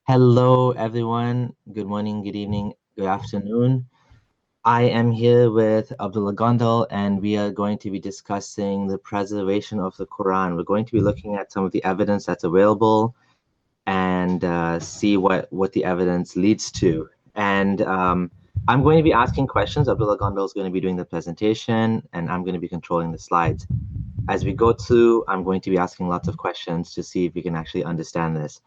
Hello, everyone. Good morning, good evening, good afternoon. I am here with Abdullah Gondal, and we are going to be discussing the preservation of the Quran. We're going to be looking at some of the evidence that's available and see what the evidence leads to. And I'm going to be asking questions. Abdullah Gondal is going to be doing the presentation, and I'm going to be controlling the slides. As we go through, I'm going to be asking lots of questions to see if we can actually understand this.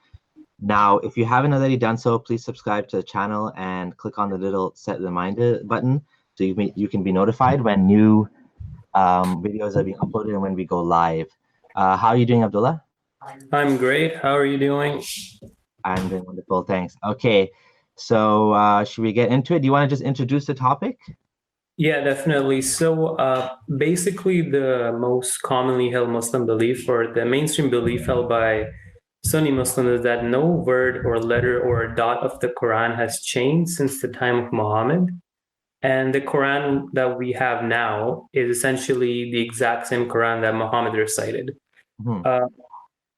Now, if you haven't already done so, please subscribe to the channel and click on the little set reminder button so you can be notified when new videos are being uploaded and when we go live. How are you doing, Abdullah? I'm great. How are you doing? I'm doing wonderful, thanks. Okay, so should we get into it? Do you want to just introduce the topic? Yeah, definitely. So basically, the most commonly held Muslim belief, or the mainstream belief held by Sunni Muslims, is that no word or letter or dot of the Quran has changed since the time of Muhammad. And the Quran that we have now is essentially the exact same Quran that Muhammad recited. Mhm.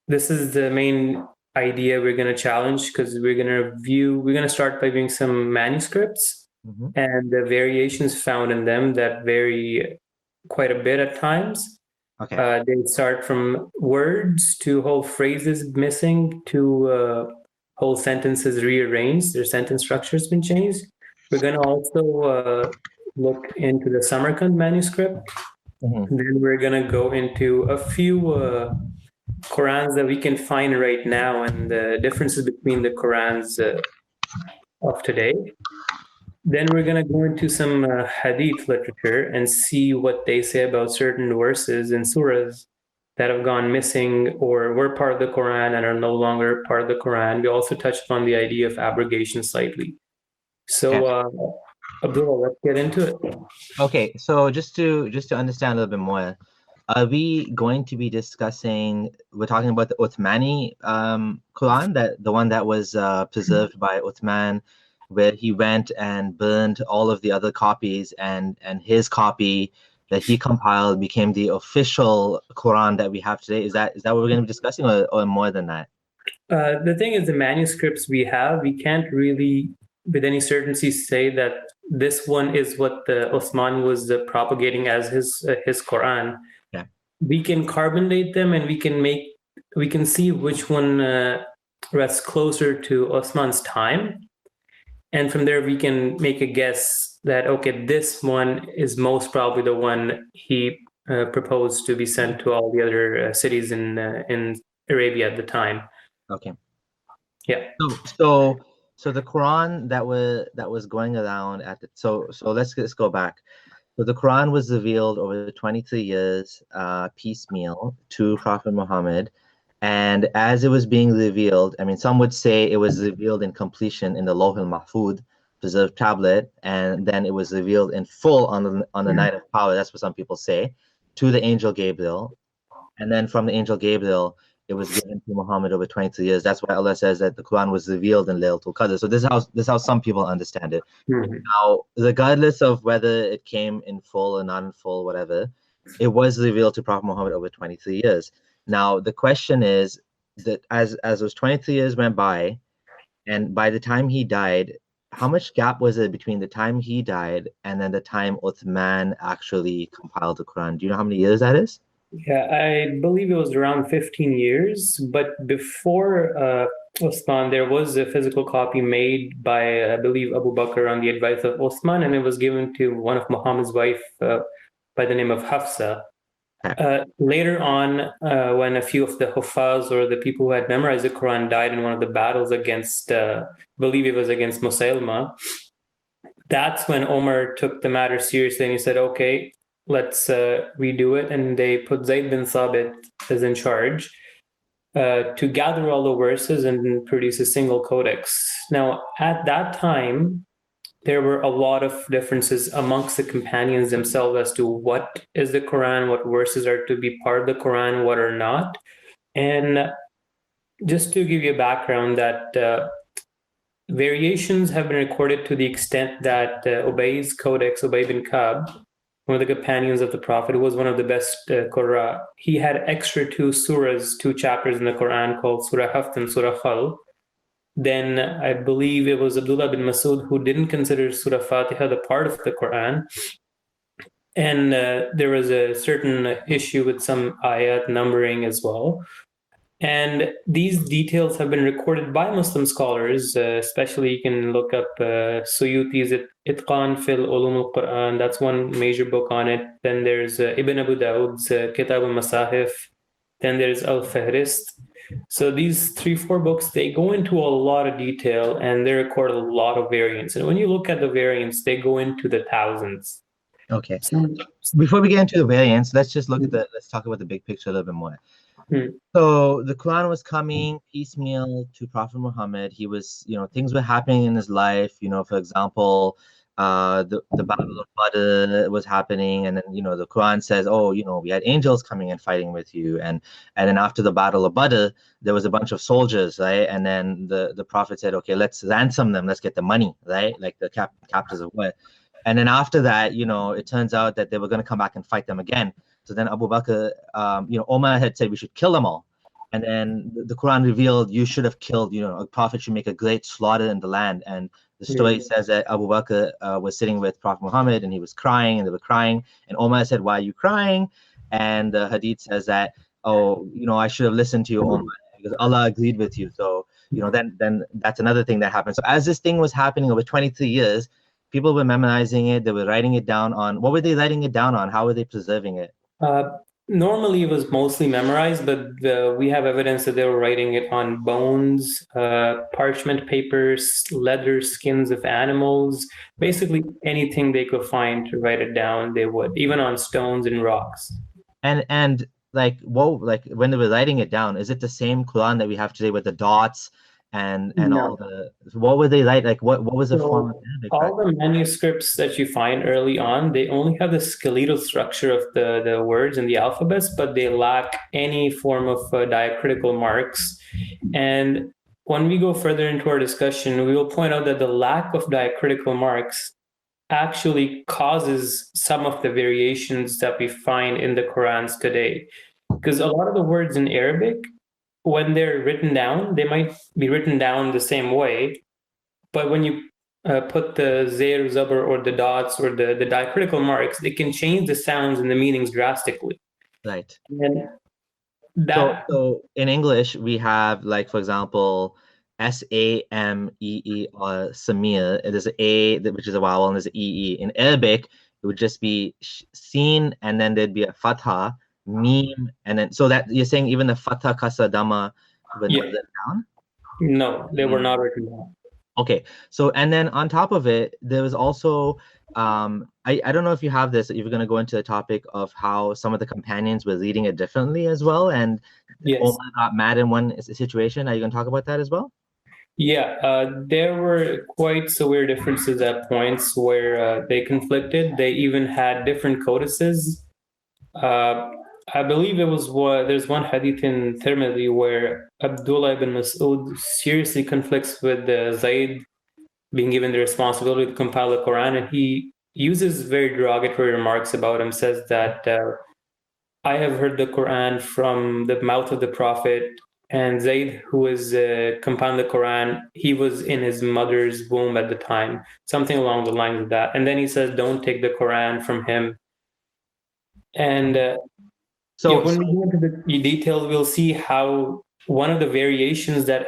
This is the main idea we're going to challenge, because we're going to start by viewing some manuscripts Mhm. and the variations found in them that vary quite a bit at times. Okay. They start from words to whole phrases missing to whole sentences rearranged. Their sentence structure has been changed. We're going to also look into the Samarkand manuscript. Mhm. And then we're going to go into a few Qurans that we can find right now and the differences between the Qurans of today. Then we're going to go into some hadith literature and see what they say about certain verses and surahs that have gone missing or were part of the Quran and are no longer part of the Quran. We also touched on the idea of abrogation slightly. So, Abdullah, let's get into it. Okay, so just to understand a little bit more, are we going to be discussing, we're talking about the Uthmani Quran, that the one that was preserved by Uthman, where he went and burned all of the other copies, and his copy that he compiled became the official Quran that we have today? Is that what we're going to be discussing, or more than that? The thing is, the manuscripts we have, we can't really, with any certainty, say that this one is what the Osman was propagating as his Quran. Yeah. We can carbon date them, and we can see which one rests closer to Osman's time, and from there we can make a guess that okay, this one is most probably the one he proposed to be sent to all the other cities in Arabia at the time. Okay. Yeah. So the Quran that was going around at the so let's go back. So the Quran was revealed over 23 years, piecemeal, to Prophet Muhammad. And as it was being revealed, I mean, some would say it was revealed in completion in the Lawh al-Mahfuz, preserved tablet, and then it was revealed in full on the night of power. That's what some people say, to the angel Gabriel. And then from the angel Gabriel, it was given to Muhammad over 23 years. That's why Allah says that the Quran was revealed in Laylatul Qadr. So this is how some people understand it. Mm-hmm. Now, regardless of whether it came in full or not in full, whatever, it was revealed to Prophet Muhammad over 23 years. Now, the question is that as those 23 years went by, and by the time he died, how much gap was it between the time he died and then the time Uthman actually compiled the Quran? Do you know how many years that is? Yeah, I believe it was around 15 years, but before Osman, there was a physical copy made by, I believe, Abu Bakr on the advice of Osman, and it was given to one of Muhammad's wife by the name of Hafsa. Later on, when a few of the Hufaz, or the people who had memorized the Quran, died in one of the battles against, I believe it was against Musaylama, that's when Omar took the matter seriously and he said, okay, let's redo it. And they put Zayd bin Thabit as in charge to gather all the verses and produce a single codex. Now, at that time, there were a lot of differences amongst the companions themselves as to what is the Quran, what verses are to be part of the Quran, what are not. And just to give you a background, that variations have been recorded to the extent that Ubay's codex, Ubay bin Ka'b, one of the companions of the Prophet, who was one of the best Qurra, he had extra two surahs, two chapters in the Quran called Surah Haft and Surah Khal. Then I believe it was Abdullah bin Masud who didn't consider Surah Fatiha the part of the Quran. And there was a certain issue with some ayat numbering as well. And these details have been recorded by Muslim scholars, especially you can look up Suyuti's Itqan fil Ulum al-Quran. That's one major book on it. Then there's Ibn Abu Dawud's Kitab al-Masahif. Then there's Al-Fahrist. So these 3-4 books, they go into a lot of detail and they record a lot of variants. And when you look at the variants, they go into the thousands. Okay. Before we get into the variants, let's just let's talk about the big picture a little bit more. So the Quran was coming piecemeal to Prophet Muhammad. He was, things were happening in his life. For example, the Battle of Badr was happening, and then the Quran says, oh, we had angels coming and fighting with you, and then after the Battle of Badr, there was a bunch of soldiers, right? And then the Prophet said, okay, let's ransom them, let's get the money, right? Like the captives of war. And then after that, it turns out that they were going to come back and fight them again. So then Abu Bakr, Omar had said we should kill them all. And then the Quran revealed you should have killed, a prophet should make a great slaughter in the land. And the story says that Abu Bakr was sitting with Prophet Muhammad and he was crying and they were crying. And Omar said, why are you crying? And the hadith says that, oh, I should have listened to you, Omar, because Allah agreed with you. So, then that's another thing that happened. So as this thing was happening over 23 years, people were memorizing it. They were writing it down on, what were they writing it down on? How were they preserving it? Normally it was mostly memorized, but we have evidence that they were writing it on bones, parchment papers, leather skins of animals, basically anything they could find to write it down, they would, even on stones and rocks. And like, when they were writing it down, is it the same Quran that we have today with the dots and No. all what were they like? What was the form of Arabic? All the manuscripts that you find early on, they only have the skeletal structure of the words and the alphabets, but they lack any form of diacritical marks. And when we go further into our discussion, we will point out that the lack of diacritical marks actually causes some of the variations that we find in the Qurans today. Because a lot of the words in Arabic, when they're written down, they might be written down the same way, but when you put the zair, zabr, or the dots, or the diacritical marks, they can change the sounds and the meanings drastically. Right. And that. So in English, we have, like, for example, Samee or Samir. There's an A, which is a vowel, and there's an EE. In Arabic, it would just be seen, and then there'd be a fatha, meme, and then, so that you're saying even the fatha, kasra, dhamma were not written down? No, they were not written down. Okay, so and then on top of it, there was also I don't know if you have this, if you're going to go into the topic of how some of the companions were reading it differently as well, and Omar got mad in one situation. Are you going to talk about that as well? Yeah, there were quite severe differences at points where they conflicted. They even had different codices. I believe it was there's one hadith in Tirmidhi where Abdullah ibn Mas'ud seriously conflicts with Zayd being given the responsibility to compile the Quran, and he uses very derogatory remarks about him, says that I have heard the Quran from the mouth of the Prophet, and Zayd, who is compiling the Quran, he was in his mother's womb at the time, something along the lines of that. And then he says, don't take the Quran from him. And when we go into the details, we'll see how one of the variations that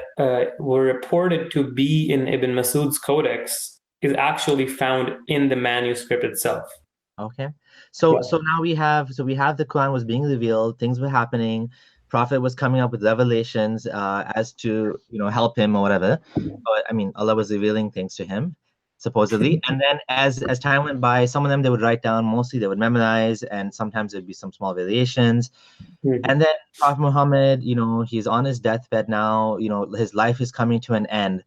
were reported to be in Ibn Masud's codex is actually found in the manuscript itself. Okay. So now we have the Quran was being revealed, things were happening, Prophet was coming up with revelations as to help him or whatever. But I mean, Allah was revealing things to him, supposedly. And then as time went by, some of them they would write down, mostly they would memorize, and sometimes there'd be some small variations. And then Prophet Muhammad, he's on his deathbed now, his life is coming to an end.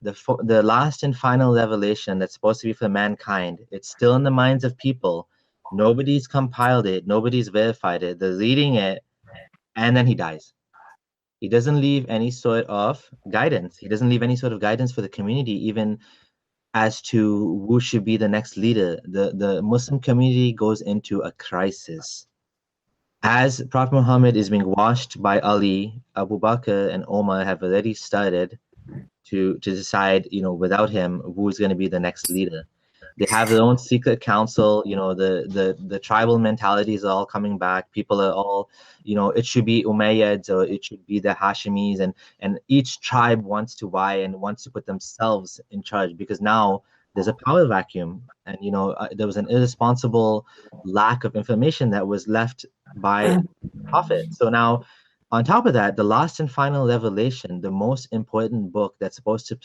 The last and final revelation that's supposed to be for mankind, it's still in the minds of people. Nobody's compiled it, nobody's verified it, they're reading it, and then he dies. He doesn't leave any sort of guidance. He doesn't leave any sort of guidance for the community, even as to who should be the next leader. The Muslim community goes into a crisis. As Prophet Muhammad is being washed by Ali, Abu Bakr and Omar have already started to decide, without him, who's going to be the next leader. They have their own secret council. The tribal mentalities are all coming back. People are all, it should be Umayyads or it should be the Hashimis, and each tribe wants to vie and wants to put themselves in charge, because now there's a power vacuum, and there was an irresponsible lack of information that was left by the Prophet. So now, on top of that, the last and final revelation, the most important book that's supposed to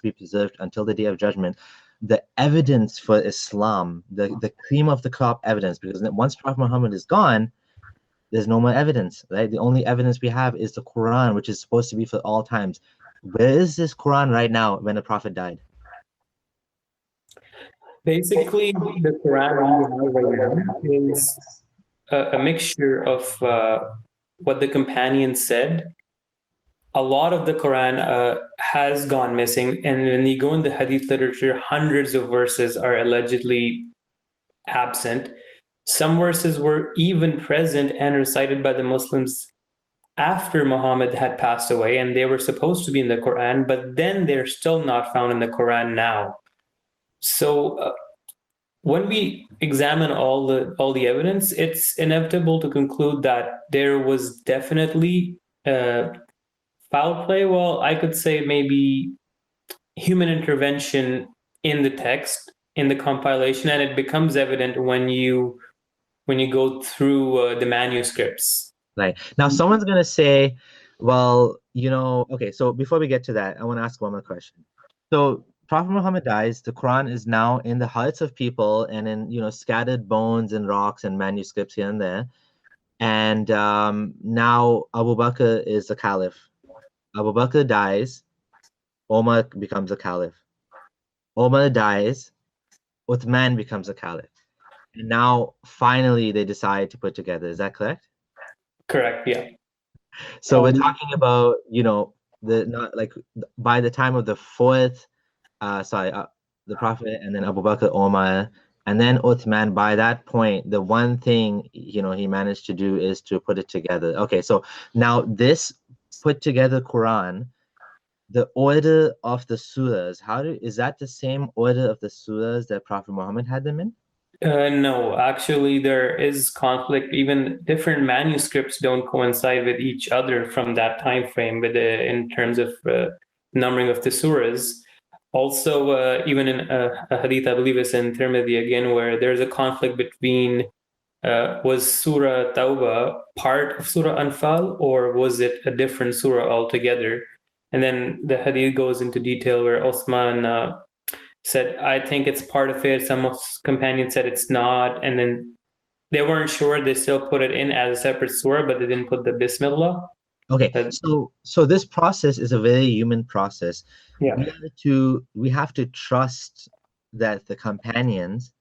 be preserved until the Day of Judgment, the evidence for Islam, the cream of the crop evidence, because once Prophet Muhammad is gone, there's no more evidence, right? The only evidence we have is the Quran, which is supposed to be for all times. Where is this Quran right now when the Prophet died? Basically, the Quran we have right now is a mixture of what the companions said. A lot of the Quran has gone missing, and when you go in the hadith literature, hundreds of verses are allegedly absent. Some verses were even present and recited by the Muslims after Muhammad had passed away, and they were supposed to be in the Quran, but then they're still not found in the Quran now. So when we examine all the evidence, it's inevitable to conclude that there was definitely foul play. Well, I could say maybe human intervention in the text, in the compilation, and it becomes evident when you go through the manuscripts. Right. Now, someone's going to say, well, okay, so before we get to that, I want to ask one more question. So Prophet Muhammad dies, the Quran is now in the hearts of people and in, scattered bones and rocks and manuscripts here and there. And now Abu Bakr is the caliph. Abu Bakr dies, Omar becomes a caliph. Omar dies, Uthman becomes a caliph. And now finally they decide to put together. Is that correct? Correct, yeah. So we're talking about, by the time of the fourth, the Prophet, and then Abu Bakr, Omar, and then Uthman. By that point, the one thing, he managed to do is to put it together. Okay, so now this put together Quran, the order of the surahs, is that the same order of the surahs that Prophet Muhammad had them in? No, actually, there is conflict. Even different manuscripts don't coincide with each other from that time frame, in terms of numbering of the surahs. Also, even in a hadith, I believe it's in Tirmidhi again, where there's a conflict between was Surah Tawbah part of Surah Anfal, or was it a different surah altogether? And then the hadith goes into detail where Osman said, I think it's part of it. Some companions said it's not. And then they weren't sure. They still put it in as a separate surah, but they didn't put the Bismillah. Okay, so this process is a very human process. Yeah. We have to trust that the companions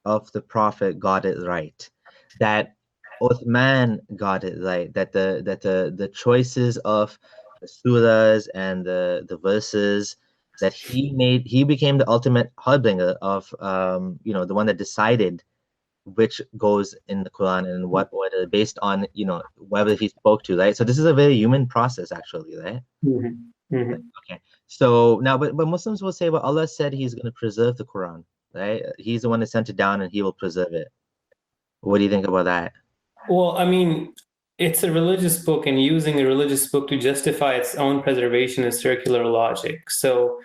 of the Prophet got it right, that Uthman got it right, that the choices of the surahs and the verses that he made, he became the ultimate harbinger of the one that decided which goes in the Quran and in what order, based on whoever he spoke to, right? So this is a very human process, actually, right? Mm-hmm. Mm-hmm. Okay. So now, but Muslims will say, well, Allah said He's going to preserve the Quran, right? He's the one that sent it down, and He will preserve it. What do you think about that? Well, I mean, it's a religious book, and using a religious book to justify its own preservation is circular logic. So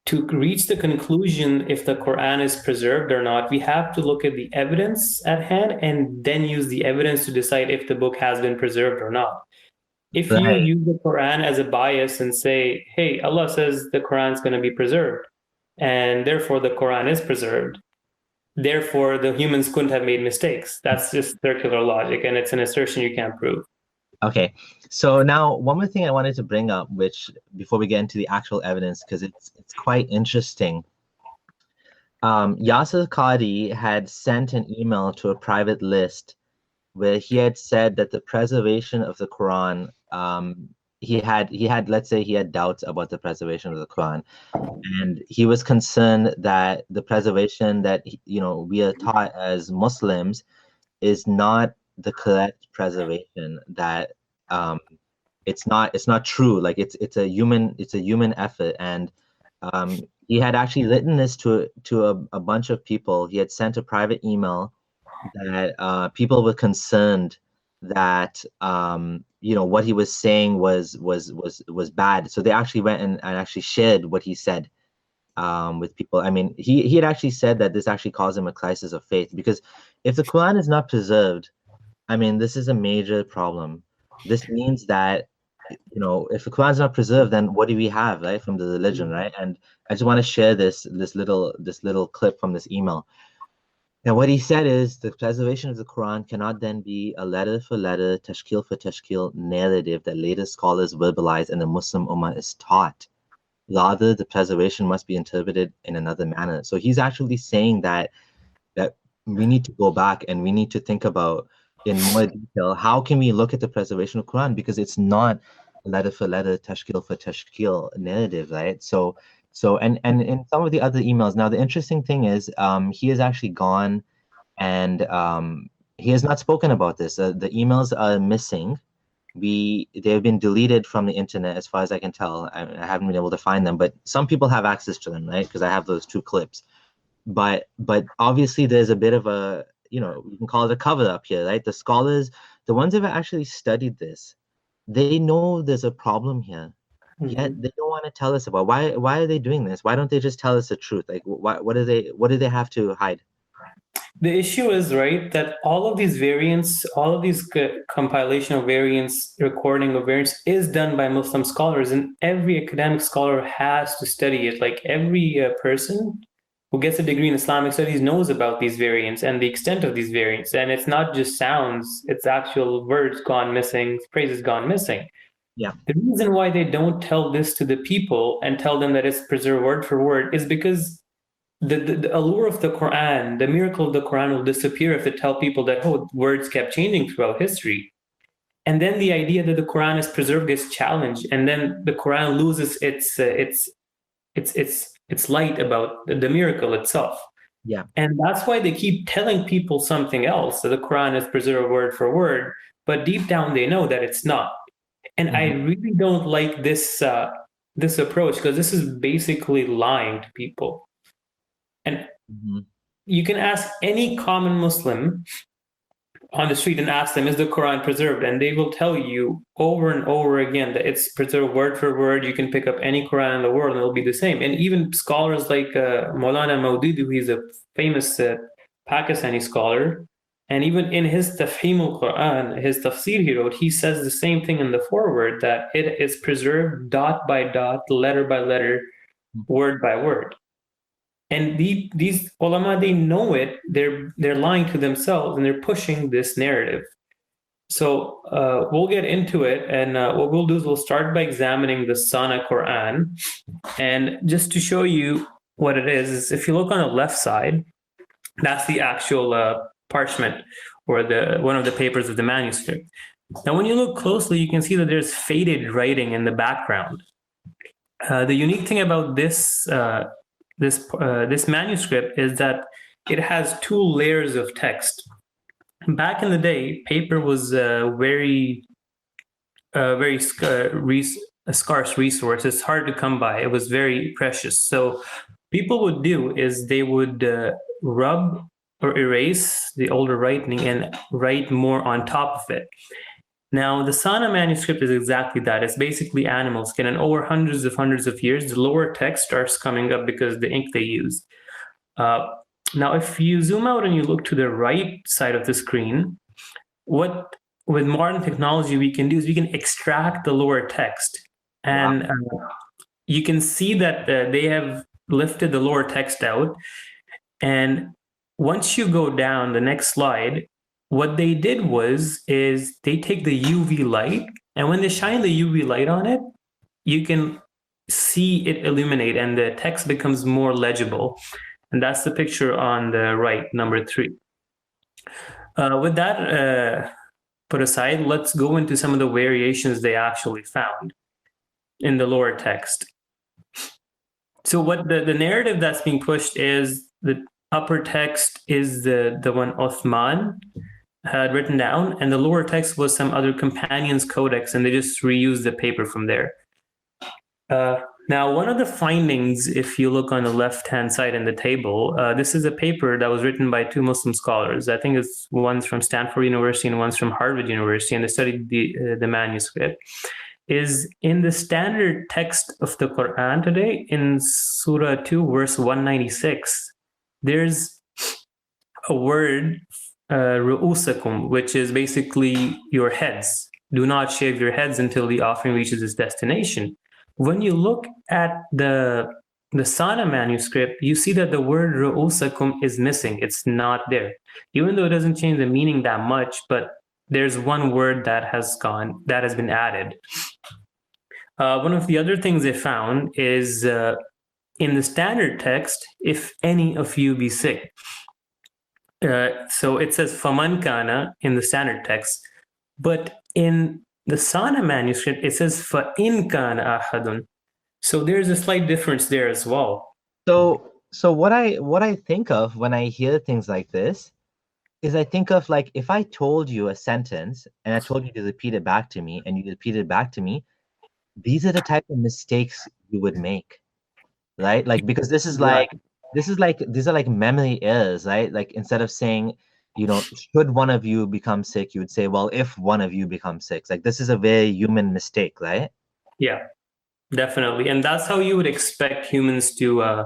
to reach the conclusion if the Quran is preserved or not, we have to look at the evidence at hand and then use the evidence to decide if the book has been preserved or not. If you use the Quran as a bias and say, hey, Allah says the Quran is going to be preserved, and therefore the Quran is preserved, therefore the humans couldn't have made mistakes. That's just circular logic, and it's an assertion you can't prove. Okay, so now one more thing I wanted to bring up, which before we get into the actual evidence, because it's quite interesting. Yasir Qadi had sent an email to a private list where he had said that the preservation of the Quran, he had let's say he had doubts about the preservation of the Quran, and he was concerned that the preservation that we are taught as Muslims is not the correct preservation, that it's not true. Like it's a human effort. And he had actually written this to a bunch of people. He had sent a private email that people were concerned that what he was saying was bad. So they actually went and actually shared what he said with people. I mean, he had actually said that this actually caused him a crisis of faith, because if the Quran is not preserved, I mean, this is a major problem. This means that, if the Quran is not preserved, then what do we have, right, from the religion, right? And I just want to share this little clip from this email. And what he said is, the preservation of the Quran cannot then be a letter for letter, tashkil for tashkil narrative that later scholars verbalize and the Muslim Ummah is taught. Rather, the preservation must be interpreted in another manner. So he's actually saying that we need to go back and we need to think about in more detail, how can we look at the preservation of Quran, because it's not letter for letter, tashkil for tashkil narrative, right? So and in some of the other emails, now the interesting thing is he has actually gone and he has not spoken about this. The emails are missing. They have been deleted from the internet, as far as I can tell. I haven't been able to find them, but some people have access to them, right? Because I have those 2 clips. But obviously there's a bit of a, we can call it a cover up here, right? The scholars, the ones that have actually studied this, they know there's a problem here. Yet they don't want to tell us about why are they doing this? Why don't they just tell us the truth? Like, what do they have to hide? The issue is, right, that all of these variants, all of these compilation of variants, recording of variants is done by Muslim scholars, and every academic scholar has to study it. Like every person who gets a degree in Islamic studies knows about these variants and the extent of these variants. And it's not just sounds, it's actual words gone missing, phrases gone missing. Yeah. The reason why they don't tell this to the people and tell them that it's preserved word for word is because the allure of the Quran, the miracle of the Quran will disappear if they tell people that, words kept changing throughout history. And then the idea that the Quran is preserved gets challenged, and then the Quran loses its light about the miracle itself. Yeah. And that's why they keep telling people something else, that the Quran is preserved word for word, but deep down they know that it's not. And I really don't like this approach, because this is basically lying to people. And you can ask any common Muslim on the street and ask them, is the Quran preserved? And they will tell you over and over again that it's preserved word for word. You can pick up any Quran in the world and it'll be the same. And even scholars like Maulana Maududi, he's a famous Pakistani scholar, and even in his Tafhim al-Quran, his tafsir he wrote, he says the same thing in the foreword, that it is preserved dot by dot, letter by letter, word by word. And these ulama, they know it. They're lying to themselves, and they're pushing this narrative. So we'll get into it, and what we'll do is we'll start by examining the Sanaa Quran. And just to show you what it is if you look on the left side, that's the actual parchment, or one of the papers of the manuscript. Now, when you look closely, you can see that there's faded writing in the background. The unique thing about this manuscript is that it has 2 layers of text. Back in the day, paper was very scarce resource. It's hard to come by. It was very precious. So people would do is they would rub or erase the older writing and write more on top of it. Now, the Sanaa manuscript is exactly that. It's basically animal skin, and over hundreds of years, the lower text starts coming up because the ink they used. Now, if you zoom out and you look to the right side of the screen, what with modern technology we can do is we can extract the lower text. And you can see that they have lifted the lower text out. And once you go down the next slide, what they did is they take the UV light, and when they shine the UV light on it, you can see it illuminate and the text becomes more legible. And that's the picture on the right, number 3. With that put aside, let's go into some of the variations they actually found in the lower text. So what the narrative that's being pushed is the upper text is the one Uthman, had written down, and the lower text was some other companion's codex, and they just reused the paper from there. Now, one of the findings, if you look on the left-hand side in the table, this is a paper that was written by two Muslim scholars. I think it's one's from Stanford University and one's from Harvard University, and they studied the manuscript. Is in the standard text of the Quran today, in Surah 2, verse 196, there's a word, ru'usakum, which is basically your heads. Do not shave your heads until the offering reaches its destination. When you look at the Sanaa manuscript, you see that the word ru'usakum is missing. It's not there. Even though it doesn't change the meaning that much, but there's one word that has been added. One of the other things they found is in the standard text, if any of you be sick. So it says faman kana in the standard text, but in the Sanaa manuscript, it says fa'in kana ahadun. So there's a slight difference there as well. So what I think of when I hear things like this is I think of like if I told you a sentence and I told you to repeat it back to me and you repeated it back to me, these are the type of mistakes you would make, right? Like because these are like memory errors, right? Like instead of saying, should one of you become sick, you would say, well, if one of you becomes sick. Like this is a very human mistake, right? Yeah, definitely. And that's how you would expect humans to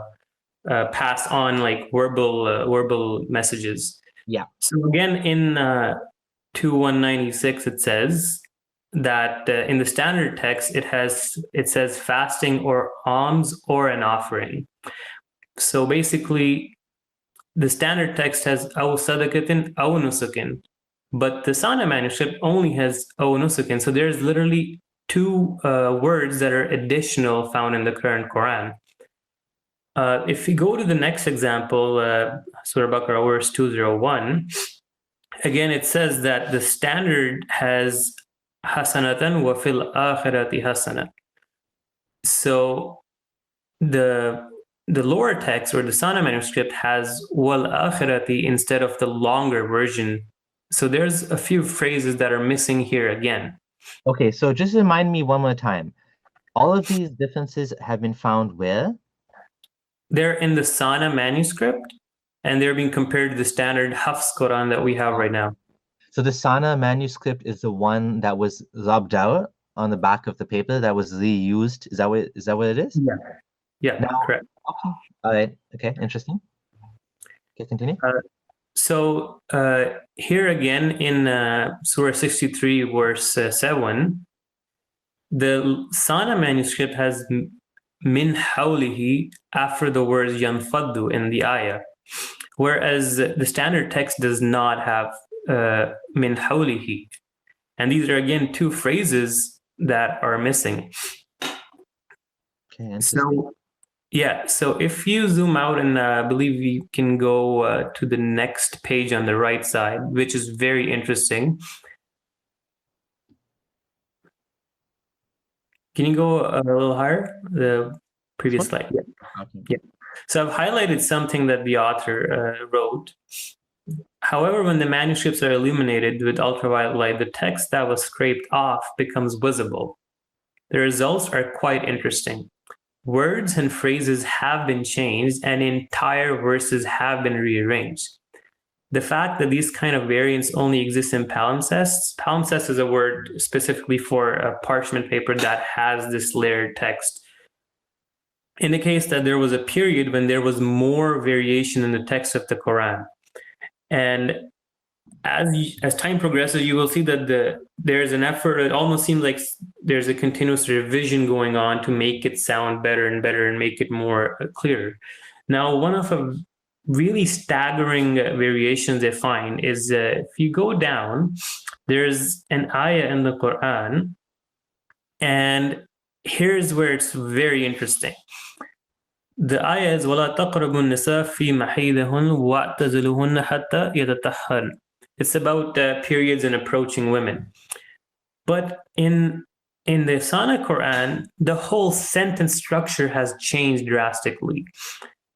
pass on like verbal messages. Yeah. So again, in 2196, it says that in the standard text, it says fasting or alms or an offering. So basically, the standard text has aw sadaqatin aw nusukin, but the Sanaa manuscript only has aw nusukin. So there's literally two words that are additional found in the current Quran. If we go to the next example, Surah Baqarah, verse 201, again, it says that the standard has hasanatan wa fil akhirati hasana. So the lower text or the Sanaa manuscript has wal akhirati instead of the longer version. So there's a few phrases that are missing here again. Okay, so just remind me one more time. All of these differences have been found where? They're in the Sanaa manuscript, and they're being compared to the standard Hafs Quran that we have right now. So the Sanaa manuscript is the one that was rubbed out on the back of the paper that was reused. Is that what it is? Yeah, correct. Okay. All right. Okay, interesting. Okay, continue. So here again in Surah 63, verse 7, the Sanaa manuscript has min hawlihi after the words yanfaddu in the ayah, whereas the standard text does not have min hawlihi. And these are again two phrases that are missing. Okay, so if you zoom out, and I believe we can go to the next page on the right side, which is very interesting. Can you go a little higher? The previous slide. Yeah. So I've highlighted something that the author wrote. However, when the manuscripts are illuminated with ultraviolet light, the text that was scraped off becomes visible. The results are quite interesting. Words and phrases have been changed and entire verses have been rearranged. The fact that these kind of variants only exist in palimpsest is a word specifically for a parchment paper that has this layered text, indicates that there was a period when there was more variation in the text of the Quran. And as time progresses, you will see that there's an effort. It almost seems like there's a continuous revision going on to make it sound better and better and make it more clear. Now, one of the really staggering variations they find is if you go down, there's an ayah in the Quran, and here's where it's very interesting. The ayah is وَلَا تَقْرَبُوا النِّسَاءَ فِي مَحِيدِهُنَّ وَاعْتَزِلُوهُنَّ حَتَّى يَتَطَهَّرْنَ. It's about periods and approaching women. But in the Sanaa Quran, the whole sentence structure has changed drastically.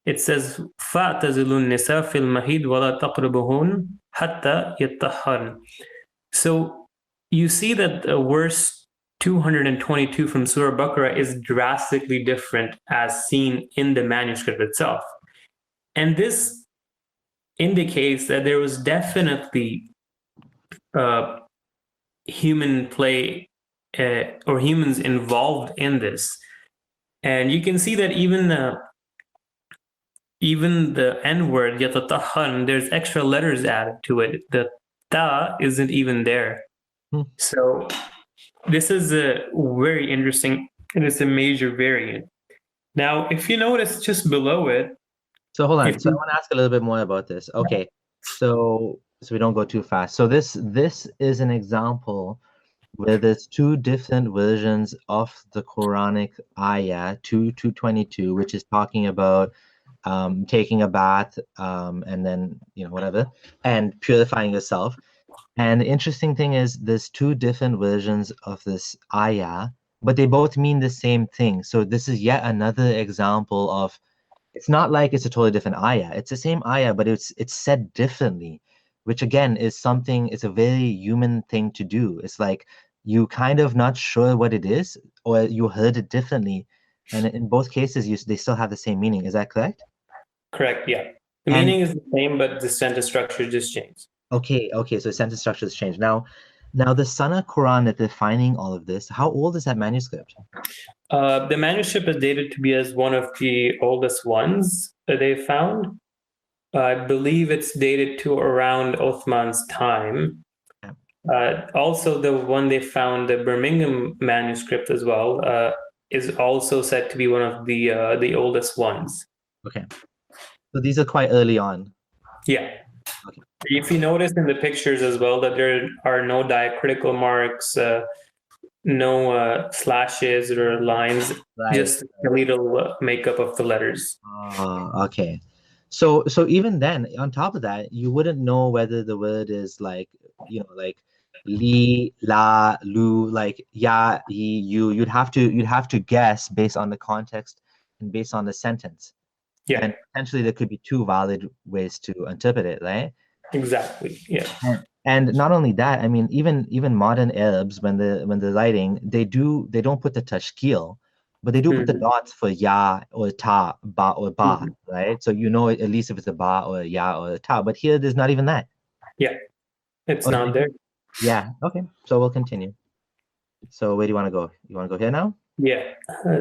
It says فَاعْتَزِلُوا النِّسَاءَ فِي الْمَحِيدِ وَلَا تَقْرَبُوهُنَّ حتى يطهرن. So you see that verse 222 from Surah Baqarah is drastically different as seen in the manuscript itself. And this indicates that there was definitely human play or humans involved in this. And you can see that even the N word, yatatahhan, there's extra letters added to it. The ta isn't even there. So this is very interesting, and it's a major variant. Now, if you notice just below it, so hold on. So I want to ask a little bit more about this. Okay, so we don't go too fast. So this is an example where there's two different versions of the Quranic ayah 222, which is talking about taking a bath and then whatever and purifying yourself. And the interesting thing is there's two different versions of this ayah, but they both mean the same thing. So this is yet another example of, it's not like it's a totally different ayah. It's the same ayah, but it's said differently, which again is something, it's a very human thing to do. It's like you kind of not sure what it is, or you heard it differently. And in both cases, they still have the same meaning. Is that correct? Correct, yeah. The meaning is the same, but the sentence structure just changed. Okay, so sentence structure has changed. Now the Sanaa Quran that they're finding all of this, how old is that manuscript? The manuscript is dated to be as one of the oldest ones that they found. I believe it's dated to around Uthman's time. Also, the one they found, the Birmingham manuscript as well, is also said to be one of the oldest ones. Okay, so these are quite early on. Yeah. Okay. If you notice in the pictures as well that there are no diacritical marks, no slashes or lines, right. Just a little makeup of the letters. Okay. So even then, on top of that, you wouldn't know whether the word is like li, la, lu, like ya, he, you. You'd have to guess based on the context and based on the sentence. Yeah. And potentially there could be two valid ways to interpret it, right? Exactly. Yeah. And not only that, I mean, even modern Arabs, when they're writing, they don't put the tashkil, but they do put the dots for ya or ta, ba or ba, right? So at least if it's a ba or a ya or a ta. But here, there's not even that. Yeah, it's not there. Yeah. Okay. So we'll continue. So where do you want to go? You want to go here now? Yeah.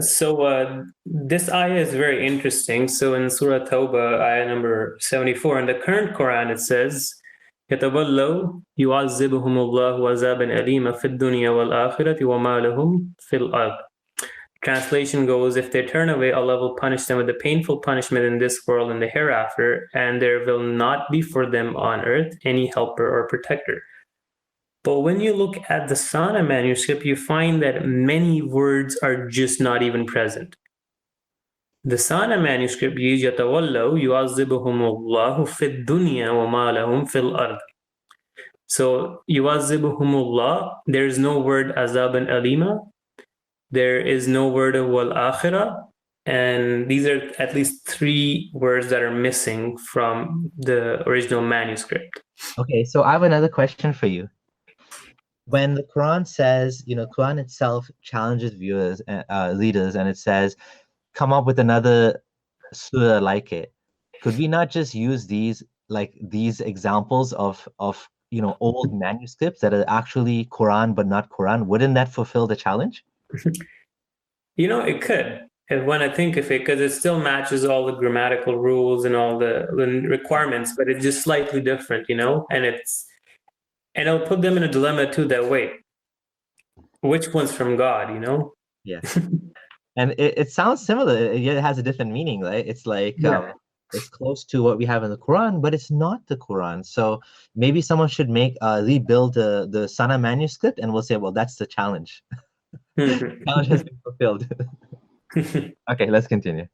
So this ayah is very interesting. So in Surah Tawbah, ayah number 74, in the current Quran, it says, يَتَوَلَّوْا يُعَذِّبُهُمُ اللَّهُ عَذَابًا أَلِيمًا فِي الدُّنْيَا وَالْآخِرَةِ وَمَا لَهُمْ فِي الْأَرْضِ. Translation goes, if they turn away, Allah will punish them with a painful punishment in this world and the hereafter, and there will not be for them on earth any helper or protector. But when you look at the Sanaa manuscript, you find that many words are just not even present. The Sanaa manuscript is يَتَوَلَّوْا يُعَذِّبُهُمُ اللَّهُ فِي الدُّنْيَا وَمَا لَهُمْ فِي الْأَرْضِ. So يُعَذِّبُهُمُ اللَّهُ, there is no word azaban alima, there is no word of wal akhirah, and these are at least three words that are missing from the original manuscript. Okay, so I have another question for you. When the Quran says, Quran itself challenges viewers, readers, and it says, come up with another surah like it. Could we not just use these examples of old manuscripts that are actually Quran but not Quran? Wouldn't that fulfill the challenge? It could. And when I think of it, because it still matches all the grammatical rules and all the requirements, but it's just slightly different, and it'll put them in a dilemma too, that wait, which one's from God, Yeah. And it sounds similar. It has a different meaning, right? It's like it's close to what we have in the Quran, but it's not the Quran. So maybe someone should rebuild the Sanaa manuscript, and we'll say, well, that's the challenge. Challenge has been fulfilled. Okay, let's continue.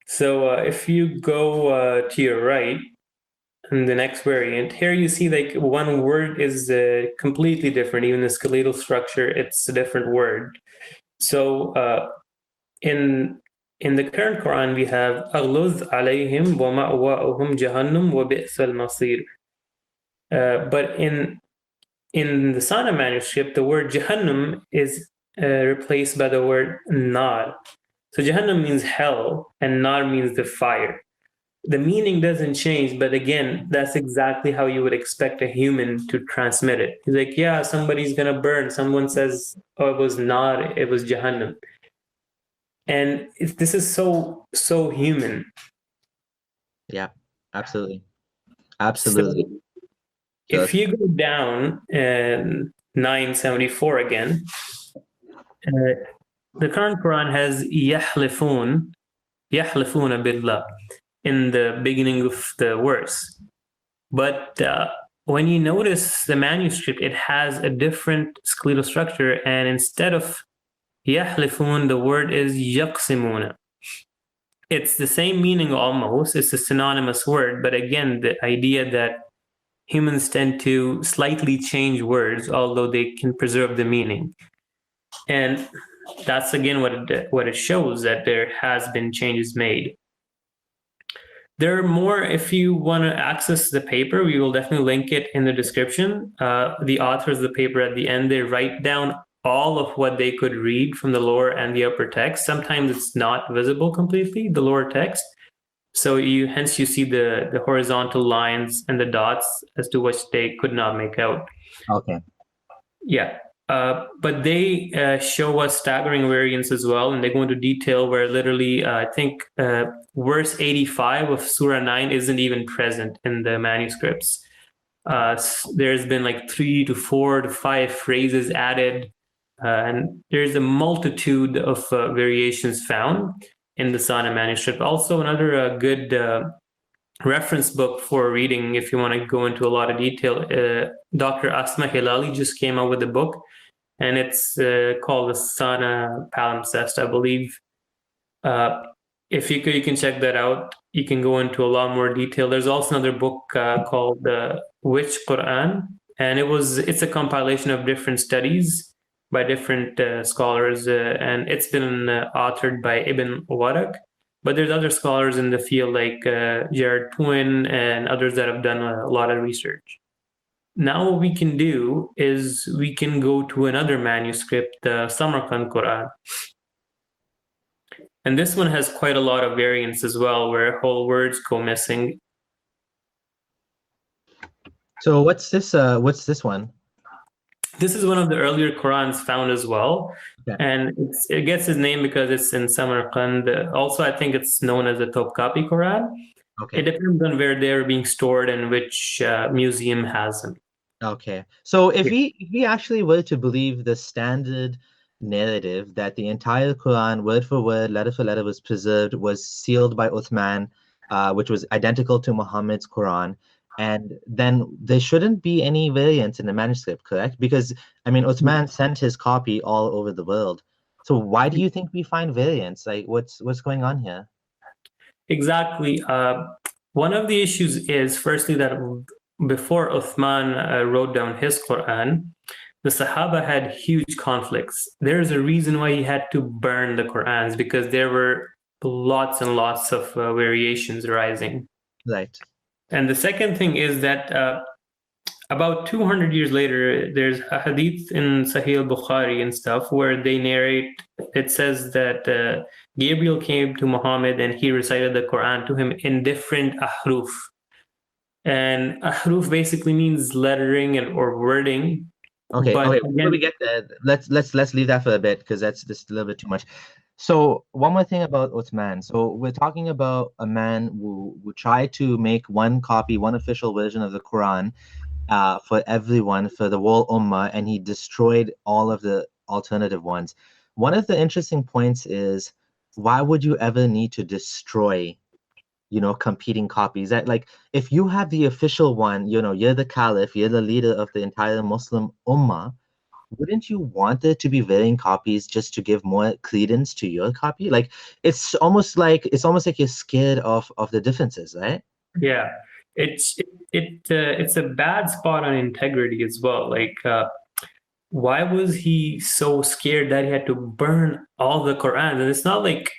So if you go to your right, in the next variant, here you see like one word is completely different. Even the skeletal structure, it's a different word. So in the current Quran, we have أَغْلُظْ عَلَيْهِمْ وَمَأْوَاؤُهُمْ جَهَنَّمْ وَبِئْسَ الْمَصِيرُ. But in the Sanaa manuscript, the word Jahannam is replaced by the word Nar. So Jahannam means hell, and Nar means the fire. The meaning doesn't change, but again, that's exactly how you would expect a human to transmit it. He's like, yeah, somebody's gonna burn. Someone says, oh, it was Nar, it was Jahannam. And this is so human. Yeah, absolutely. So Absolutely. if you go down 974 again, the current Quran has yahlifun billah in the beginning of the verse. But when you notice the manuscript, it has a different skeletal structure, and instead of yahlifun, the word is yaqsimuna. It's the same meaning almost. It's a synonymous word, but again, the idea that humans tend to slightly change words, although they can preserve the meaning. And that's again what it shows, that there has been changes made. There are more. If you want to access the paper, we will definitely link it in the description. The authors of the paper at the end, they write down all of what they could read from the lower and the upper text. Sometimes it's not visible completely, the lower text. So hence you see the horizontal lines and the dots as to which they could not make out. Okay. Yeah. But they show us staggering variance as well, and they go into detail where literally, I think verse 85 of Surah 9 isn't even present in the manuscripts. There's been like 3 to 4 to 5 phrases added, and there's a multitude of variations found in the Sanaa manuscript. Also, another good reference book for reading, if you want to go into a lot of detail, Dr. Asma Hilali just came out with a book, and it's called the Sanaa Palimpsest, I believe. If you can check that out. You can go into a lot more detail. There's also another book called the Which Quran, and it's a compilation of different studies by different scholars, and it's been authored by Ibn Waraq. But there's other scholars in the field like Jared Puin and others that have done a lot of research. Now what we can do is we can go to another manuscript, the Samarkand Quran. And this one has quite a lot of variants as well, where whole words go missing. So what's this one? This is one of the earlier Qurans found as well. Okay. And it gets its name because it's in Samarkand. Also, I think it's known as the Topkapi Quran. Okay. It depends on where they're being stored and which museum has them. Okay. So if we actually were to believe the standard narrative that the entire Quran, word for word, letter for letter, was preserved, was sealed by Uthman, which was identical to Muhammad's Quran, and then there shouldn't be any variants in the manuscript, correct? Because I mean, Uthman sent his copy all over the world. So why do you think we find variants? Like, what's going on here? Exactly. One of the issues is, firstly, that before Uthman wrote down his Quran, the Sahaba had huge conflicts. There's a reason why he had to burn the Qurans, because there were lots and lots of variations arising. Right. And the second thing is that about 200 years later, there's a hadith in Sahih Bukhari and stuff where they narrate, it says that Gabriel came to Muhammad and he recited the Quran to him in different ahruf. And ahruf basically means lettering or wording. Okay. But Okay. again, Before we get there, let's leave that for a bit, because that's just a little bit too much. So one more thing about Uthman. So we're talking about a man who tried to make one copy, one official version of the Quran for everyone, for the whole ummah, and he destroyed all of the alternative ones. One of the interesting points is, why would you ever need to destroy, competing copies? That, like, if you have the official one, you're the caliph, you're the leader of the entire Muslim ummah, wouldn't you want there to be varying copies just to give more credence to your copy? Like, it's almost like you're scared of the differences, right? yeah, it's a bad spot on integrity as well. Like, why was he so scared that he had to burn all the Quran? And it's not like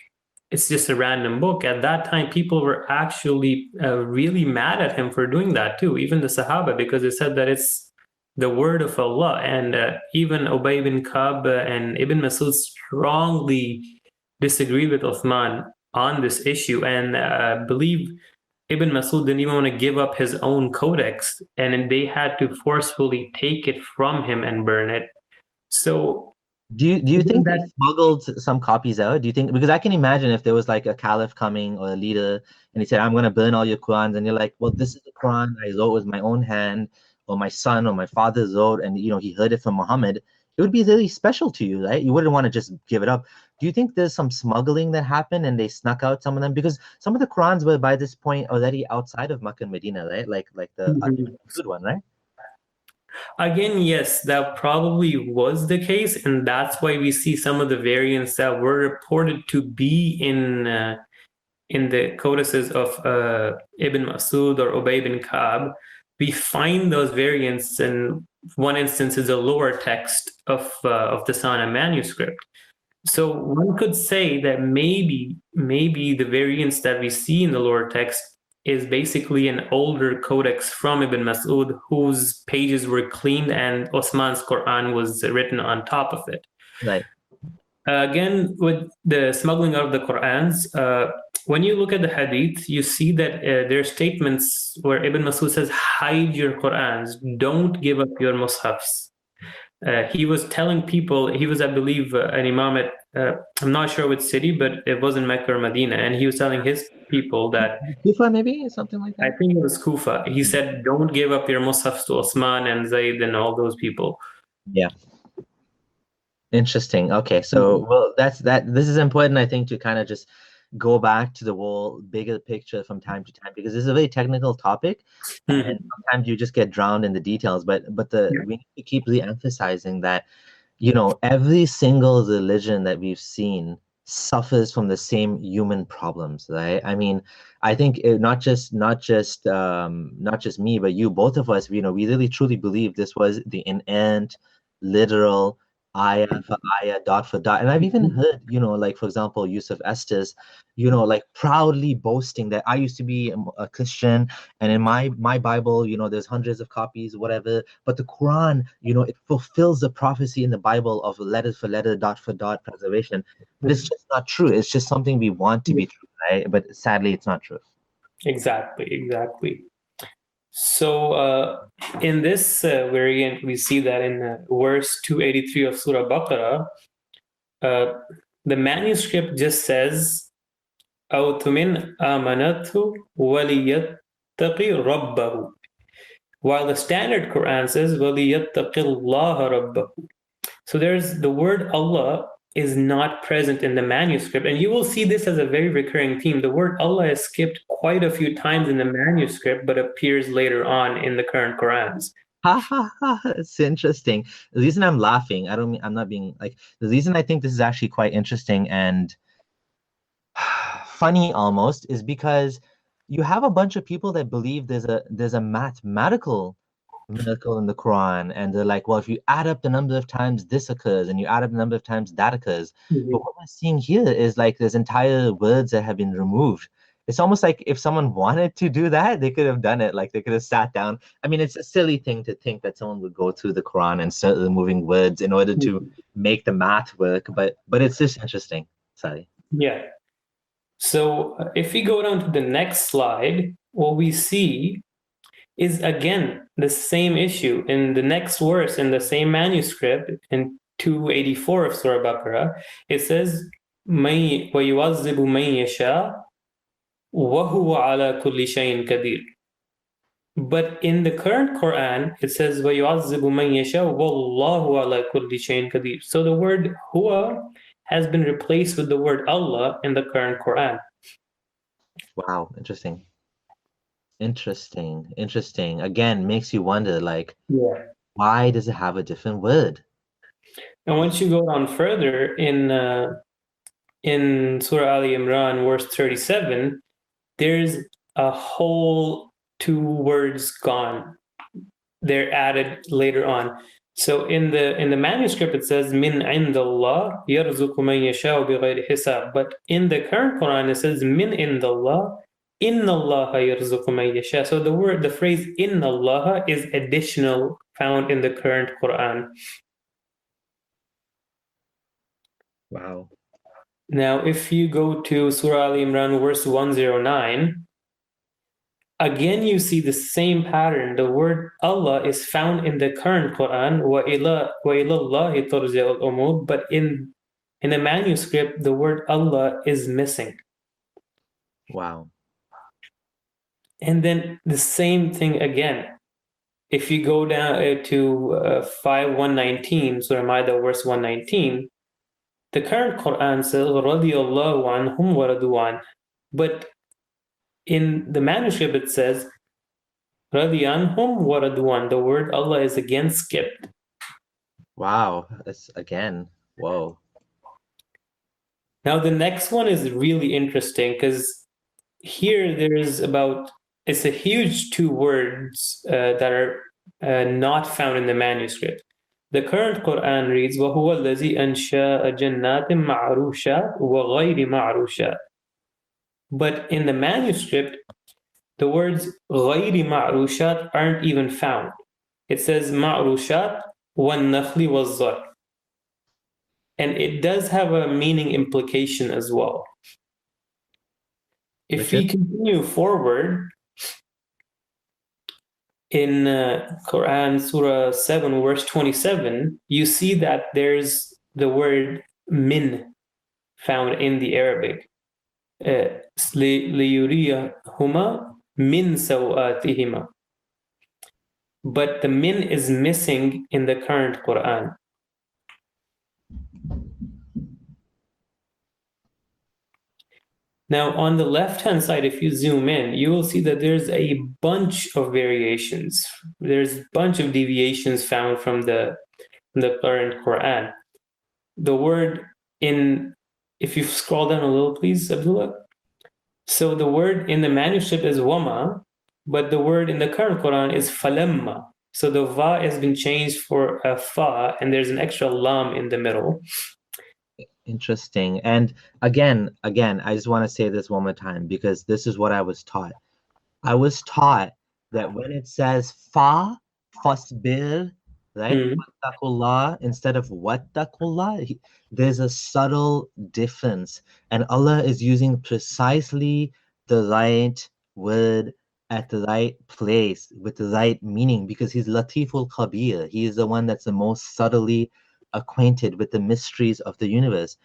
it's just a random book. At that time, people were actually really mad at him for doing that too, even the Sahaba, because they said that it's the word of Allah. And even Ubay bin Ka'b and Ibn Masud strongly disagreed with Uthman on this issue, and believe Ibn Masud didn't even want to give up his own codex, and they had to forcefully take it from him and burn it. So Do you think they that smuggled some copies out? Do you think, because I can imagine if there was like a caliph coming or a leader and he said, I'm gonna burn all your Qurans, and you're like, well, this is the Quran I wrote with my own hand, or my son or my father wrote, and he heard it from Muhammad, it would be really special to you, right? You wouldn't want to just give it up. Do you think there's some smuggling that happened and they snuck out some of them? Because some of the Qurans were by this point already outside of Makkah and Medina, right? Like the good one, right? Again, yes, that probably was the case, and that's why we see some of the variants that were reported to be in the codices of Ibn Masud or Ubay bin Ka'b. We find those variants, in one instance is a lower text of the Sanaa manuscript. So one could say that maybe the variants that we see in the lower text is basically an older codex from Ibn Mas'ud, whose pages were cleaned and Osman's Quran was written on top of it. Right. Again, with the smuggling out of the Qurans, when you look at the hadith, you see that there are statements where Ibn Mas'ud says, hide your Qurans, don't give up your mushafs. He was telling people, he was, I believe, an imam at, I'm not sure which city, but it was in Mecca or Medina, and he was telling his people that, Kufa maybe, something like that? I think it was Kufa. He said, don't give up your mushafs to Osman and Zayd and all those people. Yeah. Interesting. Okay, so well, that's that. This is important, I think, to kind of just go back to the whole bigger picture from time to time, because this is a very technical topic, and sometimes you just get drowned in the details. But we need to keep re-emphasizing that every single religion that we've seen suffers from the same human problems, right? I mean, I think not just me, but you, both of us, we really truly believe this was the inerrant, literal, ayah for ayah, dot for dot. And I've even heard, like, for example, Yusuf Estes, like proudly boasting that I used to be a Christian, and in my Bible, there's hundreds of copies, whatever, but the Quran, it fulfills the prophecy in the Bible of letter for letter, dot for dot preservation. But it's just not true. It's just something we want to be true, right? But sadly, it's not true. Exactly. So in this variant, we see that in verse 283 of Surah Baqarah, the manuscript just says, أَوْ تُمِنْ آمَنَتْهُ وَلِيَتَّقِ رَبَّهُ, while the standard Quran says, وَلِيَتَّقِ اللَّهَ رَبَّهُ. So there's the word Allah is not present in the manuscript. And you will see this as a very recurring theme. The word Allah is skipped quite a few times in the manuscript, but appears later on in the current Qurans. It's interesting. The reason I'm laughing, I'm not being like, the reason I think this is actually quite interesting and funny almost is because you have a bunch of people that believe there's a mathematical miracle in the Quran, and they're like, well, if you add up the number of times this occurs and you add up the number of times that occurs, but what we're seeing here is like there's entire words that have been removed. It's almost like if someone wanted to do that, they could have done it. Like they could have sat down. I mean, it's a silly thing to think that someone would go through the Quran and start removing words in order to make the math work, but it's just interesting. Sorry. Yeah. So if we go down to the next slide, what we see is again the same issue. In the next verse in the same manuscript, in 284 of Surah Baqarah, it says, وَيُعَذِّبُ مَن يَشَاءُ وَهُوَ عَلَى كُلِّ شَيْءٍ قَدِيرٌ. But in the current Quran, it says, وَيُعَذِّبُ مَن يَشَاءُ وَاللَّهُ عَلَى كُلِّ شَيْءٍ قَدِيرٌ. So the word huwa has been replaced with the word Allah in the current Quran. Wow, interesting. Again, makes you wonder, like, why does it have a different word? And once you go down further in Surah Ali Imran, verse 37, there's a whole two words gone. They're added later on. So in the manuscript it says min indallah yarzuqu man yasha'u bighayri hisab. But in the current Quran it says min indallah inna Allah yarzuqu man yasha. So the phrase inna Allah is additional found in the current Quran. Wow. Now if you go to Surah Al Imran verse 109, again, you see the same pattern. The word Allah is found in the current Quran, وَإِلَى اللَّهِ تُرْجَعُ الْأُمُورُ, but in the manuscript, the word Allah is missing. Wow. And then the same thing again. If you go down to 5119, Surah Ma'idah, verse 119, the current Quran says, رَضِيَ اللَّهُ عَنْهُمْ وَرَضُوا. But in the manuscript, it says, Radiyanhum waradwan. The word Allah is again skipped. Wow. That's again. Whoa. Now the next one is really interesting because here it's a huge two words that are not found in the manuscript. The current Quran reads, وَهُوَ الَّذِي أَنْشَاءَ جَنَّاتٍ مَعْرُوشَاتٍ وَغَيْرِ مَعْرُوشَاتٍ. But in the manuscript, the words غَيْرِ مَعْرُوشَاتٍ aren't even found. It says مَعْرُوشَاتٍ وَالنَّخْلِ وَالزَّرْعِ. And it does have a meaning implication as well. If we continue forward, in Quran Surah 7 verse 27, you see that there's the word min found in the Arabic. لِيُرِيَهُمَا مِن سَوْآتِهِمَا. But the min is missing in the current Quran. Now, on the left-hand side, if you zoom in, you will see that there's a bunch of variations. There's a bunch of deviations found from the current Quran. The word if you scroll down a little, please, Abdullah. So the word in the manuscript is wama, but the word in the current Quran is falamma. So the va has been changed for a fa, and there's an extra lam in the middle. Interesting. And again, I just want to say this one more time because this is what I was taught. I was taught that when it says fa, fasbir, right? Wattaqullah instead of wattaqullah, there's a subtle difference. And Allah is using precisely the right word at the right place with the right meaning because he's Latiful Khabir. He is the one that's the most subtly acquainted with the mysteries of the universe.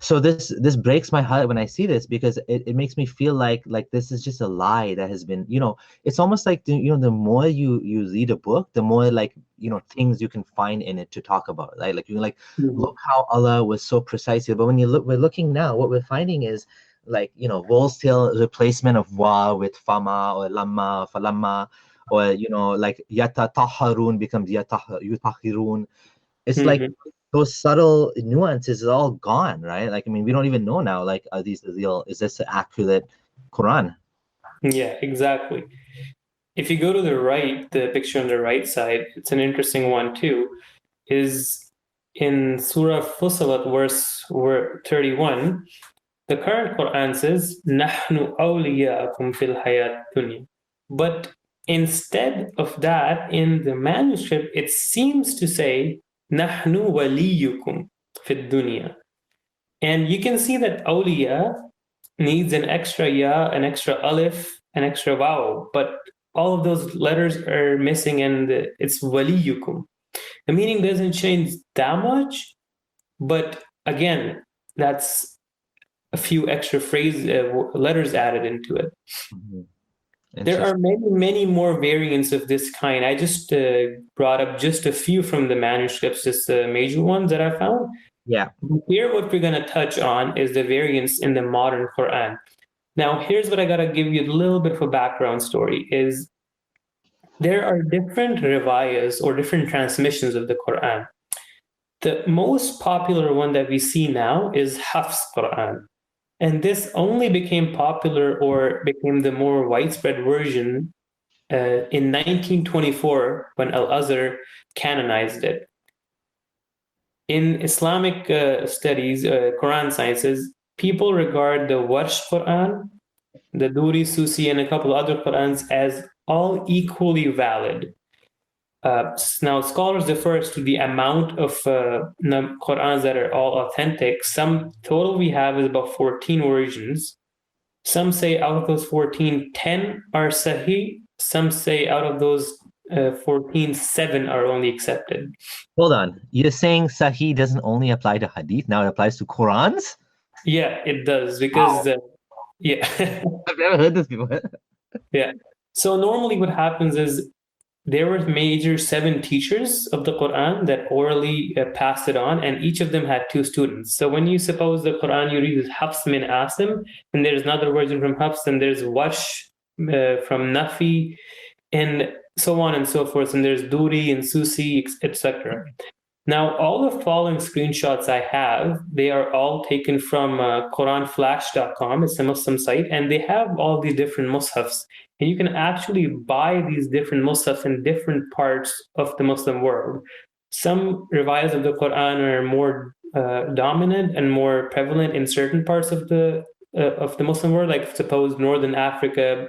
So this breaks my heart when I see this because it makes me feel like this is just a lie that has been, it's almost like the more you read a book, the more things you can find in it to talk about, right? Like look how Allah was so precise here. But when we're looking now, what we're finding is wholesale replacement of wa with fama or lamma, falamma, or like yatatahharun becomes yutahhirun. It's like those subtle nuances are all gone, right? Like, I mean, we don't even know now, like, are these real? Is this an accurate Quran? Yeah, exactly. If you go to the right, the picture on the right side, it's an interesting one too, is in Surah Fussilat, verse 31, the current Quran says, نَحْنُ أَوْلِيَاءَكُمْ فِي الْحَيَاةِ الدُّنْيَا. But instead of that, in the manuscript, it seems to say, نَحْنُ وَلِيُّكُمْ فِي الدُّنْيا. And you can see that awliya needs an extra ya, an extra alif, an extra vowel, but all of those letters are missing and it's waliyukum. The meaning doesn't change that much, but again, that's a few extra letters added into it. There are many, many more variants of this kind. I just brought up just a few from the manuscripts, just the major ones that I found. Yeah. Here, what we're going to touch on is the variants in the modern Quran. Now, here's what I got to give you a little bit of a background story, is there are different riwayas or different transmissions of the Quran. The most popular one that we see now is Hafs Quran. And this only became popular or became the more widespread version in 1924 when Al-Azhar canonized it. In Islamic studies, Quran sciences, people regard the Warsh Quran, the Duri, Susi, and a couple other Qurans as all equally valid. Now, scholars differ as to the amount of Qurans that are all authentic. Some total we have is about 14 versions. Some say out of those 14, 10 are Sahih. Some say out of those 14, 7 are only accepted. Hold on. You're saying Sahih doesn't only apply to Hadith, now it applies to Qurans? Yeah, it does because, yeah. I've never heard this before. Yeah. So normally what happens is there were major 7 teachers of the Quran that orally passed it on, and each of them had 2 students. So when you suppose the Quran you read is Hafs min Asim, and there's another version from Hafs, and there's Wash from Nafi, and so on and so forth, and there's Duri and Susi, etc. Now, all the following screenshots I have, they are all taken from QuranFlash.com. It's a Muslim site, and they have all these different mushafs. And you can actually buy these different mushafs in different parts of the Muslim world. Some revisions of the Quran are more dominant and more prevalent in certain parts of the Muslim world. Like suppose Northern Africa,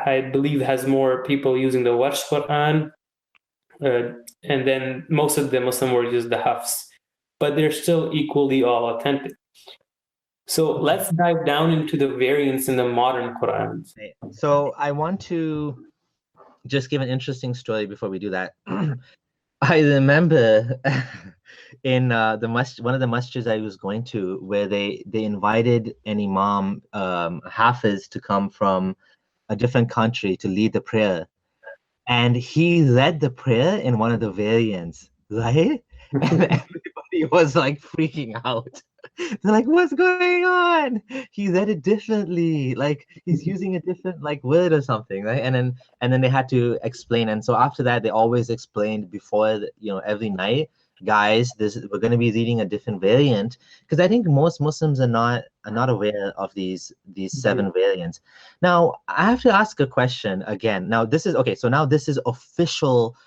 I believe, has more people using the Warsh Quran. And then most of the Muslim world use the Hafs, but they're still equally all authentic. So let's dive down into the variants in the modern Quran. So I want to just give an interesting story before we do that. I remember in one of the masjids I was going to, where they invited an imam, Hafiz, to come from a different country to lead the prayer. And he led the prayer in one of the variants, right? And everybody was like freaking out. They're like, what's going on? He read it differently. Like he's using a different like word or something, right? And then they had to explain. And so after that, they always explained before, every night, guys, we're going to be reading a different variant, because I think most Muslims are not aware of these 7 variants. Now I have to ask a question again. Now this is okay. So now this is official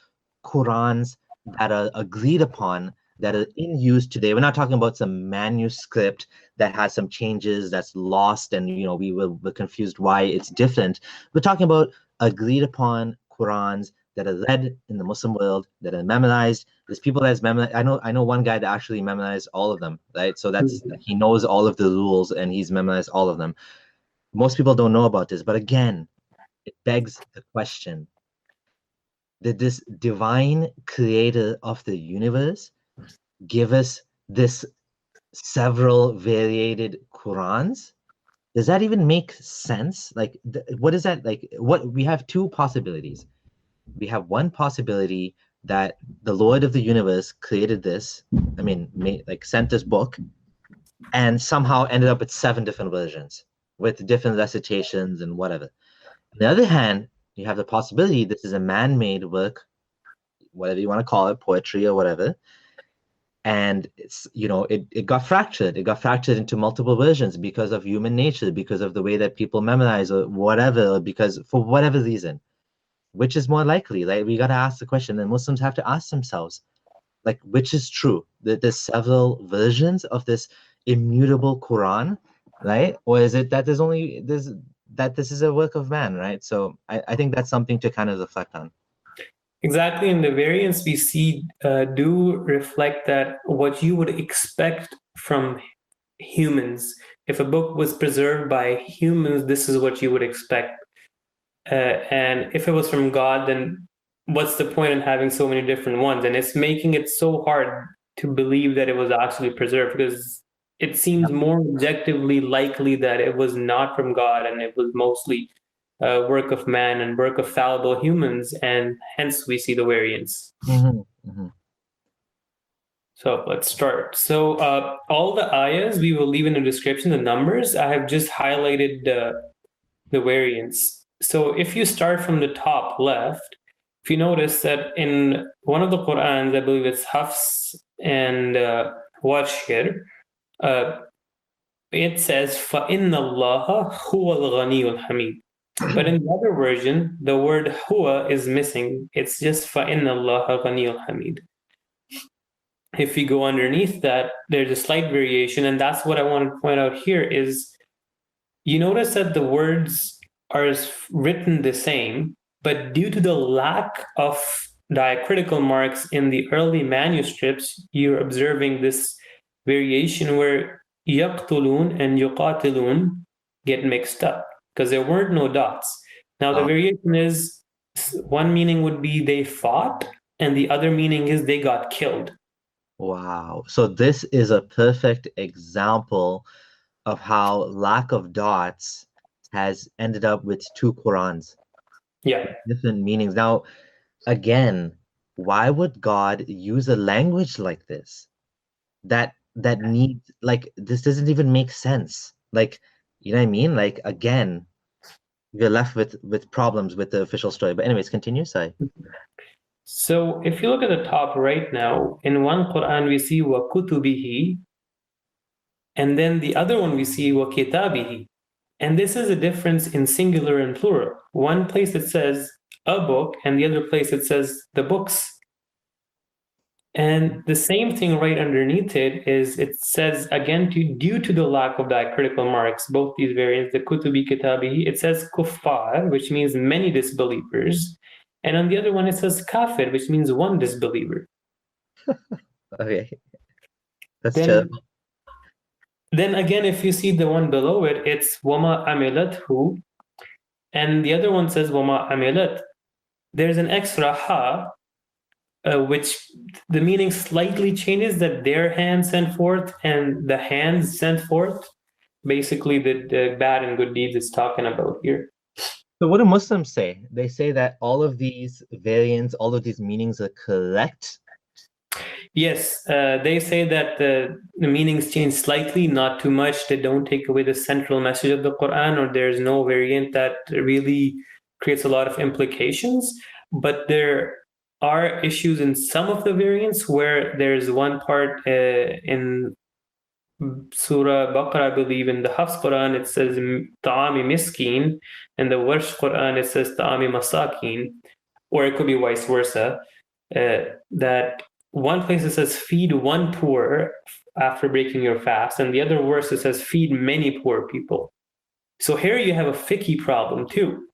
Qurans that are agreed upon, that are in use today. We're not talking about some manuscript that has some changes that's lost, and we're confused why it's different. We're talking about agreed upon Qurans that are read in the Muslim world, that are memorized. There's people that's memorized. I know one guy that actually memorized all of them, right? So he knows all of the rules and he's memorized all of them. Most people don't know about this, but again, it begs the question: did this divine creator of the universe give us this several variated Qurans? Does that even make sense? Like, what is that? Like, what we have 2 possibilities. We have one possibility that the Lord of the universe created this, sent this book, and somehow ended up with 7 different versions with different recitations and whatever. On the other hand, you have the possibility this is a man-made work, whatever you want to call it, poetry or whatever, and it's it got fractured. It got fractured into multiple versions because of human nature, because of the way that people memorize or whatever, because for whatever reason. Which is more likely? Like, we got to ask the question, and Muslims have to ask themselves, like, which is true? That there's several versions of this immutable Quran, right? Or is it that this is a work of man, right? So I think that's something to kind of reflect on. Exactly, and the variants we see do reflect that what you would expect from humans. If a book was preserved by humans, this is what you would expect. And if it was from God, then what's the point in having so many different ones? And it's making it so hard to believe that it was actually preserved, because it seems more objectively likely that it was not from God and it was mostly work of man and work of fallible humans, and hence we see the variants. So let's start. So all the ayahs we will leave in the description, the numbers. I have just highlighted the variants. So if you start from the top left, if you notice that in one of the Qur'ans, I believe it's Hafs and Warsh here, it says, فَإِنَّ اللَّهَ هُوَ الْغَنِيُّ الْحَمِيدُ. But in the other version, the word huwa is missing. It's just فَإِنَّ اللَّهَ غَنِيٌّ حَمِيدٌ. If you go underneath that, there's a slight variation, and that's what I want to point out here is you notice that the words are written the same, but due to the lack of diacritical marks in the early manuscripts, you're observing this variation where yaqtulun and yuqatilun get mixed up because there weren't no dots. Now, the Oh, variation is one meaning would be they fought, and the other meaning is they got killed. wow. So this is a perfect example of how lack of dots has ended up with two Qurans, Yeah. different meanings. Now, again, why would God use a language like this? That needs, like, this doesn't even make sense. Like, you know what I mean? Like, again, we're left with problems with the official story. But anyways, continue, Sai. So if you look at the top right now, in one Quran we see wa kutubihi, and then the other one we see wa kitabihi. And this is a difference in singular and plural. One place it says a book, and the other place it says the books. And the same thing right underneath it is it says, again, due to the lack of diacritical marks, both these variants, the kutubi kitabihi, it says kuffar, which means many disbelievers. And on the other one, it says kafir, which means one disbeliever. Okay, that's Then, terrible. then again, if you see the one below it, it's wama amilathu, and the other one says wama amilat. There's an extra ha, which the meaning slightly changes, that their hands sent forth and the hands sent forth. Basically, the bad and good deeds it's talking about here. So what do Muslims say? They say that all of these variants, all of these meanings are correct. Yes, they say that the meanings change slightly, not too much. They don't take away the central message of the Quran, or there's no variant that really creates a lot of implications. But there are issues in some of the variants where there's one part in Surah Baqarah, I believe, in the Hafs Quran, it says Ta'ami Miskin, and the Warsh Quran, it says Ta'ami Masakin, or it could be vice versa. That one place it says feed one poor after breaking your fast, and the other verse it says feed many poor people. So here you have a fiqhy problem too,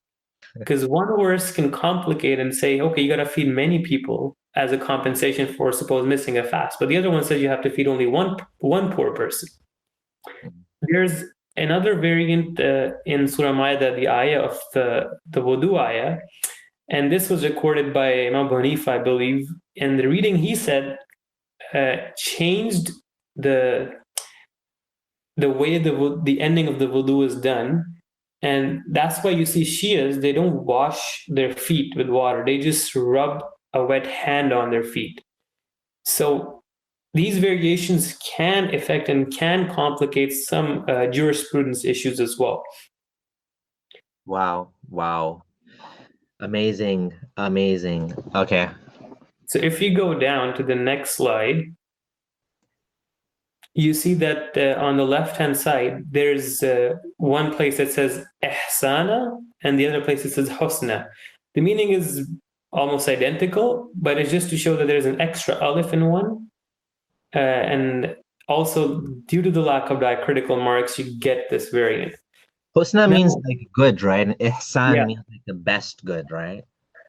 because one verse can complicate and say, okay, you got to feed many people as a compensation for suppose missing a fast, but the other one says you have to feed only one poor person. There's another variant in Surah Ma'idah, the ayah of the wudu ayah, and this was recorded by Imam Abu Hanifa, I believe. And the reading he said changed the way the ending of the wudu is done. And that's why you see Shias, they don't wash their feet with water. They just rub a wet hand on their feet. So these variations can affect and can complicate some jurisprudence issues as well. Wow, wow. Amazing, amazing. Okay. So if you go down to the next slide, you see that on the left-hand side, there's one place that says ihsana, and the other place that says husna. The meaning is almost identical, but it's just to show that there's an extra alif in one. And also, due to the lack of diacritical marks, you get this variant. Husna Now, means like good, right? And ihsan yeah, means like the best good, right?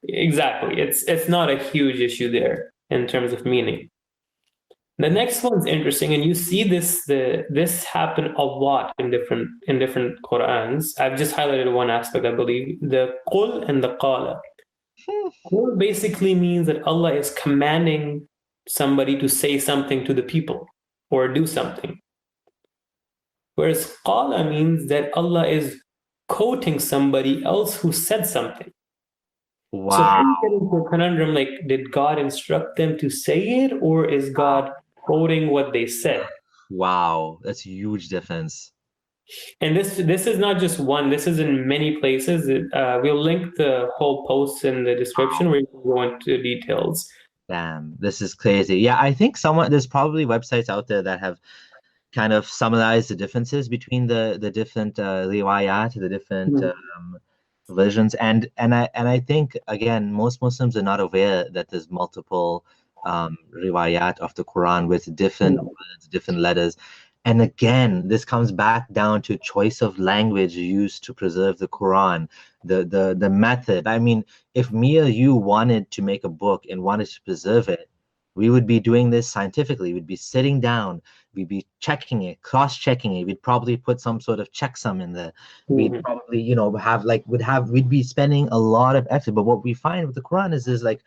exactly. It's not a huge issue there in terms of meaning. The next one's interesting, and you see this happen a lot in different Qurans. I've just highlighted one aspect, I believe, the qul and the qala. Qul basically means that Allah is commanding somebody to say something to the people or do something. Whereas qala means that Allah is quoting somebody else who said something. So here Wow, you get into a conundrum, like, did God instruct them to say it, or is God quoting what they said? wow. That's a huge difference. And this is not just one. This is in many places. We'll link the whole post in the description where you can go into details. Damn, this is crazy. Yeah, I think there's probably websites out there that have kind of summarized the differences between the different riwayat, the different versions. And I think, again, most Muslims are not aware that there's multiple riwayat of the Quran with different words, different letters. And again, this comes back down to choice of language used to preserve the Quran, the method. I mean, if me or you wanted to make a book and wanted to preserve it, we would be doing this scientifically. We'd be sitting down, we'd be checking it, cross-checking it. We'd probably put some sort of checksum in there. We'd probably, we'd be spending a lot of effort. But what we find with the Quran is like,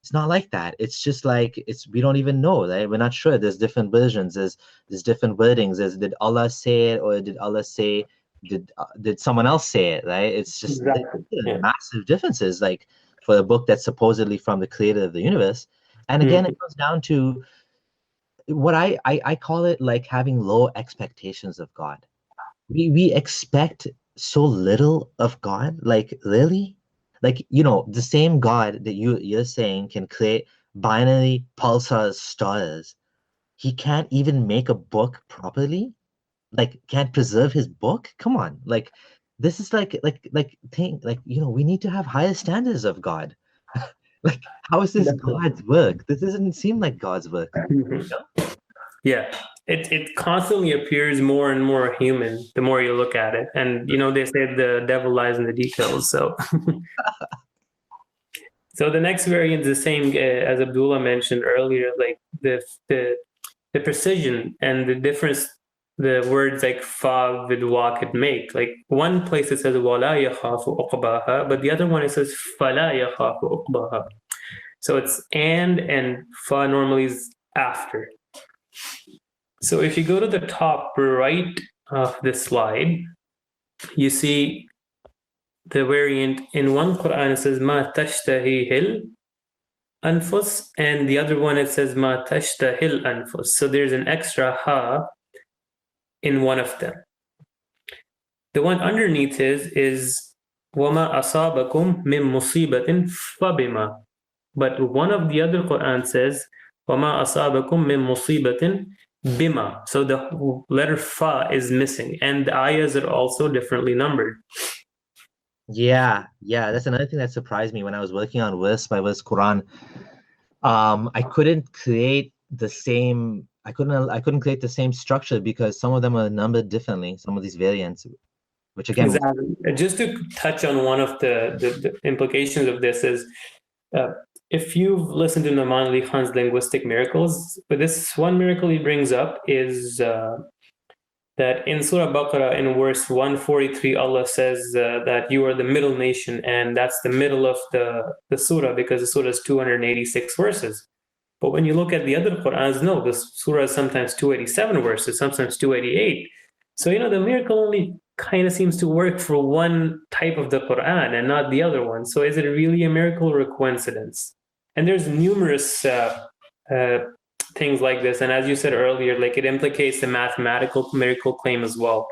it's not like that. It's just like, we don't even know, right? We're not sure. There's different versions. There's different wordings. Did Allah say it, or did Allah say, did someone else say it, right? It's just massive differences, like for a book that's supposedly from the creator of the universe. And again, it comes down to what I call it, like having low expectations of God. We expect so little of God. Like, really? Like, the same God that you're saying can create binary pulsar stars. He can't even make a book properly? Like, can't preserve his book? Come on. Like, this is we need to have higher standards of God. Like, how is this God's work? This doesn't seem like God's work. Yeah, it constantly appears more and more human the more you look at it. And they say the devil lies in the details. So so the next variant is the same as Abdullah mentioned earlier, like the precision and the difference the words like fa with wa could make. Like one place it says wala yakhafu uqbaha, but the other one it says fala yakhafu uqbaha. So it's and fa normally is after. So if you go to the top right of this slide, you see the variant in one Quran it says ma tashtahihil anfus, and the other one it says ma tashtahil anfus. So there's an extra ha in one of them. The one underneath is wama asabakum min musibatin fabima. But one of the other Quran says wama asabakum min musibatin bima. So the letter fa is missing, and the ayahs are also differently numbered. Yeah, that's another thing that surprised me when I was working on verse by verse Quran. I couldn't create the same structure because some of them are numbered differently, some of these variants, which again, exactly. Just to touch on one of the implications of this is if you've listened to Nouman Ali Khan's Linguistic Miracles, but this one miracle he brings up is that in Surah Baqarah in verse 143, Allah says that you are the middle nation, and that's the middle of the surah because the surah is 286 verses. But when you look at the other Qur'ans, no, the surah is sometimes 287 verses, sometimes 288. So, the miracle only kind of seems to work for one type of the Quran and not the other one. So is it really a miracle or a coincidence? And there's numerous things like this. And as you said earlier, like it implicates the mathematical miracle claim as well.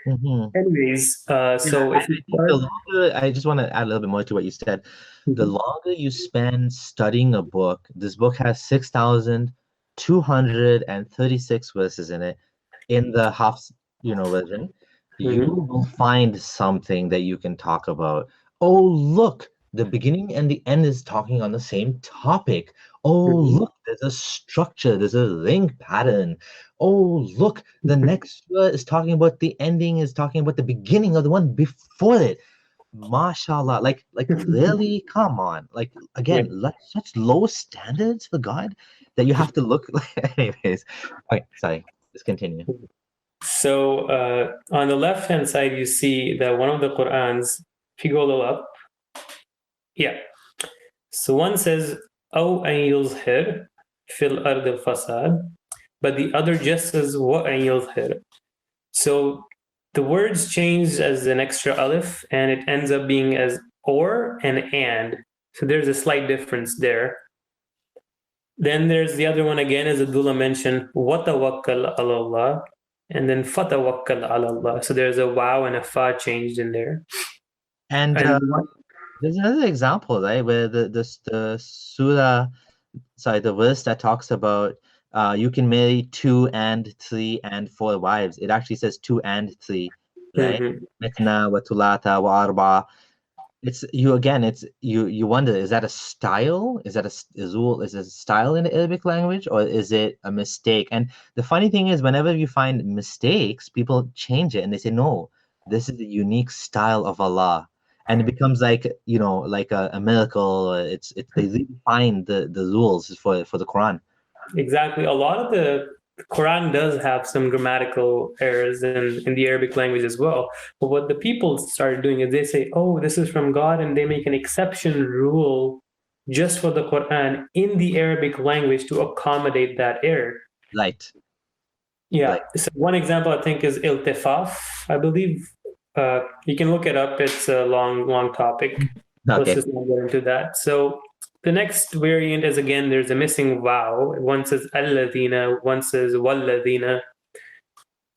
Anyways, so if I just want to add a little bit more to what you said. The longer you spend studying a book, this book has 6,236 verses in it. In the Hafs, version, you will find something that you can talk about. Oh, look, the beginning and the end is talking on the same topic. Oh, look, there's a structure, there's a ring pattern. Oh, look, the next surah is talking about the ending, is talking about the beginning of the one before it. MashaAllah, like really, come on. Like, again, such low standards for God that you have to look. Anyways, okay, sorry, let's continue. So on the left-hand side, you see that one of the Qur'ans, if you go a little up, so one says, أو أن يظهر في الأرض الفساد, but the other just says وأن يظهر. So the words change as an extra alif, and it ends up being as or and. So there's a slight difference there. Then there's the other one again, as Abdullah mentioned, وَتَوَكَّلْ عَلَى اللَّهِ, and then فَتَوَكَّلْ عَلَى اللَّهِ. So there's a wow and a fa changed in there. And there's another example, right, where the surah, the verse that talks about you can marry 2 and 3 and 4 wives. It actually says 2 and 3. right? Mithna wa thulatha wa arba. It's you wonder, is that a style? Is that is it a style in the Arabic language, or is it a mistake? And the funny thing is, whenever you find mistakes, people change it and they say, no, this is the unique style of Allah. And it becomes like, like a miracle. They redefine the rules for the Quran. Exactly. A lot of the Quran does have some grammatical errors in the Arabic language as well. But what the people started doing is they say, oh, this is from God, and they make an exception rule just for the Quran in the Arabic language to accommodate that error. Right. Yeah. Right. So one example I think is iltifaf. I believe you can look it up. It's a long topic. Okay. Let's just not get into that. So the next variant is, again, there's a missing vowel. One says alladhina, one says walladhina. It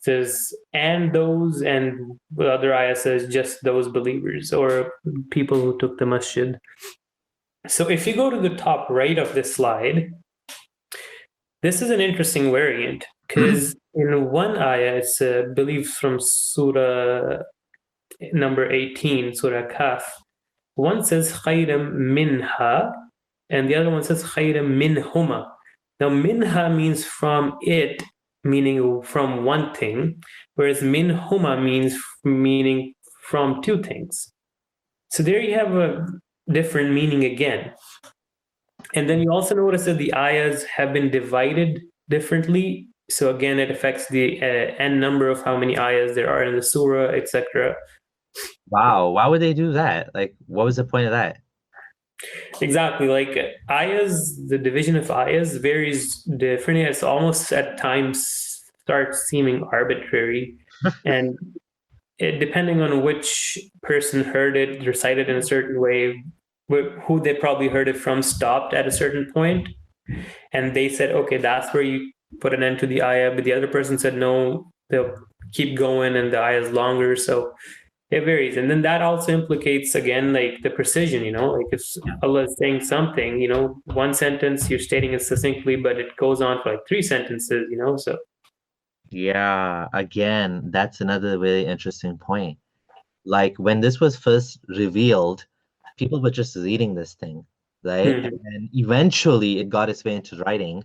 says and those, and the other ayah says just those believers or people who took the masjid. So if you go to the top right of this slide, this is an interesting variant because in one ayah, it's believed from Surah number 18, Surah Kaf. One says khayram minha, and the other one says khayram minhuma. Now, minha means from it, meaning from one thing, whereas minhuma meaning from two things. So there you have a different meaning again. And then you also notice that the ayahs have been divided differently. So again, it affects the n number of how many ayahs there are in the surah, etc. Wow, why would they do that? Like, what was the point of that? Exactly. Like ayahs, the division of ayahs varies differently. It's almost at times starts seeming arbitrary. And depending on which person heard it, recited in a certain way, who they probably heard it from stopped at a certain point. And they said, okay, that's where you put an end to the ayah. But the other person said, no, they'll keep going and the ayah is longer. So it varies. And then that also implicates, again, like the precision, like if Allah is saying something, one sentence, you're stating it succinctly, but it goes on for like 3 sentences, so. Yeah, again, that's another very interesting point. Like when this was first revealed, people were just reading this thing, right? And then eventually it got its way into writing.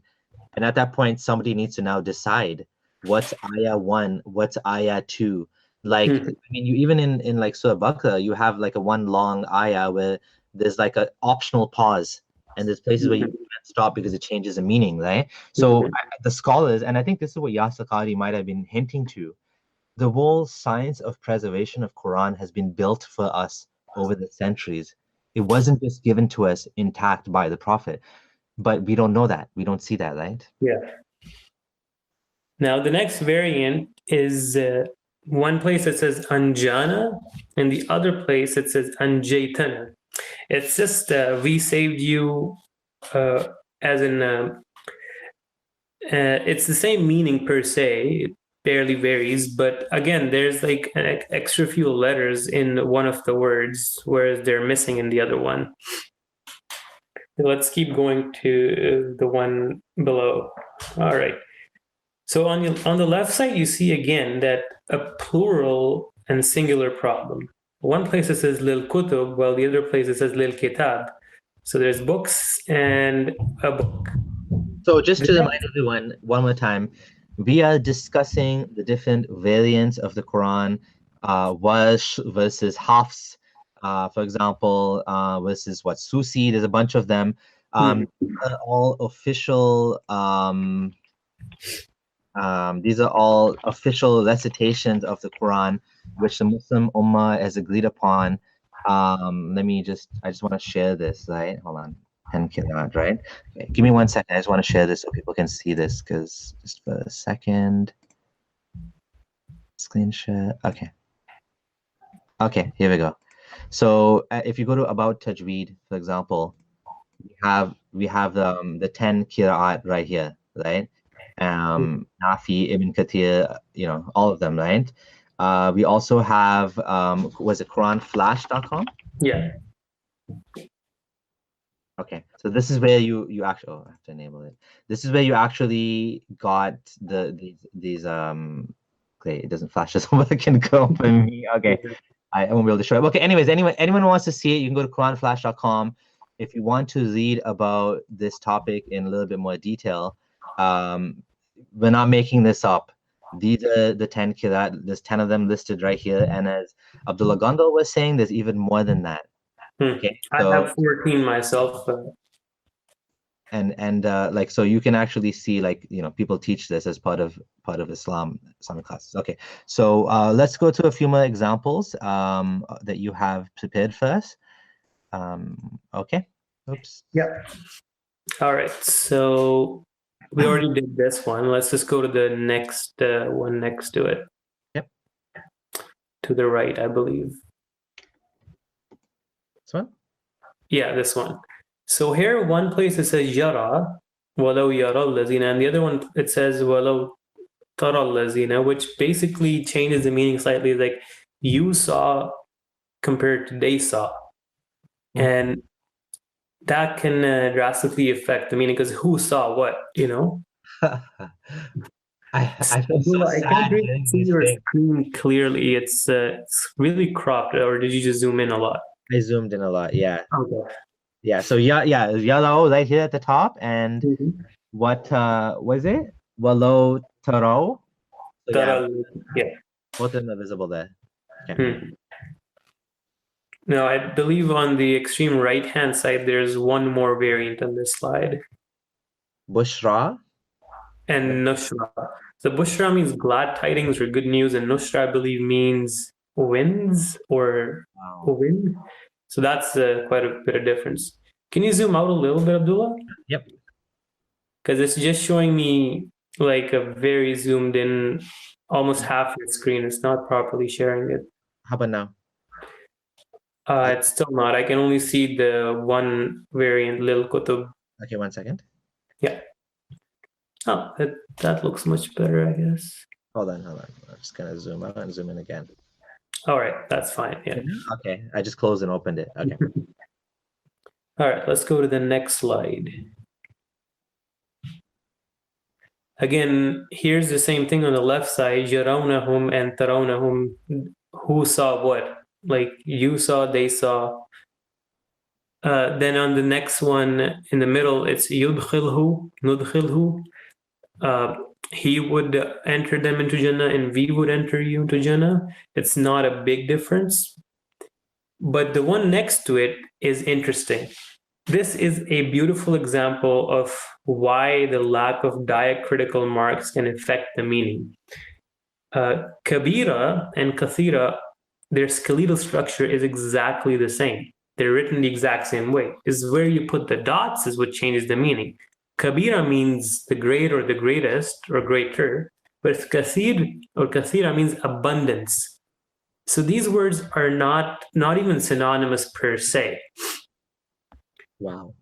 And at that point, somebody needs to now decide what's ayah 1, what's ayah 2. Like, I mean, you even in like Surah Baqarah, you have like a one long ayah where there's like an optional pause, and there's places where you can't stop because it changes the meaning, right? So the scholars, and I think this is what Yasir Qari might have been hinting to, the whole science of preservation of Quran has been built for us over the centuries. It wasn't just given to us intact by the Prophet, but we don't know that. We don't see that, right? Yeah. Now, the next variant is one place it says anjana, and the other place it says anjaytana. It's just we saved you, as in it's the same meaning per se. It barely varies, but again, there's like an extra few letters in one of the words, whereas they're missing in the other one. Let's keep going to the one below. All right. So on the left side, you see again that a plural and singular problem. One place it says lil kutub, while the other place it says lil kitab. So there's books and a book. So just to remind everyone one more time, we are discussing the different variants of the Quran, Warsh versus Hafs, for example, versus Susi. There's a bunch of them. All official. These are all official recitations of the Quran, which the Muslim Ummah has agreed upon. I just want to share this, right? Hold on. 10 cannot, right? Okay, give me 1 second. I just want to share this so people can see this, because just for a second. Screen share. Okay. Okay, here we go. So if you go to About Tajweed, for example, we have the 10 qira'at right here, right? Nafi, Ibn Kathir, all of them, right? We also have, was it QuranFlash.com? Yeah. Okay, so this is where you actually, I have to enable it. This is where you actually got these Okay, it doesn't flash as well. It can go for me. Okay, I won't be able to show it. Okay, anyways, anyone who wants to see it, you can go to quranflash.com. If you want to read about this topic in a little bit more detail, we're not making this up. These are the 10 kirat. There's 10 of them listed right here. And as Abdullah Gondal was saying, there's even more than that. Okay, I have 14 myself. And like, so you can actually see, like, you know, people teach this as part of Islamic classes. Okay, so let's go to a few more examples that you have prepared for us. Okay. Oops. Yeah. All right. So we already did this one. Let's just go to the next one next to it. Yep. To the right, I believe. This one? Yeah, this one. So here, one place it says yara, walau yara allazina, and the other one it says walau tara allazina, which basically changes the meaning slightly, like you saw compared to they saw. And that can drastically affect the meaning, because who saw what, you know? I feel so I sad can't really hearing see these your things. screen clearly. It's really cropped, or did you just zoom in a lot? I zoomed in a lot, yeah. Okay. Yeah, so yellow right here at the top, and what was it? Walau taro. So Yeah. both of them are visible there. Okay. Now, I believe on the extreme right-hand side, there's one more variant on this slide. Bushra. And Nushra. So Bushra means glad tidings or good news, and Nushra, I believe, means winds or wind. So that's quite a bit of difference. Can you zoom out a little bit, Abdullah? Yep. Because it's just showing me like a very zoomed in, almost half the screen. It's not properly sharing it. How about now? It's still not. I can only see the one variant, Lil Kutub. Okay, 1 second. Yeah. Oh, that looks much better, I guess. Hold on. I'm just gonna zoom out and zoom in again. All right, that's fine. Yeah. Okay, I just closed and opened it. Okay. All right, let's go to the next slide. Again, here's the same thing on the left side, Yarawnahum and Tarawnahum. Who saw what? Like you saw, they saw. Then on the next one in the middle, it's Yudkhilhu, Nudkhilhu. He would enter them into Jannah and we would enter you into Jannah. It's not a big difference. But the one next to it is interesting. This is a beautiful example of why the lack of diacritical marks can affect the meaning. Kabira and Kathira, their skeletal structure is exactly the same. They're written the exact same way. Is where you put the dots is what changes the meaning. Kabira means the great or the greatest or greater, but Kathir or Kathira means abundance. So these words are not even synonymous per se. Wow.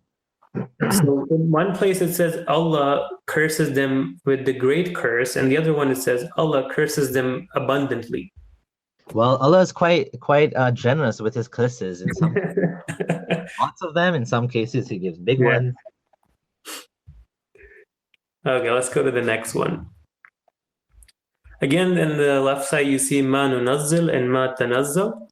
So in one place it says Allah curses them with the great curse, and the other one it says Allah curses them abundantly. Well, Allah is quite generous with his curses. In some lots of them. In some cases, he gives big ones. Okay, let's go to the next one. Again, in the left side, you see ma nunazzil and ma tanazzal.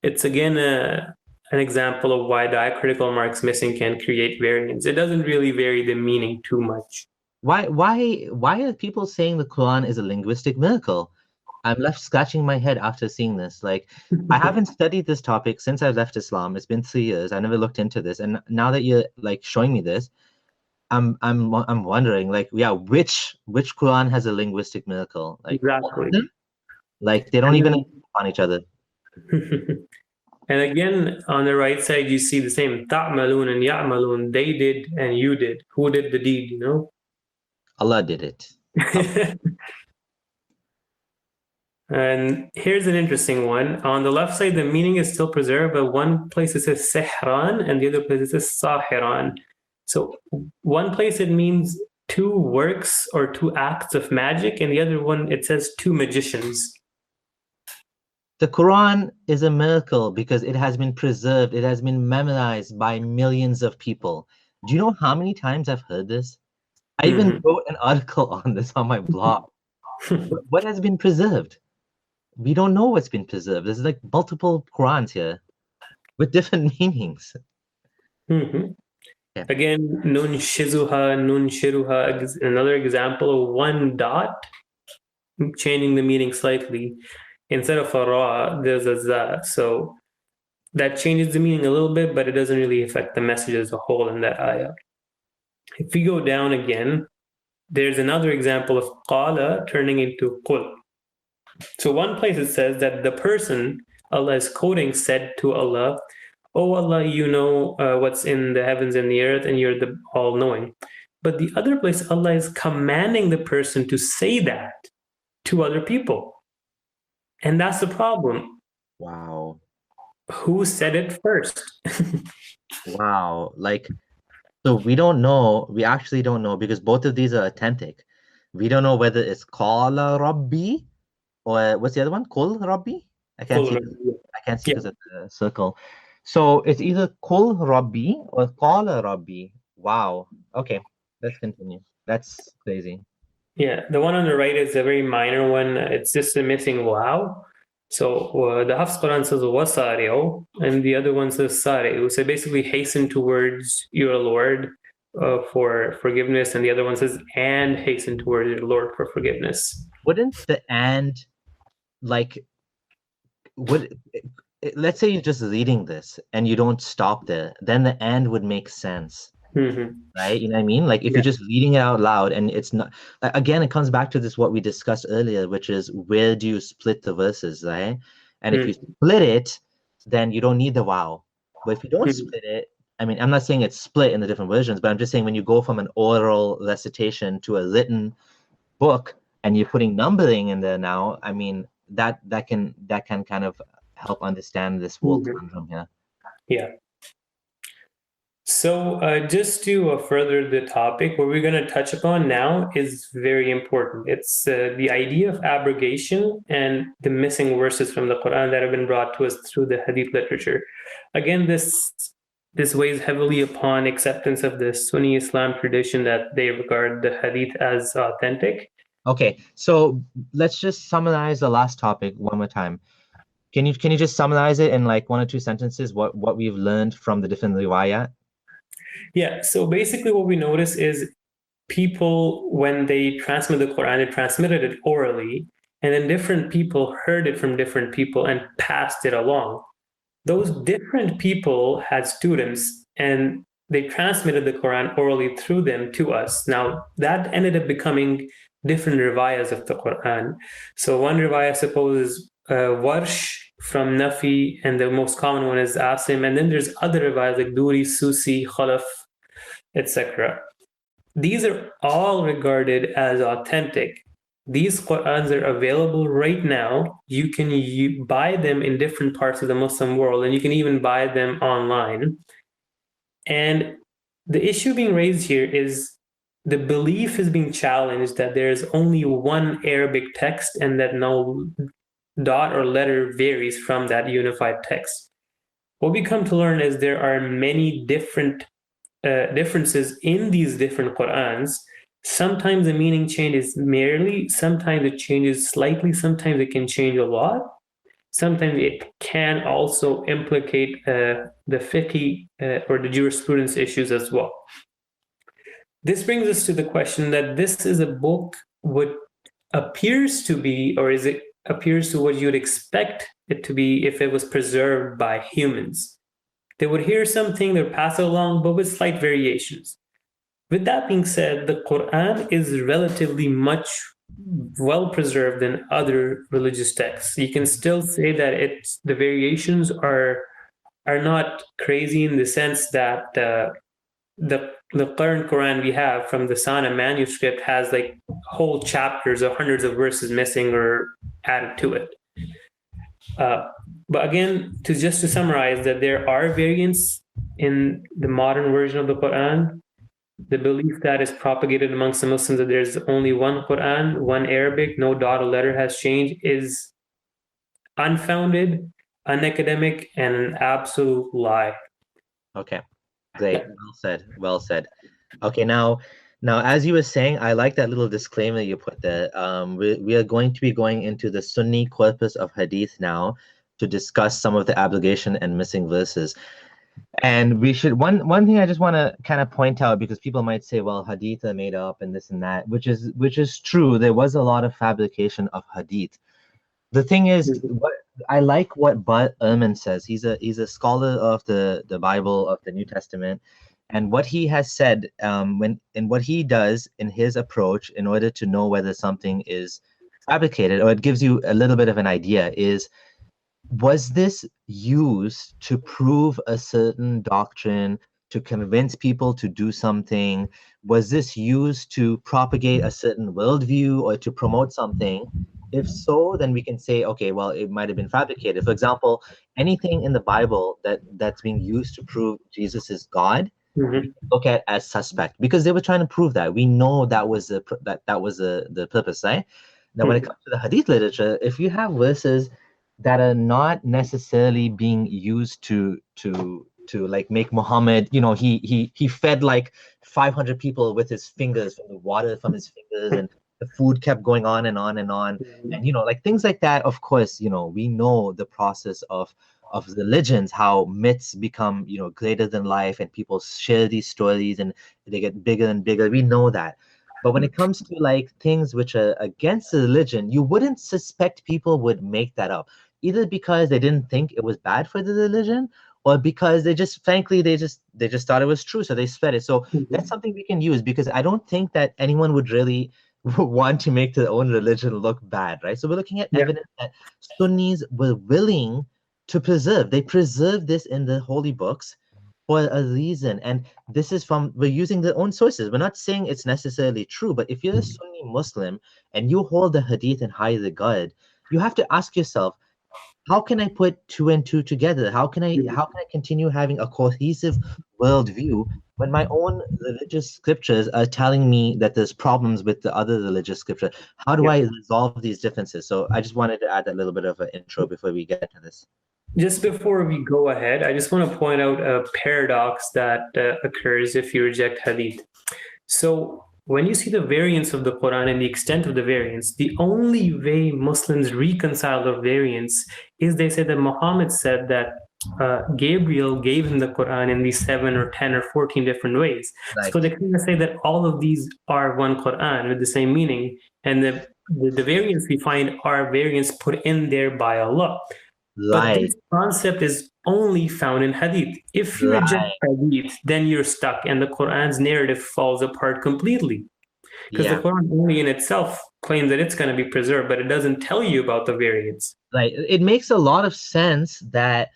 It's again an example of why diacritical marks missing can create variance. It doesn't really vary the meaning too much. Why are people saying the Quran is a linguistic miracle? I'm left scratching my head after seeing this. Like, I haven't studied this topic since I left Islam. It's been 3 years. I never looked into this, and now that you're like showing me this, I'm wondering, like, yeah, which Quran has a linguistic miracle? Like, exactly. Like they don't even on each other. And again, on the right side, you see the same ta'malun and ya'malun. They did and you did. Who did the deed? You know, Allah did it. And here's an interesting one. On the left side, the meaning is still preserved, but one place it says sihran and the other place it says sahiran. So one place it means 2 works or 2 acts of magic, and the other one it says 2 magicians. The Quran is a miracle because it has been preserved. It has been memorized by millions of people. Do you know how many times I've heard this? I even wrote an article on this on my blog. What has been preserved? we don't know what's been preserved. There's like multiple Qurans here with different meanings. Mm-hmm. Yeah. Again, nun shizuha, nun shiruha, another example of one dot changing the meaning slightly. Instead of a ra, there's a za. So that changes the meaning a little bit, but it doesn't really affect the message as a whole in that ayah. If we go down again, there's another example of qala turning into qul. So one place it says that the person Allah is quoting said to Allah, "Oh Allah, you know what's in the heavens and the earth, and you're the all-knowing." But the other place, Allah is commanding the person to say that to other people. And that's the problem. Wow. Who said it first? Wow. Like, so we don't know. We actually don't know because both of these are authentic. We don't know whether it's Qala Rabbi or what's the other one? Qul Rabbi? I can't see. I can't see Yeah. because of the circle. So it's either Qul Rabbi or Qala Rabbi. Wow. Okay, let's continue. That's crazy. Yeah, the one on the right is a very minor one. It's just a missing wow. So the Hafs Quran says wasari'u, and the other one says sari'u. So basically, hasten towards your Lord for forgiveness, and the other one says and hasten towards your Lord for forgiveness. Wouldn't the and like would let's say you're just reading this and you don't stop there, then the and would make sense. Mm-hmm. Right? You know what I mean? Like if Yeah. you're just reading it out loud and it's not, again, it comes back to this what we discussed earlier, which is where do you split the verses, right? And if you split it, then you don't need the wow. But if you don't split it, I mean, I'm not saying it's split in the different versions, but I'm just saying when you go from an oral recitation to a written book and you're putting numbering in there now, I mean, that can kind of help understand this whole conundrum here. Yeah. So just to further the topic, what we're going to touch upon now is very important. It's the idea of abrogation and the missing verses from the Quran that have been brought to us through the hadith literature. Again, this weighs heavily upon acceptance of the Sunni Islam tradition that they regard the hadith as authentic. Okay, so let's just summarize the last topic one more time. Can you just summarize it in like one or two sentences what we've learned from the different riwayat? Yeah, so basically what we notice is people, when they transmit the Quran, they transmitted it orally, and then different people heard it from different people and passed it along. Those different people had students and they transmitted the Quran orally through them to us. Now, that ended up becoming different riwayas of the Quran. So one riwayah supposes Warsh from Nafi, and the most common one is Asim. And then there's other riwayas like Duri, Susi, Khalaf, etc. These are all regarded as authentic. These Qurans are available right now. You can buy them in different parts of the Muslim world, and you can even buy them online. And the issue being raised here is the belief is being challenged that there's only one Arabic text and that no dot or letter varies from that unified text. What we come to learn is there are many different differences in these different Qurans. Sometimes the meaning changes merely, sometimes it changes slightly, sometimes it can change a lot. Sometimes it can also implicate the fiqh or the jurisprudence issues as well. This brings us to the question that this is a book what appears to be, or is it appears to what you'd expect it to be if it was preserved by humans. They would hear something, they would pass it along, but with slight variations. With that being said, the Quran is relatively much well preserved than other religious texts. You can still say that the variations are not crazy in the sense that the current Quran we have from the Sanaa manuscript has like whole chapters or hundreds of verses missing or added to it. But again, to summarize, that there are variants in the modern version of the Quran. The belief that is propagated amongst the Muslims that there's only one Quran, one Arabic, no dot or letter has changed is unfounded, unacademic, and an absolute lie. Okay, great. Well said. Well said. Okay, now Now, as you were saying, I like that little disclaimer you put there. We are going to be going into the Sunni corpus of hadith now to discuss some of the abrogation and missing verses. And we should one thing I just want to kind of point out, because people might say, well, hadith are made up and this and that, which is true. There was a lot of fabrication of hadith. The thing is, what I like what Bart Ehrman says. He's a scholar of the Bible, of the New Testament, and what he has said, what he does in his approach in order to know whether something is fabricated, or it gives you a little bit of an idea, is, was this used to prove a certain doctrine, to convince people to do something? Was this used to propagate a certain worldview or to promote something? If so, then we can say, okay, well, it might have been fabricated. For example, anything in the Bible that's being used to prove Jesus is God, we can look at as suspect, because they were trying to prove that. We know that was the purpose, right? Now, when it comes to the hadith literature, if you have verses that are not necessarily being used to like make Muhammad, he fed like 500 people with his fingers, from the water from his fingers, and the food kept going on and on and on, and like things like that. Of course, we know the process of religions, how myths become greater than life, and people share these stories and they get bigger and bigger. We know that. But when it comes to like things which are against the religion, you wouldn't suspect people would make that up, either because they didn't think it was bad for the religion, or because they just thought it was true, so they spread it. So that's something we can use, because I don't think that anyone would really want to make their own religion look bad, right? So we're looking at evidence that Sunnis were willing to preserve. They preserved this in the holy books for a reason, and this is we're using their own sources. We're not saying it's necessarily true, but if you're a Sunni Muslim and you hold the hadith in high regard, you have to ask yourself, how can I put two and two together? How can I continue having a cohesive worldview when my own religious scriptures are telling me that there's problems with the other religious scripture? How do I resolve these differences? So I just wanted to add that little bit of an intro before we get to this. Just before we go ahead, I just want to point out a paradox that occurs if you reject hadith. So when you see the variance of the Quran and the extent of the variance, the only way Muslims reconcile the variance is they say that Muhammad said that Gabriel gave him the Quran in these 7 or 10 or 14 different ways. Right. So they kind of say that all of these are one Quran with the same meaning, and the variants we find are variants put in there by Allah. But this concept is only found in hadith. If you reject hadith, then you're stuck, and the Quran's narrative falls apart completely. Because the Quran only in itself claims that it's going to be preserved, but it doesn't tell you about the variants. Right. It makes a lot of sense that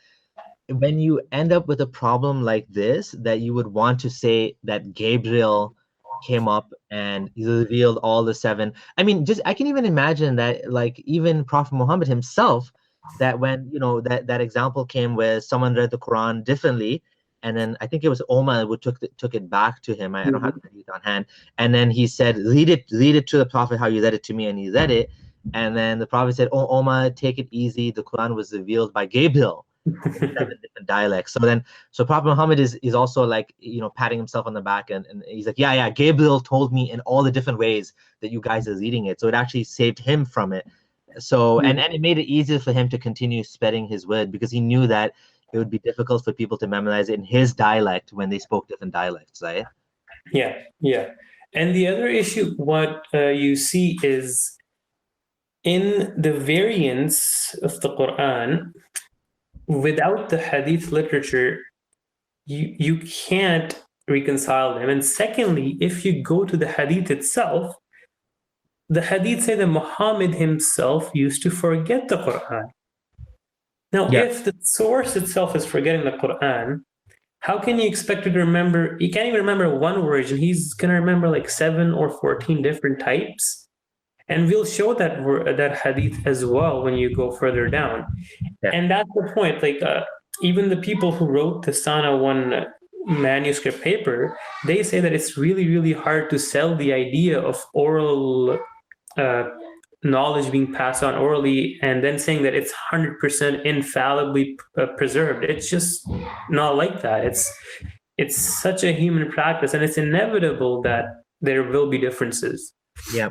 when you end up with a problem like this, that you would want to say that Gabriel came up and revealed all the 7. I mean, I can even imagine that, like, even Prophet Muhammad himself, that when that example came where someone read the Quran differently, and then I think it was Omar who took it back to him. I don't have the hadith on hand, and then he said, read it to the Prophet how you read it to me, and he read it, and then the Prophet said, oh Omar, take it easy, the Quran was revealed by Gabriel in 7 different dialects. So Prophet Muhammad is also like patting himself on the back, and he's like, yeah, Gabriel told me in all the different ways that you guys are reading it, so it actually saved him from it. So and it made it easier for him to continue spreading his word, because he knew that it would be difficult for people to memorize it in his dialect when they spoke different dialects, right? Yeah. And the other issue, what you see is in the variants of the Quran, without the hadith literature, you can't reconcile them. And secondly, if you go to the hadith itself, the hadith say that Muhammad himself used to forget the Quran. Now, if the source itself is forgetting the Quran, how can you expect to remember? He can't even remember one word, and he's going to remember like 7 or 14 different types. And we'll show that hadith as well when you go further down. Yeah. And that's the point. Like even the people who wrote the Sanaa 1 manuscript paper, they say that it's really, really hard to sell the idea of oral knowledge being passed on orally and then saying that it's 100% infallibly preserved. It's just not like that. It's such a human practice, and it's inevitable that there will be differences. Yeah.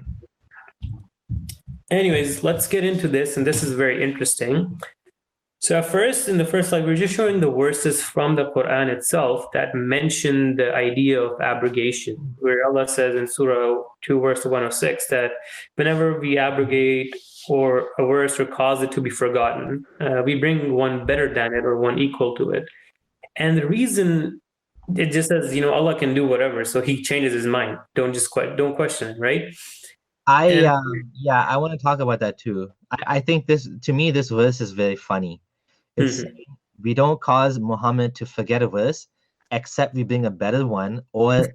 Anyways, let's get into this, and this is very interesting. So first, in the first slide, we're just showing the verses from the Quran itself that mention the idea of abrogation, where Allah says in Surah 2, verse 106, that whenever we abrogate or a verse or cause it to be forgotten, we bring one better than it or one equal to it. And the reason, it just says, Allah can do whatever, so He changes His mind. Don't question it, right? I want to talk about that too. I think this verse is very funny. It's saying we don't cause Muhammad to forget a verse, except we bring a better one or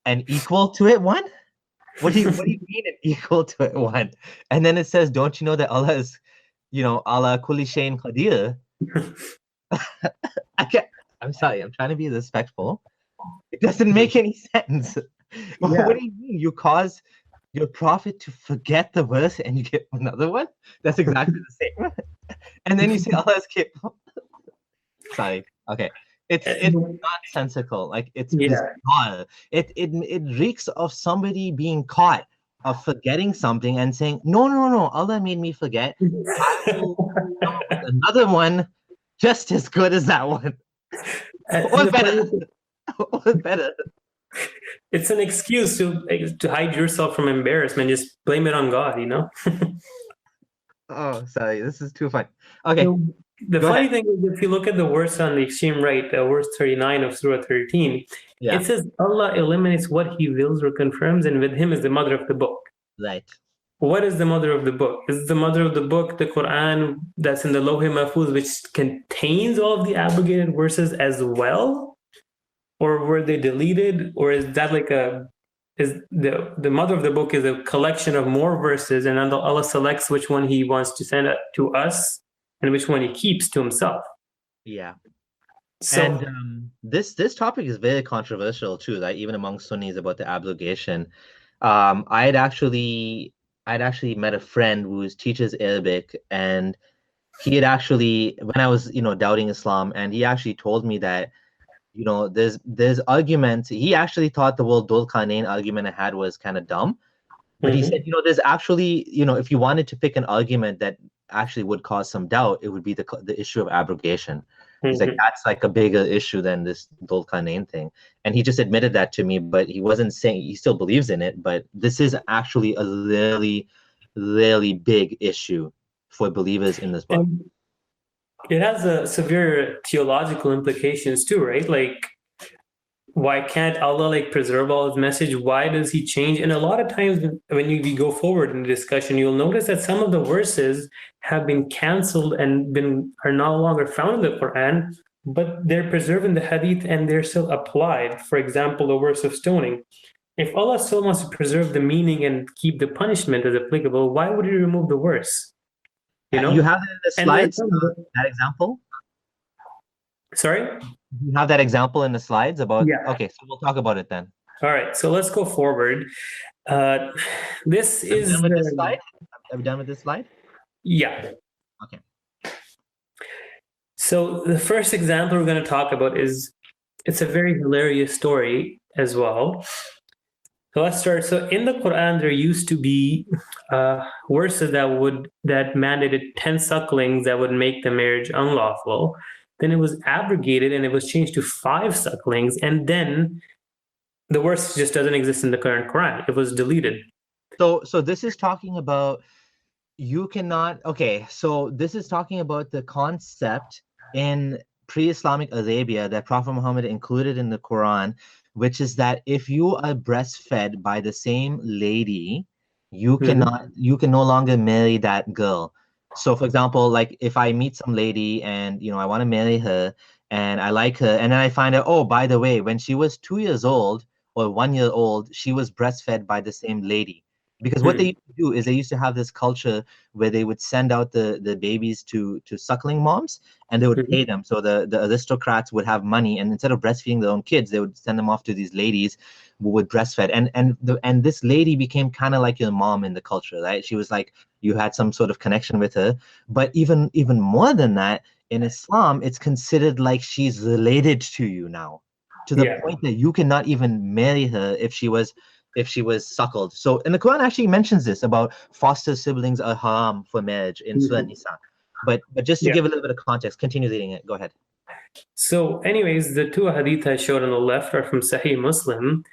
an equal to it one. What do you mean an equal to it one? And then it says, don't you know that Allah is, Allah kulli shayin qadir? I'm sorry, I'm trying to be respectful. It doesn't make any sense. Yeah. What do you mean? You cause your prophet to forget the verse and you get another one? That's exactly the same. And then you say Allah is capable. Sorry. Okay. It's nonsensical. Like it's bizarre. It reeks of somebody being caught of forgetting something and saying, no, Allah made me forget. I will come up with another one just as good as that one. Or better. Or better. It's an excuse to hide yourself from embarrassment. Just blame it on God, Oh, sorry. This is too funny. Okay. The funny thing is, if you look at the verse on the extreme right, verse 39 of Surah 13, it says Allah eliminates what He wills or confirms, and with Him is the mother of the book. Right. What is the mother of the book? Is the mother of the book the Quran that's in the Lawh Mahfuz, which contains all of the abrogated verses as well? Or were they deleted? Or is that is the mother of the book is a collection of more verses, and Allah selects which one He wants to send to us and which one He keeps to Himself? Yeah. So, and this topic is very controversial too, like even among Sunnis about the abrogation. I'd actually met a friend who teaches Arabic, and he had actually, when I was doubting Islam, and he actually told me that there's arguments. He actually thought the whole Dhul Qarnayn argument I had was kind of dumb, but he said there's actually if you wanted to pick an argument that actually would cause some doubt, it would be the issue of abrogation. He's like, that's like a bigger issue than this Dhul Qarnayn thing. And he just admitted that to me, but he wasn't saying he still believes in it. But this is actually a really, really big issue for believers in this book. It has a severe theological implications too, right? Like, why can't Allah preserve all His message? Why does He change? And a lot of times when we go forward in the discussion, you'll notice that some of the verses have been canceled and are no longer found in the Quran, but they're preserved in the hadith and they're still applied. For example, the verse of stoning. If Allah still wants to preserve the meaning and keep the punishment as applicable, why would He remove the verse? You have it in the slides, that example? Sorry? You have that example in the slides about? Yeah. Okay, so we'll talk about it then. All right, so let's go forward. This is done with this slide? Are we done with this slide? Yeah. Okay. So the first example we're going to talk about it's a very hilarious story as well. So let's start. So in the Quran, there used to be verses that mandated 10 sucklings that would make the marriage unlawful. Then it was abrogated and it was changed to 5 sucklings. And then the verse just doesn't exist in the current Quran. It was deleted. So this is talking about you cannot. Okay, so this is talking about the concept in pre-Islamic Arabia that Prophet Muhammad included in the Quran, which is that if you are breastfed by the same lady, you can no longer marry that girl. So for example, like if I meet some lady and I want to marry her and I like her, and then I find out, oh, by the way, when she was 2 years old or 1 year old, she was breastfed by the same lady. Because what they used to do is they used to have this culture where they would send out the babies to suckling moms, and they would pay them. So the aristocrats would have money, and instead of breastfeeding their own kids, they would send them off to these ladies who would breastfeed. And this lady became kind of like your mom in the culture, right? She was like, you had some sort of connection with her. But even more than that, in Islam, it's considered like she's related to you now, to the point that you cannot even marry her if she was if she was suckled. So, and the Quran actually mentions this about foster siblings are haram for marriage in Surah Nisa. But just to Yeah. give a little bit of context, continue reading it. Go ahead. So, anyways, the two hadith I showed on the left are from Sahih Muslim.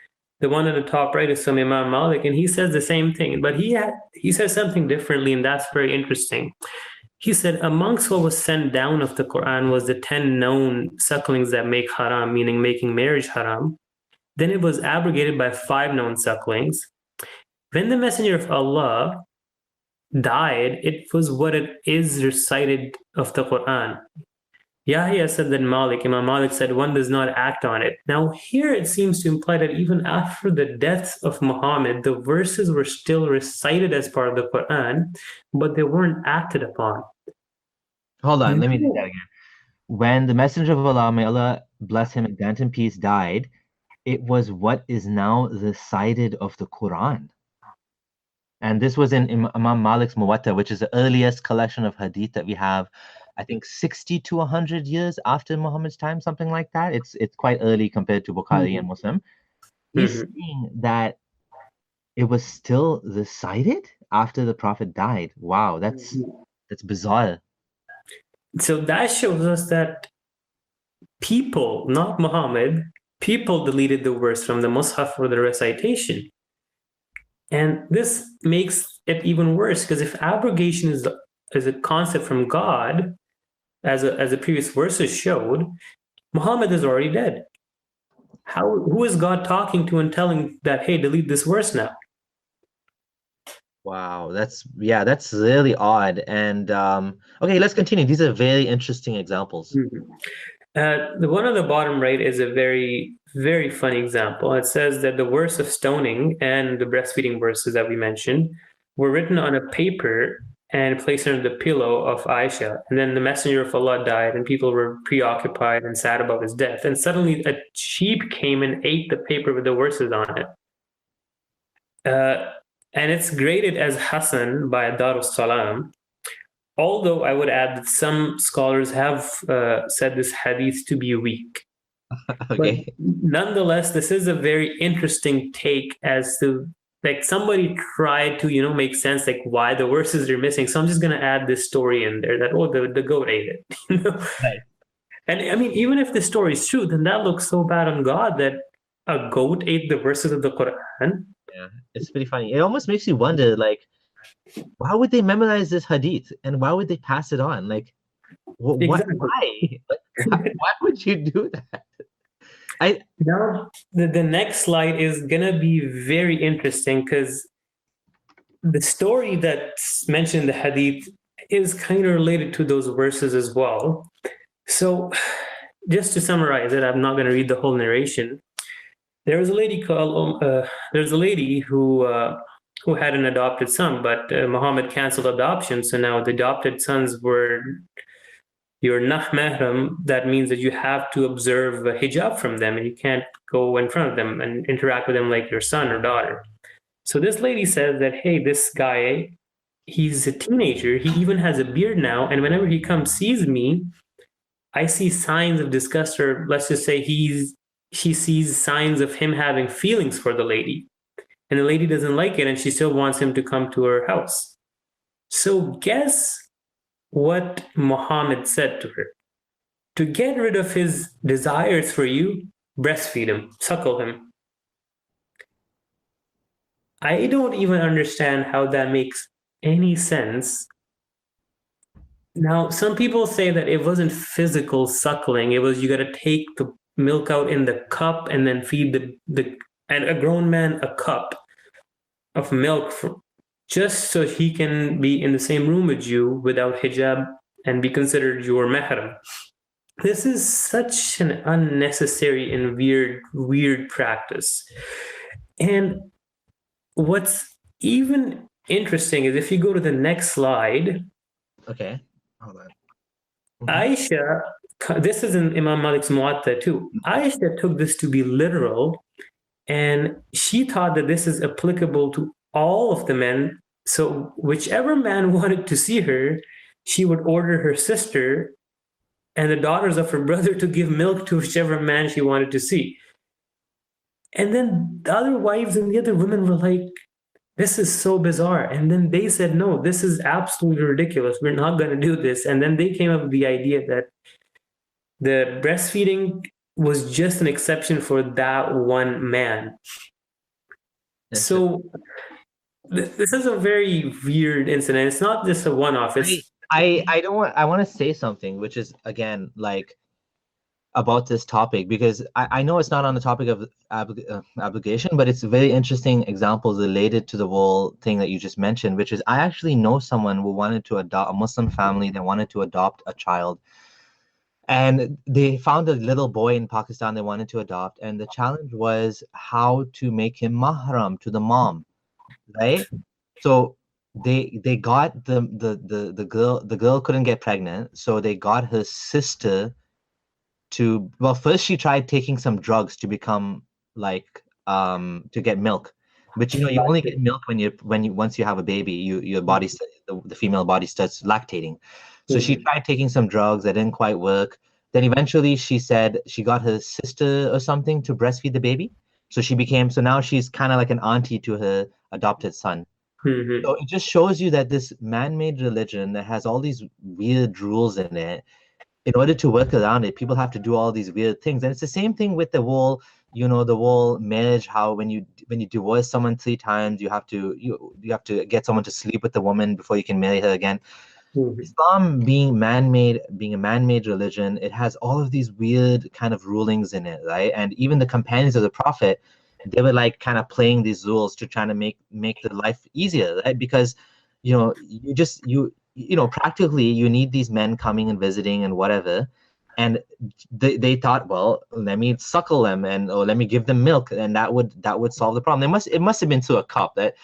The one on the top right is from Imam Malik, and he says the same thing, but he says something differently, and that's very interesting. He said, amongst what was sent down of the Quran was the 10 known sucklings that make haram, meaning making marriage haram. Then it was abrogated by 5 known sucklings. When the Messenger of Allah died, it was what it is recited of the Quran. Yahya said that Imam Malik said one does not act on it. Now here it seems to imply that even after the death of Muhammad, the verses were still recited as part of the Quran, but they weren't acted upon. Hold on, let me do that again. When the Messenger of Allah, may Allah bless him and grant him peace, died, it was what is now recited of the Quran. And this was in Imam Malik's Muwatta, which is the earliest collection of hadith that we have, I think 60 to 100 years after Muhammad's time, something like that. It's quite early compared to Bukhari and Muslim. He's saying that it was still recited after the Prophet died. Wow, that's bizarre. So that shows us that people, not Muhammad, people deleted the verse from the Mus'haf for the recitation. And this makes it even worse, because if abrogation is a concept from God, as the previous verses showed, Muhammad is already dead. Who is God talking to and telling that, hey, delete this verse now? Wow, that's really odd. And okay, let's continue. These are very interesting examples. The one on the bottom right is a very, very funny example. It says that the verse of stoning and the breastfeeding verses that we mentioned were written on a paper and placed under the pillow of Aisha. And then the Messenger of Allah died, and people were preoccupied and sad about his death. And suddenly a sheep came and ate the paper with the verses on it. And it's graded as Hasan by Darus Salam. Although I would add that some scholars have said this hadith to be weak. Okay. But nonetheless, this is a very interesting take as to, like, somebody tried to, make sense, like, why the verses are missing. So I'm just going to add this story in there that, the goat ate it. Right. And I mean, even if the story is true, then that looks so bad on God that a goat ate the verses of the Quran. Yeah, it's pretty funny. It almost makes you wonder, like, why would they memorize this hadith and why would they pass it on? Like, Exactly. why? Why would you do that? Now, the next slide is going to be very interesting, because the story that's mentioned in the hadith is kind of related to those verses as well. So just to summarize it, I'm not going to read the whole narration. There was a lady who had an adopted son, but Muhammad canceled adoption. So now the adopted sons were your nah mahram. That means that you have to observe a hijab from them, and you can't go in front of them and interact with them like your son or daughter. So this lady says that, hey, this guy, he's a teenager. He even has a beard now. And whenever he sees me, I see signs of disgust, or let's just say she sees signs of him having feelings for the lady. And the lady doesn't like it, and she still wants him to come to her house. So guess what Muhammad said to her? To get rid of his desires for you, breastfeed him, suckle him. I don't even understand how that makes any sense. Now, some people say that it wasn't physical suckling. It was, you got to take the milk out in the cup and then feed and a grown man a cup of milk just so he can be in the same room with you without hijab and be considered your mahram. This is such an unnecessary and weird practice. And what's even interesting is if you go to the next slide. Okay. Hold on. Aisha, this is in Imam Malik's Muwatta too. Aisha took this to be literal, and she thought that this is applicable to all of the men. So whichever man wanted to see her, she would order her sister and the daughters of her brother to give milk to whichever man she wanted to see. And then the other wives and the other women were like, this is so bizarre. And then they said, no, this is absolutely ridiculous. We're not going to do this. And then they came up with the idea that the breastfeeding was just an exception for that one man. So this is a very weird incident. It's not just a one-off. I want to say something, which is again like about this topic, because I know it's not on the topic of obligation, but it's very interesting examples related to the whole thing that you just mentioned, which is I actually know someone who wanted to adopt a Muslim family that wanted to adopt a child. And they found a little boy in Pakistan they wanted to adopt, and the challenge was how to make him mahram to the mom, right? So they got the girl couldn't get pregnant, so they got her sister to, well, first she tried taking some drugs to become like to get milk, but you know you only get milk when you once you have a baby, your body the female body starts lactating. So she tried taking some drugs that didn't quite work. Then eventually she said she got her sister or something to breastfeed the baby. So now she's kind of like an auntie to her adopted son. So it just shows you that this man-made religion that has all these weird rules in it, in order to work around it, people have to do all these weird things. And it's the same thing with the whole, the whole marriage, how when you divorce someone 3 times, you have to get someone to sleep with the woman before you can marry her again. Islam being a man-made religion, it has all of these weird kind of rulings in it, right? And even the companions of the Prophet, they were like kind of playing these rules to try to make the life easier, right? Because practically you need these men coming and visiting and whatever, and they thought, well, let me suckle them or let me give them milk, and that would solve the problem. It must have been to a cup. That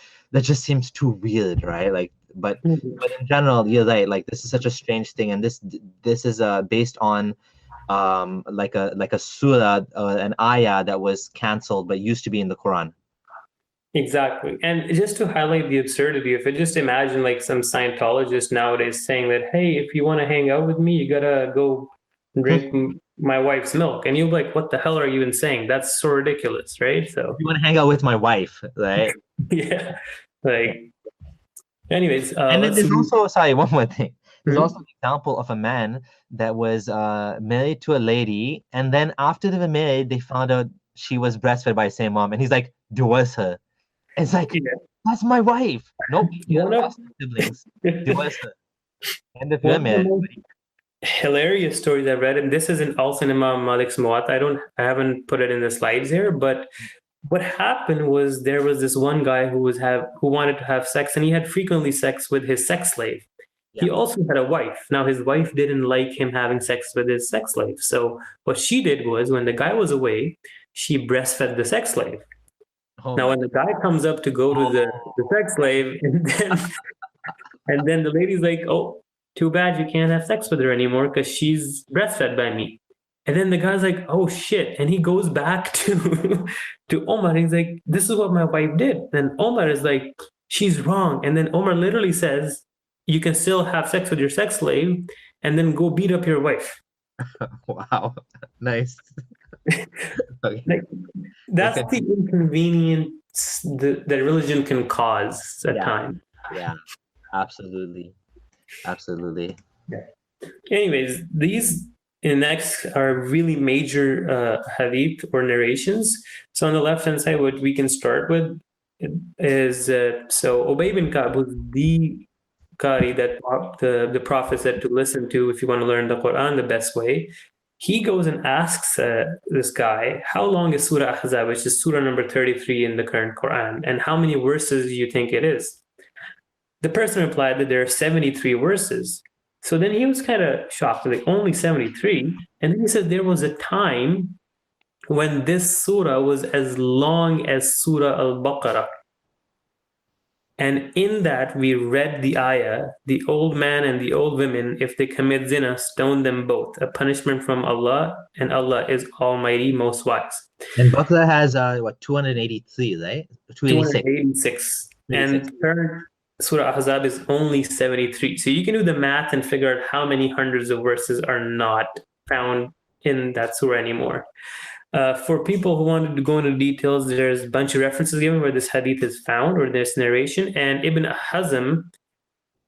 just seems too weird, right? Like, but in general, you're right. Like, this is such a strange thing, and this is based on like a surah, an ayah that was cancelled but used to be in the Quran. Exactly. And just to highlight the absurdity of it, just imagine like some Scientologist nowadays saying that, hey, if you want to hang out with me, you gotta go drink my wife's milk. And you're like, what the hell are you even saying? That's so ridiculous, right? So you want to hang out with my wife, right? yeah. Like, anyways, and then there's also, sorry, one more thing. There's also an example of a man that was married to a lady, and then after they were married, they found out she was breastfed by the same mom, and he's like, divorce her. It's like, that's my wife. Nope, you have lost siblings. Divorce her. And if you're married. Hilarious stories I've read, and this isn't also in Imam Malik's Muwatta. I haven't put it in the slides here, but what happened was there was this one guy who wanted to have sex, and he had frequently sex with his sex slave. He also had a wife. Now, his wife didn't like him having sex with his sex slave. So what she did was, when the guy was away, she breastfed the sex slave. Now, when the guy comes up to go to the sex slave, and then the lady's like, oh, too bad you can't have sex with her anymore because she's breastfed by me. And then the guy's like, oh, shit. And he goes back to Omar. And he's like, this is what my wife did. And Omar is like, she's wrong. And then Omar literally says, you can still have sex with your sex slave and then go beat up your wife. Wow. Nice. Like, that's the inconvenience that religion can cause at times. Yeah, absolutely. Yeah. Anyways, these next are really major hadith or narrations. So on the left-hand side, what we can start with is so Ubay bin Ka'b was the Qari that the Prophet said to listen to if you want to learn the Quran the best way. He goes and asks this guy, how long is Surah Ahzab, which is Surah number 33 in the current Quran, and how many verses do you think it is? The person replied that there are 73 verses. So then he was kind of shocked, like, only 73? And then he said there was a time when this surah was as long as Surah Al-Baqarah. And in that, we read the ayah, the old man and the old women, if they commit zina, stone them both, a punishment from Allah, and Allah is Almighty, most wise. And Baqarah has, 283, right? 286. And current Surah Ahzab is only 73. So you can do the math and figure out how many hundreds of verses are not found in that surah anymore. For people who wanted to go into details, there's a bunch of references given where this hadith is found or this narration. And Ibn Hazm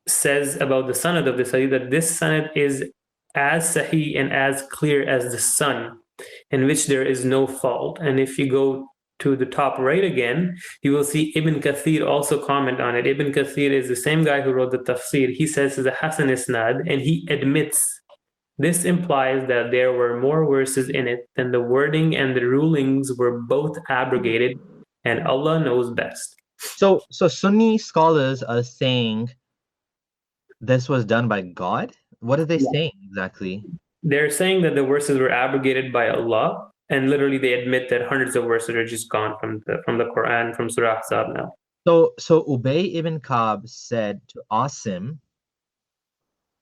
says about the sanad of this hadith that this sanad is as sahih and as clear as the sun, in which there is no fault. And if you go to the top right again, you will see Ibn Kathir also comment on it. Ibn Kathir is the same guy who wrote the tafsir. He says it's a Hasan Isnad, and he admits this implies that there were more verses in it than the wording and the rulings were both abrogated, and Allah knows best. So Sunni scholars are saying this was done by God? What are they saying exactly? They're saying that the verses were abrogated by Allah, and literally they admit that hundreds of verses are just gone from the Quran, from Surah Ahzab now. So Ubay ibn Ka'b said to Asim,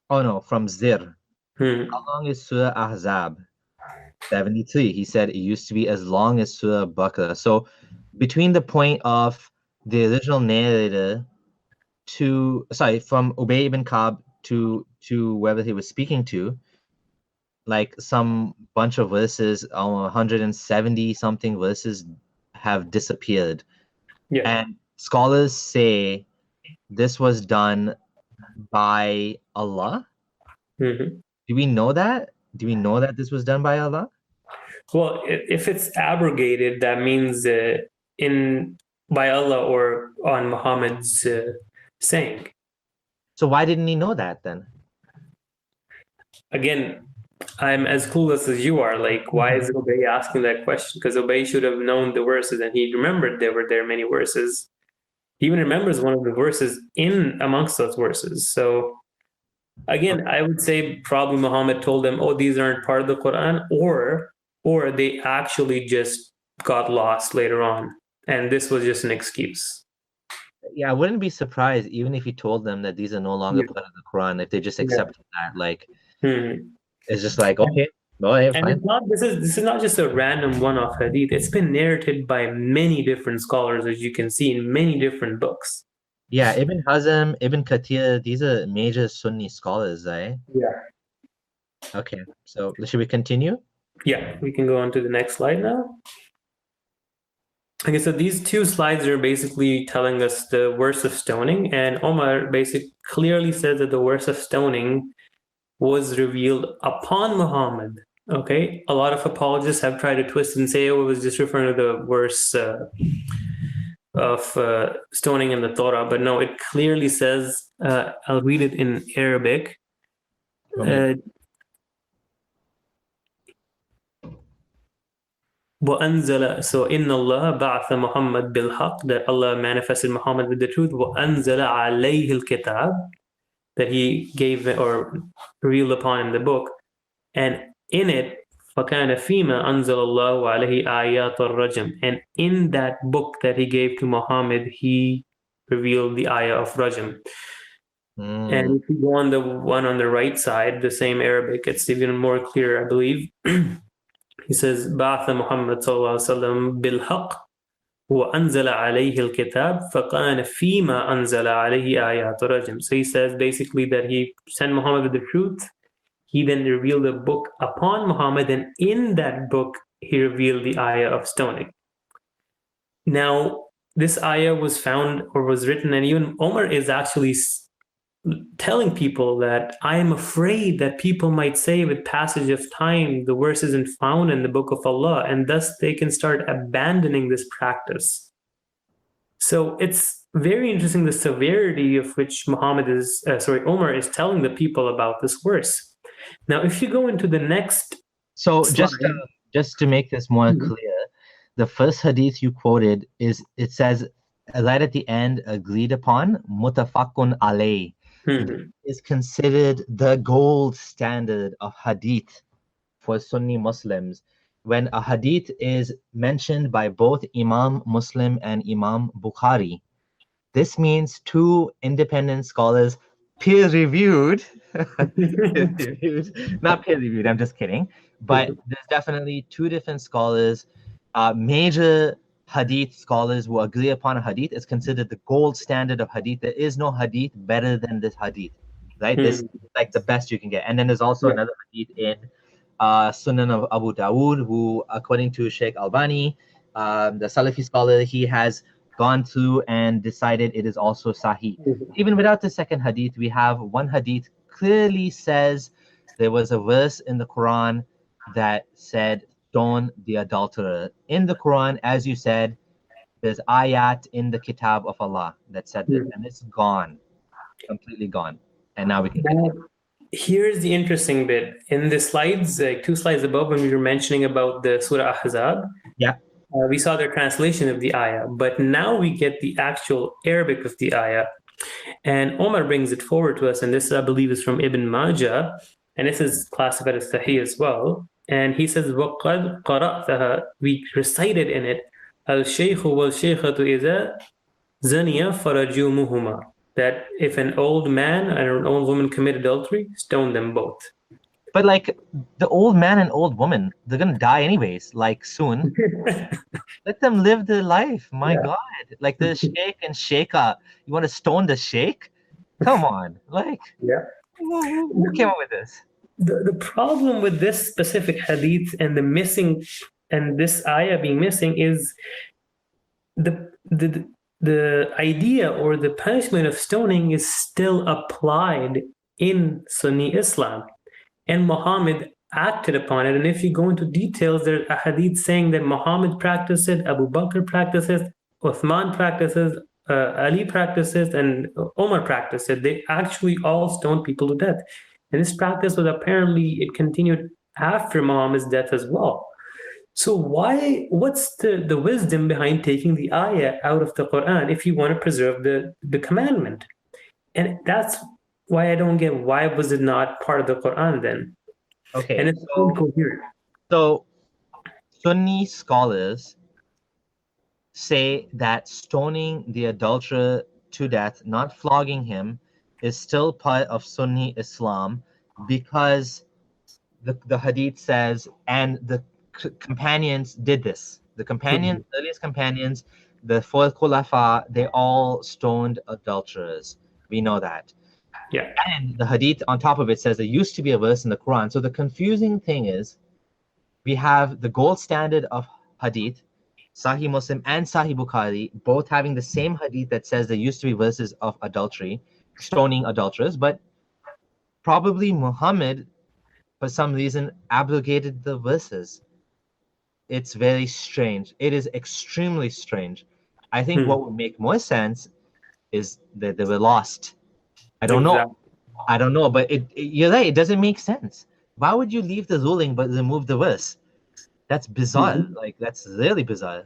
from Zir, how long is Surah Ahzab? 73. He said it used to be as long as Surah Baqarah. So between the point of the original narrator from Ubay ibn Ka'b to whoever he was speaking to, like some bunch of verses, 170 something verses have disappeared. Yeah. And scholars say this was done by Allah. Mm-hmm. Do we know that? Do we know that this was done by Allah? Well, if it's abrogated, that means by Allah or on Muhammad's saying. So why didn't he know that then? Again, I'm as clueless as you are. Like, why is Ubay asking that question? Because Ubay should have known the verses, and he remembered there were many verses. He even remembers one of the verses in amongst those verses. So again, I would say probably Muhammad told them, "Oh, these aren't part of the Quran," or they actually just got lost later on, and this was just an excuse. Yeah, I wouldn't be surprised even if he told them that these are no longer part of the Quran, if they just accepted that. Like, it's just like, okay, well, yeah, fine. This is not just a random one-off hadith. It's been narrated by many different scholars, as you can see in many different books. Yeah, Ibn Hazm, Ibn Kathir, these are major Sunni scholars, right? Yeah. Okay, so should we continue? Yeah, we can go on to the next slide now. Okay, so these two slides are basically telling us the verse of stoning, and Omar basically clearly says that the verse of stoning was revealed upon Muhammad. Okay, a lot of apologists have tried to twist and say, oh, it was just referring to the verse of stoning in the Torah, but no, it clearly says, I'll read it in Arabic. وأنزل, so إن الله بعث محمد بالحق, that Allah manifested Muhammad with the truth. وأنزل عليه الكتاب, that he gave or revealed upon him the book, and in it فكان فيما أنزل الله عليه آيات الرجم, and in that book that he gave to Muhammad, he revealed the ayah of rajm. And if you go on the one on the right side, the same Arabic, it's even more clear, I believe. He says, بعث محمد صلى الله عليه وسلم بالحق وأنزل عليه الكتاب فكان فيما أنزل عليه آيات الرجم. So he says basically that he sent Muhammad with the truth. He then revealed a book upon Muhammad, and in that book, he revealed the ayah of stoning. Now, this ayah was found or was written, and even Omar is actually telling people that I am afraid that people might say with passage of time, the verse isn't found in the book of Allah, and thus they can start abandoning this practice. So it's very interesting the severity of which Omar is telling the people about this verse. Now, if you go into the next slide, just to make this more clear, the first hadith you quoted it says right at the end, agreed upon, mutafaqun alayh. Is considered the gold standard of hadith for Sunni Muslims. When a hadith is mentioned by both Imam Muslim and Imam Bukhari, this means two independent scholars, peer-reviewed, not peer-reviewed, I'm just kidding, but there's definitely two different scholars, major hadith scholars who agree upon a hadith is considered the gold standard of hadith. There is no hadith better than this hadith, right? This is like the best you can get. And then there's also another hadith in Sunan of Abu Dawood, who, according to Sheikh Albani, the Salafi scholar, he has gone through and decided it is also Sahih. Even without the second hadith, we have one hadith clearly says there was a verse in the Quran that said, stone the adulterer. In the Quran, as you said, there's ayat in the kitab of Allah that said this, and it's gone, completely gone. And now we can get it. Here's the interesting bit. In the slides, 2 slides above, when we were mentioning about the Surah Ahzab, Yeah. we saw their translation of the ayah, but now we get the actual Arabic of the ayah. And Omar brings it forward to us, and this, I believe, is from Ibn Majah, and this is classified as Sahih as well. And he says, وَقَدْ قَرَأْتَهَا, we recited in it, الشيخ والشيخة إذا زنيا فرجموهما, that if an old man and an old woman commit adultery, stone them both. But like the old man and old woman, they're gonna die anyways, like soon. Let them live their life. My God. Like the sheikh and sheikha. You want to stone the sheikh? Come on. Like, who came up with this? The problem with this specific hadith and the missing, and this ayah being missing, is the idea or the punishment of stoning is still applied in Sunni Islam, and Muhammad acted upon it. And if you go into details, there's a hadith saying that Muhammad practiced it, Abu Bakr practices, Uthman practices, Ali practices, and Omar practiced it. They actually all stoned people to death. And this practice was apparently, it continued after Muhammad's death as well. So what's the wisdom behind taking the ayah out of the Quran if you want to preserve the commandment? And that's why I don't get, why was it not part of the Quran then? Okay. And it's incoherent. So Sunni scholars say that stoning the adulterer to death, not flogging him, is still part of Sunni Islam, because the hadith says, and the companions did this. The companions, earliest companions, the four khulafa, they all stoned adulterers. We know that. Yeah. And the hadith on top of it says there used to be a verse in the Quran. So the confusing thing is, we have the gold standard of hadith, Sahih Muslim and Sahih Bukhari, both having the same hadith that says there used to be verses of adultery, stoning adulterers, but probably Muhammad, for some reason, abrogated the verses. It's very strange. It is extremely strange. I think what would make more sense is that they were lost. I don't know. I don't know, but you're right. It doesn't make sense. Why would you leave the ruling but remove the verse? That's bizarre. Like, that's really bizarre.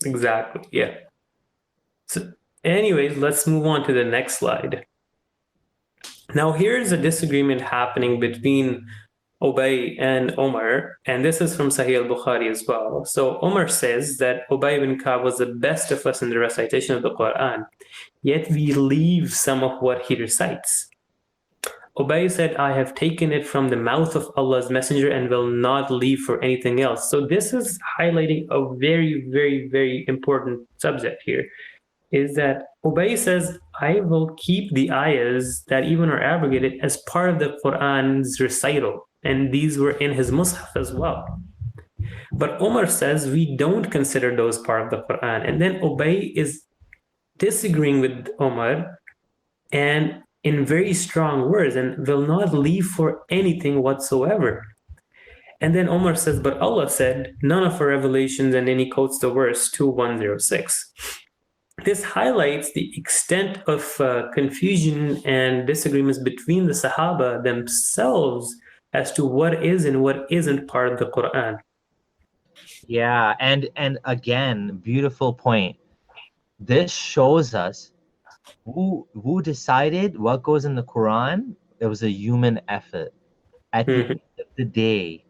Exactly. Yeah. So anyways, let's move on to the next slide. Now, here's a disagreement happening between Ubay and Omar, and this is from Sahih al-Bukhari as well. So Omar says that Ubay ibn Ka'b was the best of us in the recitation of the Quran, yet we leave some of what he recites. Ubay said, I have taken it from the mouth of Allah's messenger and will not leave for anything else. So this is highlighting a very, very, very important subject here, is that Ubay says, I will keep the ayahs that even are abrogated as part of the Quran's recital. And these were in his mushaf as well. But Omar says, we don't consider those part of the Quran. And then Ubay is disagreeing with Omar and in very strong words, and will not leave for anything whatsoever. And then Omar says, but Allah said, none of our revelations, and then he quotes the verse 2106. This highlights the extent of confusion and disagreements between the Sahaba themselves as to what is and what isn't part of the Quran. Yeah, and again, beautiful point. This shows us who decided what goes in the Quran. It was a human effort. At the end of the day,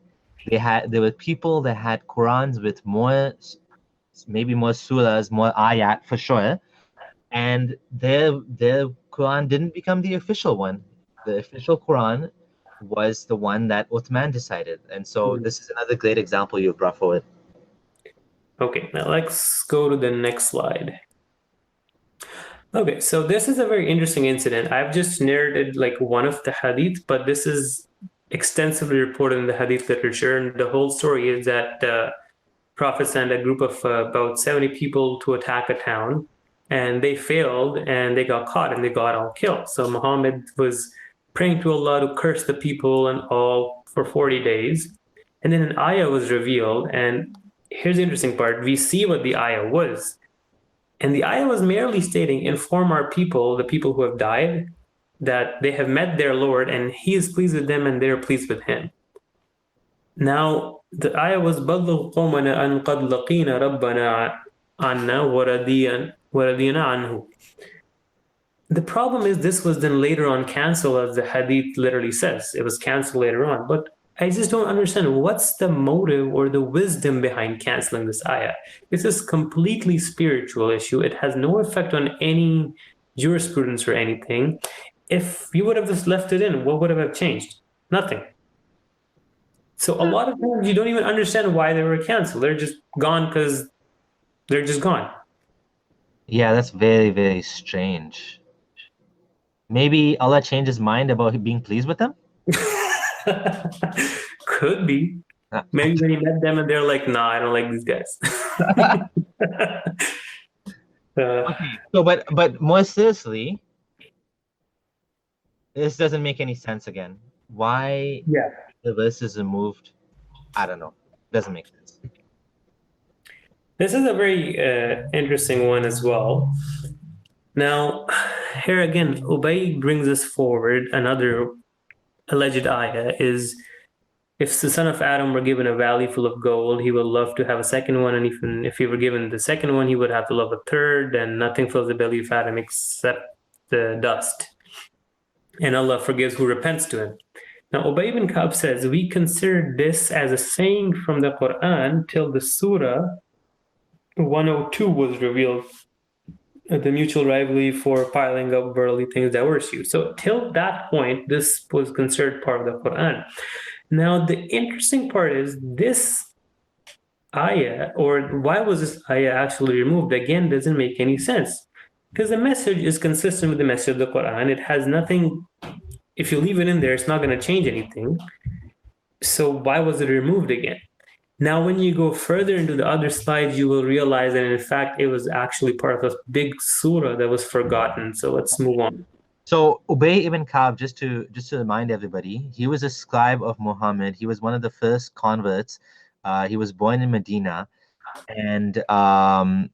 there were people that had Qurans with maybe more surahs, more ayat for sure, and their Quran didn't become the official one. The official Quran was the one that Uthman decided, and so this is another great example you brought forward. Okay, now let's go to the next slide. Okay, so this is a very interesting incident. I've just narrated like one of the hadith, but this is extensively reported in the hadith literature. And the whole story is that the Prophet sent a group of about 70 people to attack a town, and they failed and they got caught and they got all killed. So Muhammad was praying to Allah to curse the people and all for 40 days. And then an ayah was revealed. And here's the interesting part, we see what the ayah was. And the ayah was merely stating, inform our people, the people who have died, that they have met their Lord and He is pleased with them and they're pleased with Him. Now, the ayah was بَلِّغْ قَوْمَنَا أَنْ قَدْ لَقِينَا رَبَّنَا عَنَّا وَرَضِينَا عَنْهُ. The problem is this was then later on canceled, as the hadith literally says. It was canceled later on. But I just don't understand what's the motive or the wisdom behind canceling this ayah. This is completely spiritual issue. It has no effect on any jurisprudence or anything. If you would have just left it in, what would have changed? Nothing. So a lot of times you don't even understand why they were canceled. They're just gone because they're just gone. Yeah, that's very, very strange. Maybe Allah changed His mind about being pleased with them? Could be. Maybe when He met them and they're like, nah, I don't like these guys. Okay. So, but more seriously, this doesn't make any sense again. Why the verses are moved? I don't know. Doesn't make sense. This is a very interesting one as well. Now, here again, Ubay brings us forward another alleged ayah is, if the son of Adam were given a valley full of gold, he would love to have a second one, and even if he were given the second one, he would have to love a third, and nothing fills the belly of Adam except the dust. And Allah forgives who repents to Him. Now, Ubay ibn Ka'b says, we consider this as a saying from the Quran till the surah 102 was revealed, the mutual rivalry for piling up worldly things that were you. So till that point, this was considered part of the Quran. Now, the interesting part is this ayah, or why was this ayah actually removed, again, doesn't make any sense. Because the message is consistent with the message of the Quran. It has nothing, if you leave it in there, it's not going to change anything. So why was it removed again? Now, when you go further into the other slides, you will realize that in fact, it was actually part of a big surah that was forgotten. So let's move on. So Ubay ibn Ka'b, just to remind everybody, he was a scribe of Muhammad. He was one of the first converts. He was born in Medina, and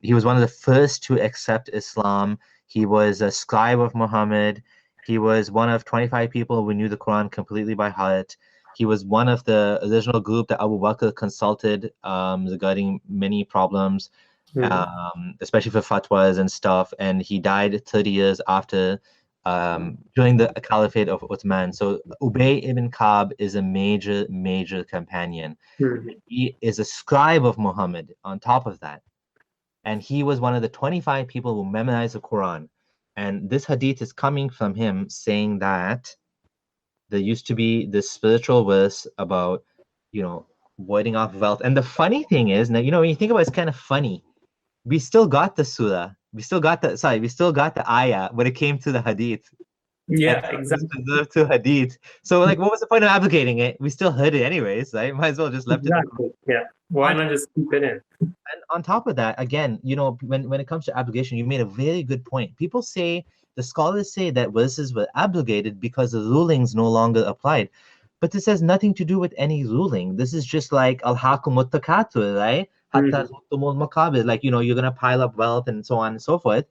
he was one of the first to accept Islam. He was a scribe of Muhammad. He was one of 25 people who knew the Quran completely by heart. He was one of the original group that Abu Bakr consulted regarding many problems, especially for fatwas and stuff. And he died 30 years after, during the Caliphate of Uthman. So Ubay ibn Ka'b is a major, major companion. He is a scribe of Muhammad on top of that. And he was one of the 25 people who memorized the Quran. And this hadith is coming from him saying that there used to be this spiritual verse about, warding off wealth. And the funny thing is, now, when you think about it, it's kind of funny. We still got the surah. We still got the ayah when it came to the hadith. Yeah, exactly. Preserved to hadith. So, what was the point of abrogating it? We still heard it anyways, right? Might as well just left it. Yeah. Why not just keep it in? And on top of that, again, when it comes to abrogation, you made a very good point. People say, the scholars say that verses were abrogated because the rulings no longer applied. But this has nothing to do with any ruling. This is just like al-hakumut takatur, right? Like, you're going to pile up wealth and so on and so forth.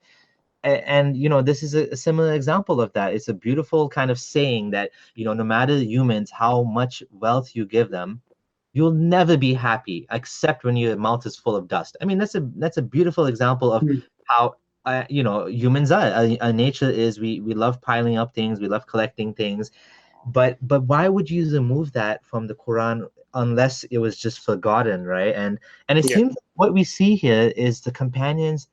And this is a similar example of that. It's a beautiful kind of saying that, no matter humans, how much wealth you give them, you'll never be happy except when your mouth is full of dust. I mean, that's a beautiful example of how humans are. Our nature is we love piling up things, we love collecting things, but why would you remove that from the Quran unless it was just forgotten, right? And it seems like what we see here is the companions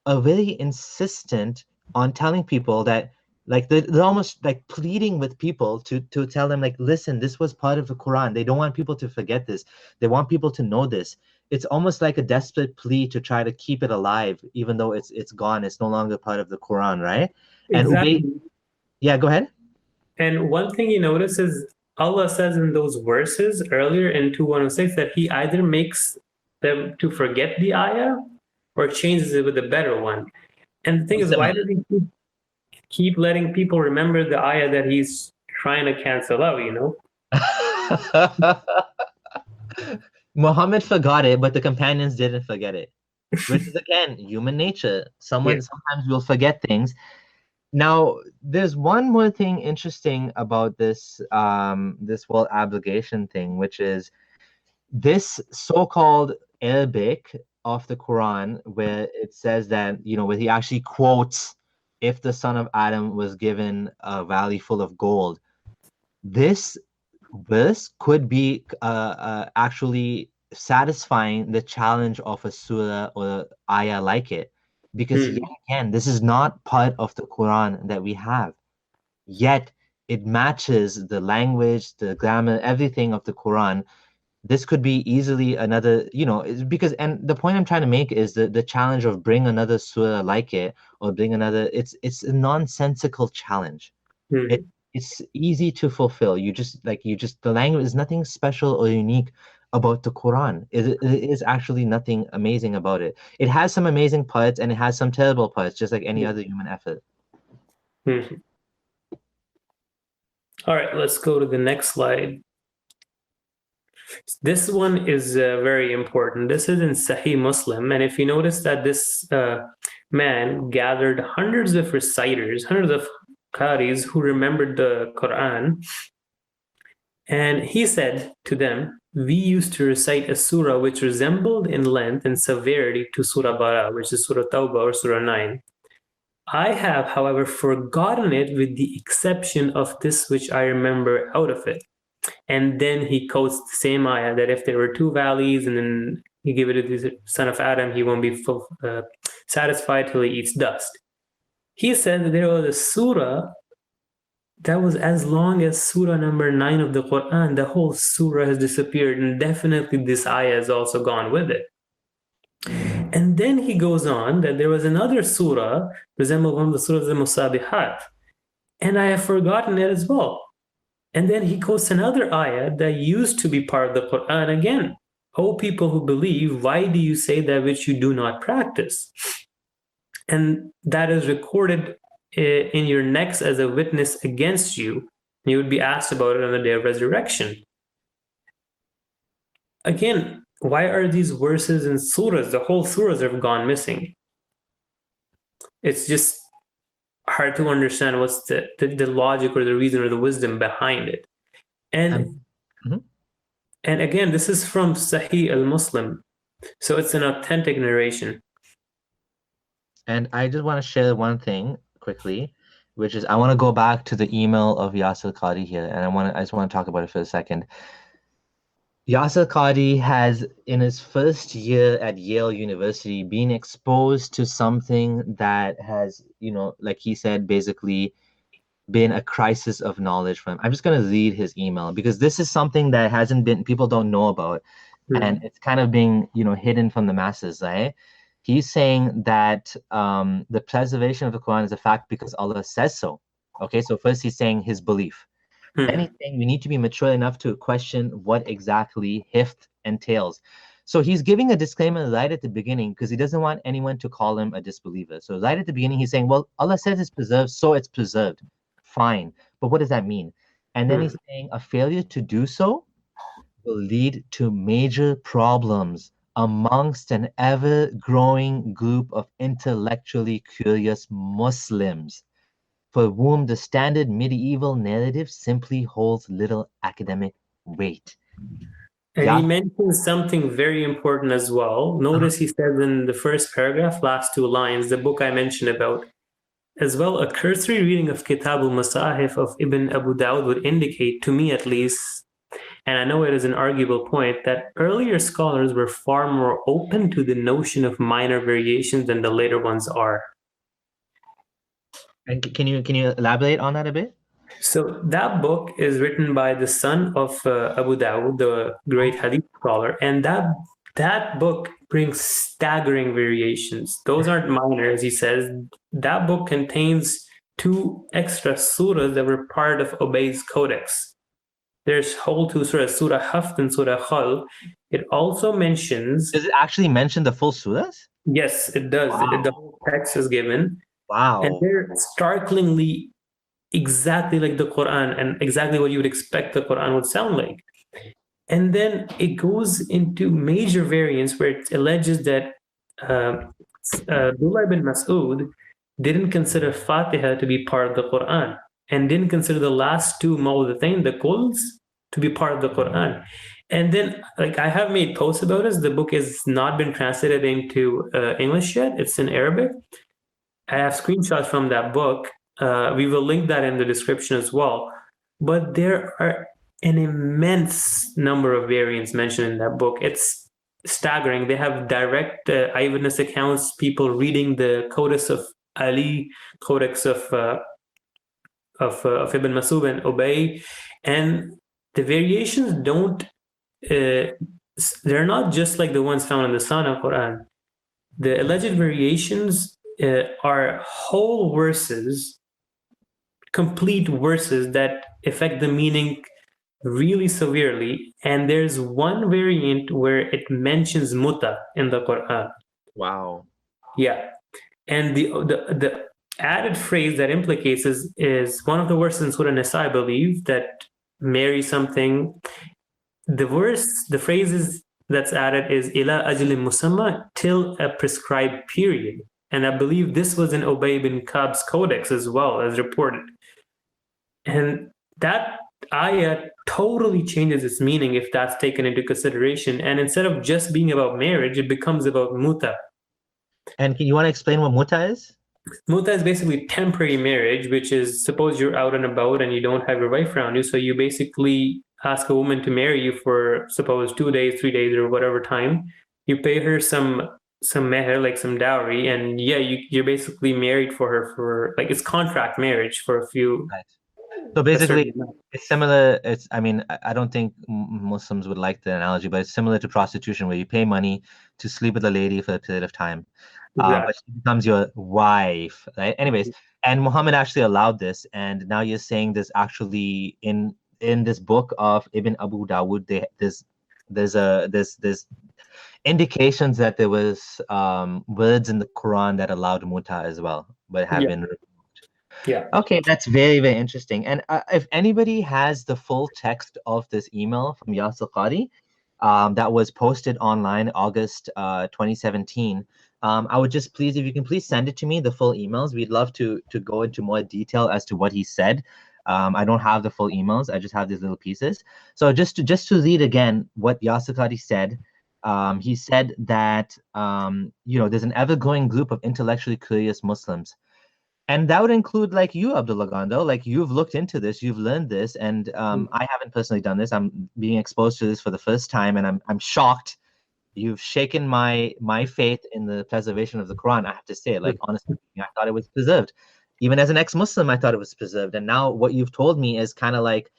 are very insistent on telling people that, like, they're almost like pleading with people to tell them, like, listen, this was part of the Quran. They don't want people to forget this. They want people to know this. It's almost like a desperate plea to try to keep it alive, even though it's gone. It's no longer part of the Quran, right? And exactly. Ubay, yeah, go ahead. And one thing you notice is Allah says in those verses earlier in 2:106 that He either makes them to forget the ayah or changes it with a better one. And the thing is, why does He keep letting people remember the ayah that He's trying to cancel out, you know? Muhammad forgot it, but the companions didn't forget it, which is again human nature. Sometimes will forget things. Now, there's one more thing interesting about this this whole abrogation thing, which is this so-called Arabic of the Quran, where it says that, you know, where he actually quotes, if the son of Adam was given a valley full of gold. This verse could be actually satisfying the challenge of a surah or ayah like it, because yet again, this is not part of the Quran that we have, yet it matches the language, the grammar, everything of the Quran. This could be easily another, you know, because, and the point I'm trying to make is the challenge of bring another surah like it, or bring another, it's a nonsensical challenge. It's easy to fulfill. You just the language is nothing special or unique about the Quran. It is actually nothing amazing about it. It has some amazing parts and it has some terrible parts, just like any other human effort. All right, let's go to the next slide. This one is very important. This is in Sahih Muslim, and if you notice that this man gathered hundreds of reciters, hundreds of qaris who remembered the Quran, and he said to them, we used to recite a surah which resembled in length and severity to Surah Bara, which is Surah Tawbah or Surah 9. I have, however, forgotten it with the exception of this which I remember out of it. And then he quotes the same ayah that if there were two valleys and then you give it to the son of Adam, he won't be satisfied till he eats dust. He said that there was a surah that was as long as surah number 9 of the Quran. The whole surah has disappeared, and definitely this ayah has also gone with it. And then he goes on that there was another surah, resembled one of the surahs of Musabihat, and I have forgotten it as well. And then he quotes another ayah that used to be part of the Quran again. O people who believe, why do you say that which you do not practice? And that is recorded in your necks as a witness against you. You would be asked about it on the day of resurrection. Again, why are these verses in surahs, the whole surahs have gone missing? It's just hard to understand what's the logic or the reason or the wisdom behind it. And and again, this is from Sahih al-Muslim, so it's an authentic narration. And I just want to share one thing quickly, which is I want to go back to the email of Yasir Qadi here, and I just want to talk about it for a second. Yasir Qadi has, in his first year at Yale University, been exposed to something that has, you know, like he said, basically been a crisis of knowledge for him. I'm just going to read his email because this is something that hasn't been, people don't know about, and it's kind of being, you know, hidden from the masses, right? He's saying that the preservation of the Quran is a fact because Allah says so. Okay, so first he's saying his belief. Then he's saying we need to be mature enough to question what exactly hifth entails. So he's giving a disclaimer right at the beginning because he doesn't want anyone to call him a disbeliever. So right at the beginning, he's saying, well, Allah says it's preserved, so it's preserved. Fine. But what does that mean? And then he's saying a failure to do so will lead to major problems amongst an ever-growing group of intellectually curious Muslims, for whom the standard medieval narrative simply holds little academic weight. And he mentions something very important as well. Notice he says in the first paragraph, last two lines, the book I mentioned about, as well, a cursory reading of Kitab al-Masahif of Ibn Abu Dawud would indicate, to me at least, and I know it is an arguable point, that earlier scholars were far more open to the notion of minor variations than the later ones are. And can you elaborate on that a bit? So that book is written by the son of Abu Dawud, the great hadith scholar, and that book brings staggering variations. Those aren't minor, as he says. That book contains 2 extra surahs that were part of Obay's codex. There's whole two surahs, Surah Haft and Surah Khal. It also mentions, Does it actually mention the full surahs? yes, it does. Wow. The whole text is given, and Wow. they're startlingly exactly like the Quran and exactly what you would expect the Quran would sound like. And then it goes into major variants where it alleges that Abdullah ibn Mas'ud didn't consider Fatiha to be part of the Quran and didn't consider the last two mawdatain, the quls, to be part of the Quran. And then, like, I have made posts about this. The book has not been translated into English yet. It's in Arabic. I have screenshots from that book. We will link that in the description as well. But there are an immense number of variants mentioned in that book. It's staggering. They have direct eyewitness accounts, people reading the Codex of Ali, Codex of Ibn Masud and Ubay, and the variations don't. They're not just like the ones found in the Sanaa Quran. The alleged variations are whole verses, complete verses that affect the meaning really severely. And there's one variant where it mentions muta in the Quran. Wow. Yeah. And the added phrase that implicates is one of the verses in Surah Nisa, I believe, that marry something. The phrases that's added is ila ajli musamma, till a prescribed period. And I believe this was in Ubay bin Ka'b's codex as well, as reported. And that ayah totally changes its meaning if that's taken into consideration. And instead of just being about marriage, it becomes about muta. And you want to explain what muta is? Muta is basically temporary marriage, which is, suppose you're out and about and you don't have your wife around you. So you basically ask a woman to marry you for, suppose, 2 days, 3 days, or whatever time. You pay her some meher, like some dowry, and yeah, you're basically married for her for, like, it's contract marriage for a few. Right. So basically, it's similar. I mean, I don't think Muslims would like the analogy, but it's similar to prostitution, where you pay money to sleep with a lady for a period of time, but she becomes your wife, right? Anyways, and Muhammad actually allowed this, and now you're saying this actually in this book of Ibn Abu Dawud, there's indications that there was words in the Quran that allowed muta as well, but have been removed. Yeah. Okay, that's very, very interesting. And if anybody has the full text of this email from Yasir Qadi that was posted online August 2017, I would just please, if you can please send it to me, the full emails. We'd love to go into more detail as to what he said. I don't have the full emails. I just have these little pieces. So just to read again what Yasir Qadi said. He said that there's an ever-growing group of intellectually curious Muslims. And that would include like you, Abdullah Gandhi. Like, you've looked into this, you've learned this, and I haven't personally done this. I'm being exposed to this for the first time, and I'm shocked. You've shaken my faith in the preservation of the Quran. I have to say, like, honestly, I thought it was preserved. Even as an ex-Muslim, I thought it was preserved. And now what you've told me is kind of like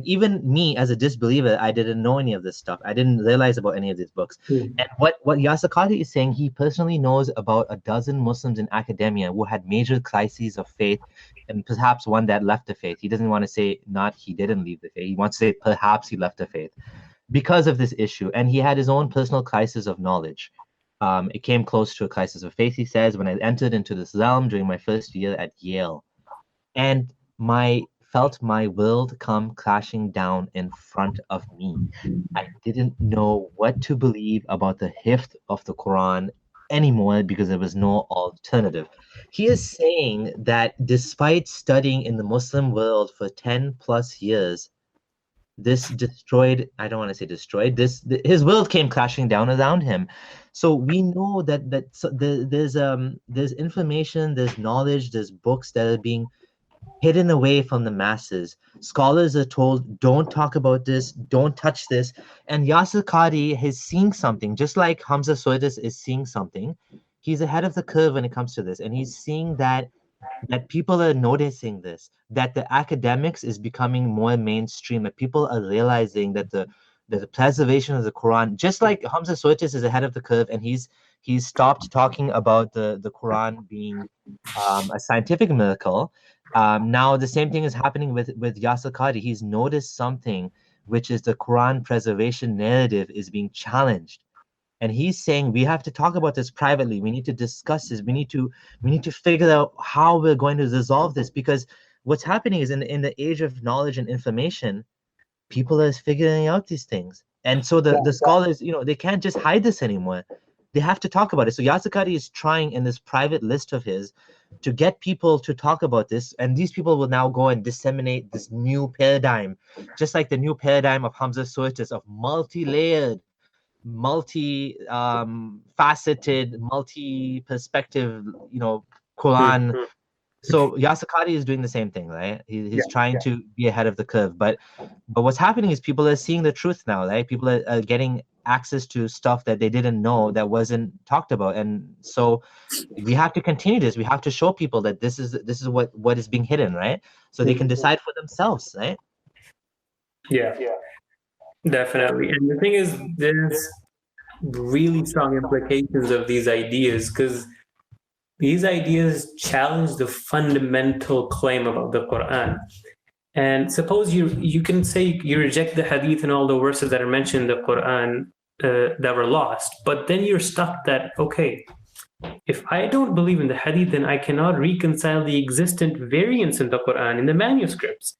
even me as a disbeliever, I didn't know any of this stuff. I didn't realize about any of these books. And what Yasir Qadi is saying, he personally knows about a dozen Muslims in academia who had major crises of faith, and perhaps one that left the faith. He doesn't want to say not he didn't leave the faith. He wants to say perhaps he left the faith because of this issue. And he had his own personal crisis of knowledge. It came close to a crisis of faith, he says, when I entered into this realm during my first year at Yale. And felt my world come crashing down in front of me. I didn't know what to believe about the hifth of the Quran anymore because there was no alternative. He is saying that despite studying in the Muslim world for 10 plus years, this destroyed, I don't want to say destroyed, his world came crashing down around him. So we know that there's information, there's knowledge, there's books that are being hidden away from the masses. Scholars are told, don't talk about this, don't touch this. And Yasir Qadi is seeing something, just like Hamza Soidas is seeing something. He's ahead of the curve when it comes to this. And he's seeing that people are noticing this, that the academics is becoming more mainstream, that people are realizing that the preservation of the Quran, just like Hamza Soidas is ahead of the curve, and he's stopped talking about the Quran being a scientific miracle. Now the same thing is happening with Yasir Qadi. He's noticed something which is the Quran preservation narrative, is being challenged. And he's saying we have to talk about this privately. We need to discuss this. We need to figure out how we're going to resolve this, because what's happening is in the age of knowledge and information, people are figuring out these things. And so the scholars, they can't just hide this anymore. They have to talk about it. So Yasir Qadhi is trying in this private list of his to get people to talk about this. And these people will now go and disseminate this new paradigm, just like the new paradigm of Hamza Sources, of multi-layered, multi-faceted, multi-perspective, Quran. So Yasir Qadhi is doing the same thing, right? He's trying to be ahead of the curve. But what's happening is people are seeing the truth now, right? People are getting access to stuff that they didn't know, that wasn't talked about. And so we have to continue this. We have to show people that this is what is being hidden, right? So they can decide for themselves, right? Yeah, definitely. And the thing is, there's really strong implications of these ideas, because these ideas challenge the fundamental claim about the Quran. And suppose you can say you reject the hadith and all the verses that are mentioned in the Quran that were lost, but then you're stuck that, okay, if I don't believe in the hadith, then I cannot reconcile the existent variants in the Quran, in the manuscripts.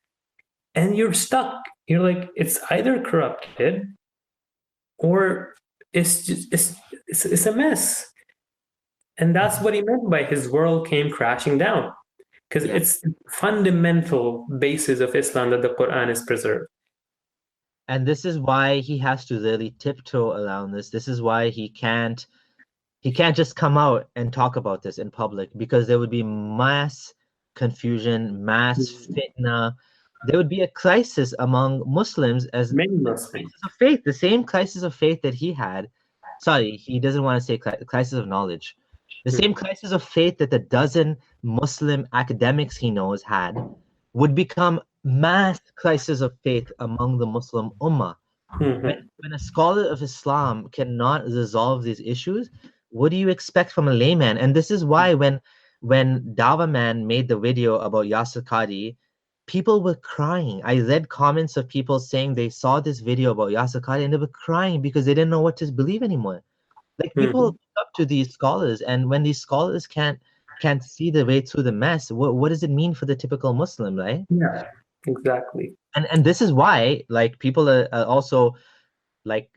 And you're stuck. You're like, it's either corrupted or it's a mess. And that's what he meant by his world came crashing down. Because it's the fundamental basis of Islam that the Quran is preserved. And this is why he has to really tiptoe around this. This is why he can't just come out and talk about this in public, because there would be mass confusion, mass fitna. There would be a crisis among Muslims, as many Muslims of faith, the same crisis of faith that he had. Sorry, he doesn't want to say crisis of knowledge. The same crisis of faith that the dozen Muslim academics he knows had would become mass crisis of faith among the Muslim Ummah. When a scholar of Islam cannot resolve these issues, what do you expect from a layman? And this is why when Dawa Man made the video about Yasir Qadhi, people were crying. I read comments of people saying they saw this video about Yasir Qadhi and they were crying because they didn't know what to believe anymore. Like, people look up to these scholars, and when these scholars can't see the way through the mess, what does it mean for the typical Muslim, right? Yeah, exactly. And this is why, like, people are also, like,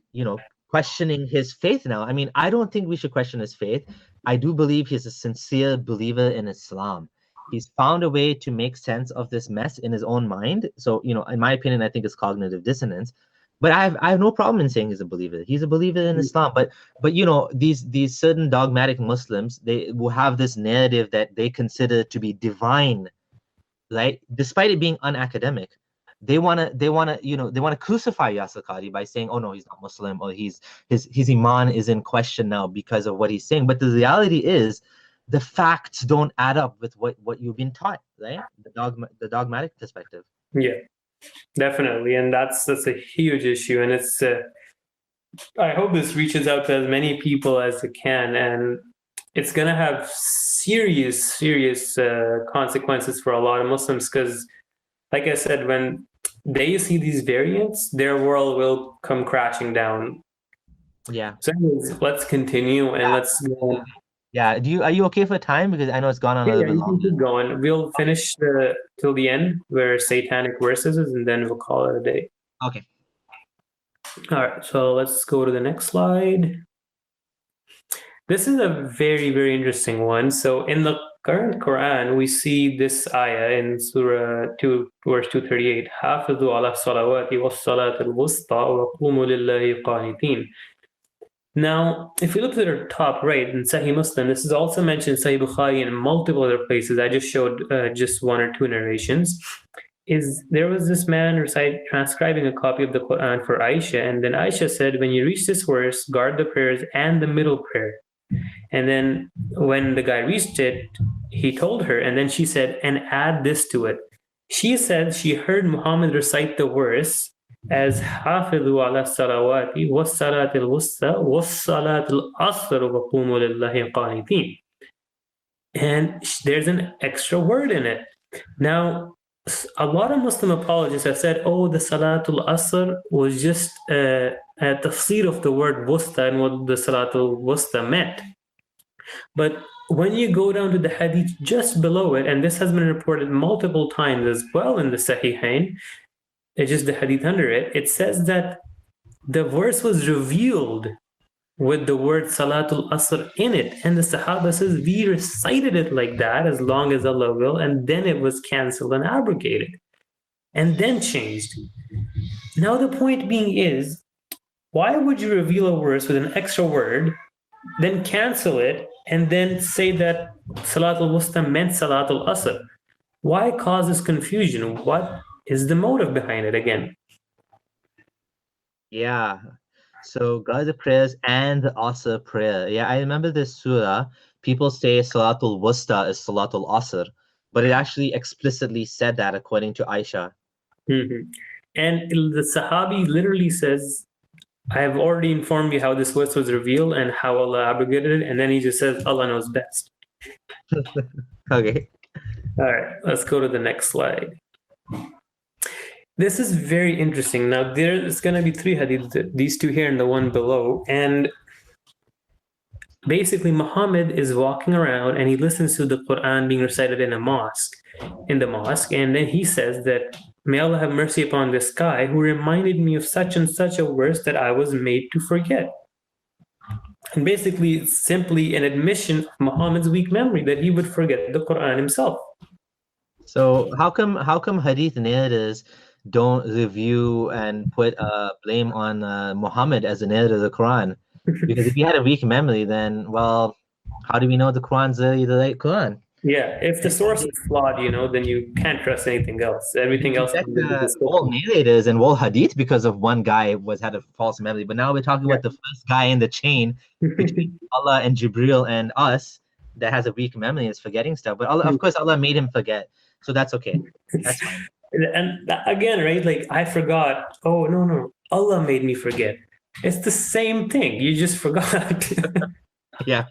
questioning his faith now. I mean, I don't think we should question his faith. I do believe he's a sincere believer in Islam. He's found a way to make sense of this mess in his own mind. So, in my opinion, I think it's cognitive dissonance. But I have no problem in saying he's a believer. He's a believer in Islam. But these certain dogmatic Muslims, they will have this narrative that they consider to be divine, right? Despite it being unacademic. They wanna crucify Yasir Qadhi by saying, oh no, he's not Muslim, or his iman is in question now because of what he's saying. But the reality is, the facts don't add up with what you've been taught, right? The dogmatic perspective. Yeah, definitely. And that's a huge issue. And it's I hope this reaches out to as many people as it can, and it's going to have serious consequences for a lot of Muslims, because, like I said, when they see these variants, their world will come crashing down. Yeah. So anyways, let's continue and let's go. Yeah. Are you okay for time? Because I know it's gone on a little bit long. Keep going. We'll finish till the end where Satanic Verses is, and then we'll call it a day. Okay. All right. So let's go to the next slide. This is a very, very interesting one. So in the current Quran, we see this ayah in Surah 2, verse 238. حَافِظُوا عَلَى الصَّلَوَاتِ وَالصَّلَاةِ الْوُسْطَى وَقُومُوا لِلَّهِ قَانِتِينَ. Now, if we look at the top right in Sahih Muslim, this is also mentioned in Sahih Bukhari and multiple other places. I just showed just one or two narrations. There was this man transcribing a copy of the Quran for Aisha, and then Aisha said, when you reach this verse, guard the prayers and the middle prayer. And then when the guy reached it, he told her, and then she said, and add this to it. She said she heard Muhammad recite the verse as حافظوا على الصلوات والصلاة الوسطى والصلاة العصر وقوموا لله قانتين. And there's an extra word in it. Now, a lot of Muslim apologists have said, oh, the Salatul Asr was just a tafsir of the word wusta and what the Salatul Wusta meant. But when you go down to the hadith just below it, and this has been reported multiple times as well in the Sahihain, it's just the hadith under it, it says that the verse was revealed with the word Salatul Asr in it. And the Sahaba says, we recited it like that as long as Allah will, and then it was cancelled and abrogated, and then changed. Now the point being is, why would you reveal a verse with an extra word, then cancel it, and then say that Salatul Wusta meant Salatul Asr? Why cause this confusion? What is the motive behind it again? Yeah. So Ghazal prayers and the Asr prayer. Yeah, I remember this surah. People say Salatul Wusta is Salatul Asr, but it actually explicitly said that according to Aisha. Mm-hmm. And the Sahabi literally says, I have already informed you how this verse was revealed and how Allah abrogated it, and then he just says, Allah knows best. Okay. All right, let's go to the next slide. This is very interesting. Now, there's going to be 3 hadiths, these 2 here and the one below. And basically, Muhammad is walking around and he listens to the Quran being recited in the mosque. And then he says that, may Allah have mercy upon this guy who reminded me of such and such a verse that I was made to forget. And basically, it's simply an admission of Muhammad's weak memory that he would forget the Quran himself. So how come hadith narrators don't review and put blame on Muhammad as the narrator of the Quran? Because if he had a weak memory, then, well, how do we know the Quran's really the right Quran? Yeah, if the source is flawed, then you can't trust anything else. Everything else. All narrators and all hadith because of one guy had a false memory. But now we're talking about the first guy in the chain between Allah and Jibril and us that has a weak memory and is forgetting stuff. But Allah, of course, Allah made him forget. So that's okay. That's fine. And again, right? Like, I forgot. Oh, no. Allah made me forget. It's the same thing. You just forgot. Yeah.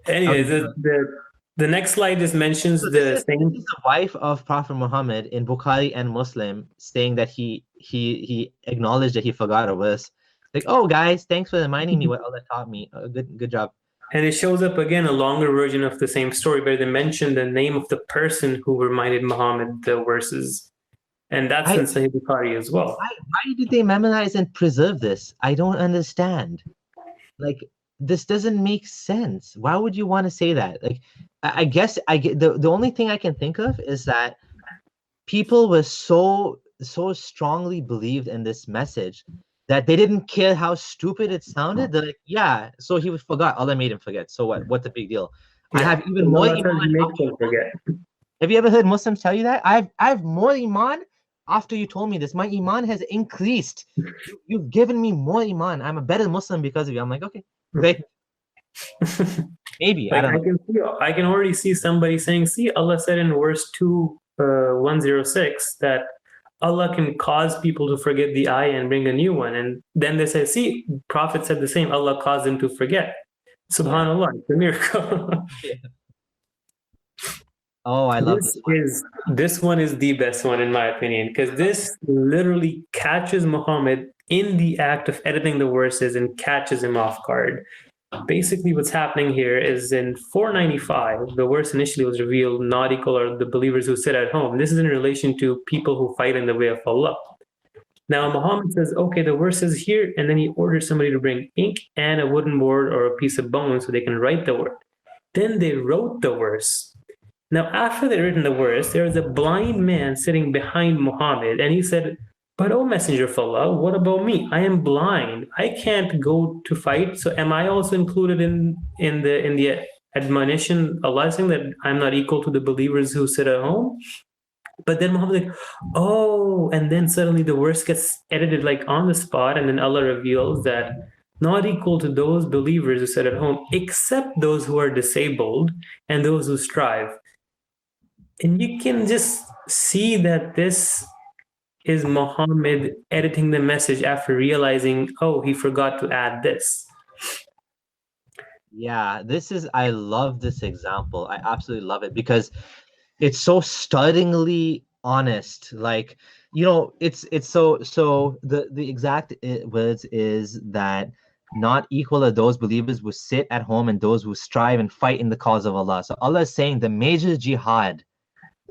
Anyways, the next slide just mentions the same. This is the wife of Prophet Muhammad in Bukhari and Muslim saying that he acknowledged that he forgot a verse. Like, oh, guys, thanks for reminding me what Allah taught me. Good job. And it shows up again, a longer version of the same story, but they mention the name of the person who reminded Muhammad the verses. And that's in Sahih Bukhari as well. Why did they memorize and preserve this? I don't understand. Like, this doesn't make sense. Why would you want to say that? Like, I guess the only thing I can think of is that people were so strongly believed in this message that they didn't care how stupid it sounded. They're like, yeah, so he forgot. Allah made him forget. So what? What's the big deal? Yeah. I have even more iman. Have you ever heard Muslims tell you that? I have more iman after you told me this. My iman has increased. You've given me more iman. I'm a better Muslim because of you. I'm like, okay, great. Maybe. Like, I can already see somebody saying, see, Allah said in verse 106 that Allah can cause people to forget the ayah and bring a new one. And then they say, see, Prophet said the same. Allah caused them to forget. SubhanAllah, it's a miracle. Yeah. Oh, I love this. This one is the best one in my opinion, because this literally catches Muhammad in the act of editing the verses and catches him off guard. Basically, what's happening here is in 495, the verse initially was revealed, not equal are the believers who sit at home. This is in relation to people who fight in the way of Allah. Now, Muhammad says, okay, the verse is here, and then he orders somebody to bring ink and a wooden board or a piece of bone so they can write the word. Then they wrote the verse. Now, after they'd written the verse, there was a blind man sitting behind Muhammad, and he said, but O Messenger of Allah, what about me? I am blind. I can't go to fight. So am I also included in the admonition? Allah saying that I'm not equal to the believers who sit at home? But then Muhammad like, oh, and then suddenly the verse gets edited like on the spot, and then Allah reveals that not equal to those believers who sit at home, except those who are disabled and those who strive. And you can just see that this is Muhammad editing the message after realizing, oh, he forgot to add this. Yeah, I love this example. I absolutely love it because it's so startlingly honest. Like, it's so the exact words is that not equal are those believers who sit at home and those who strive and fight in the cause of Allah. So Allah is saying the major jihad,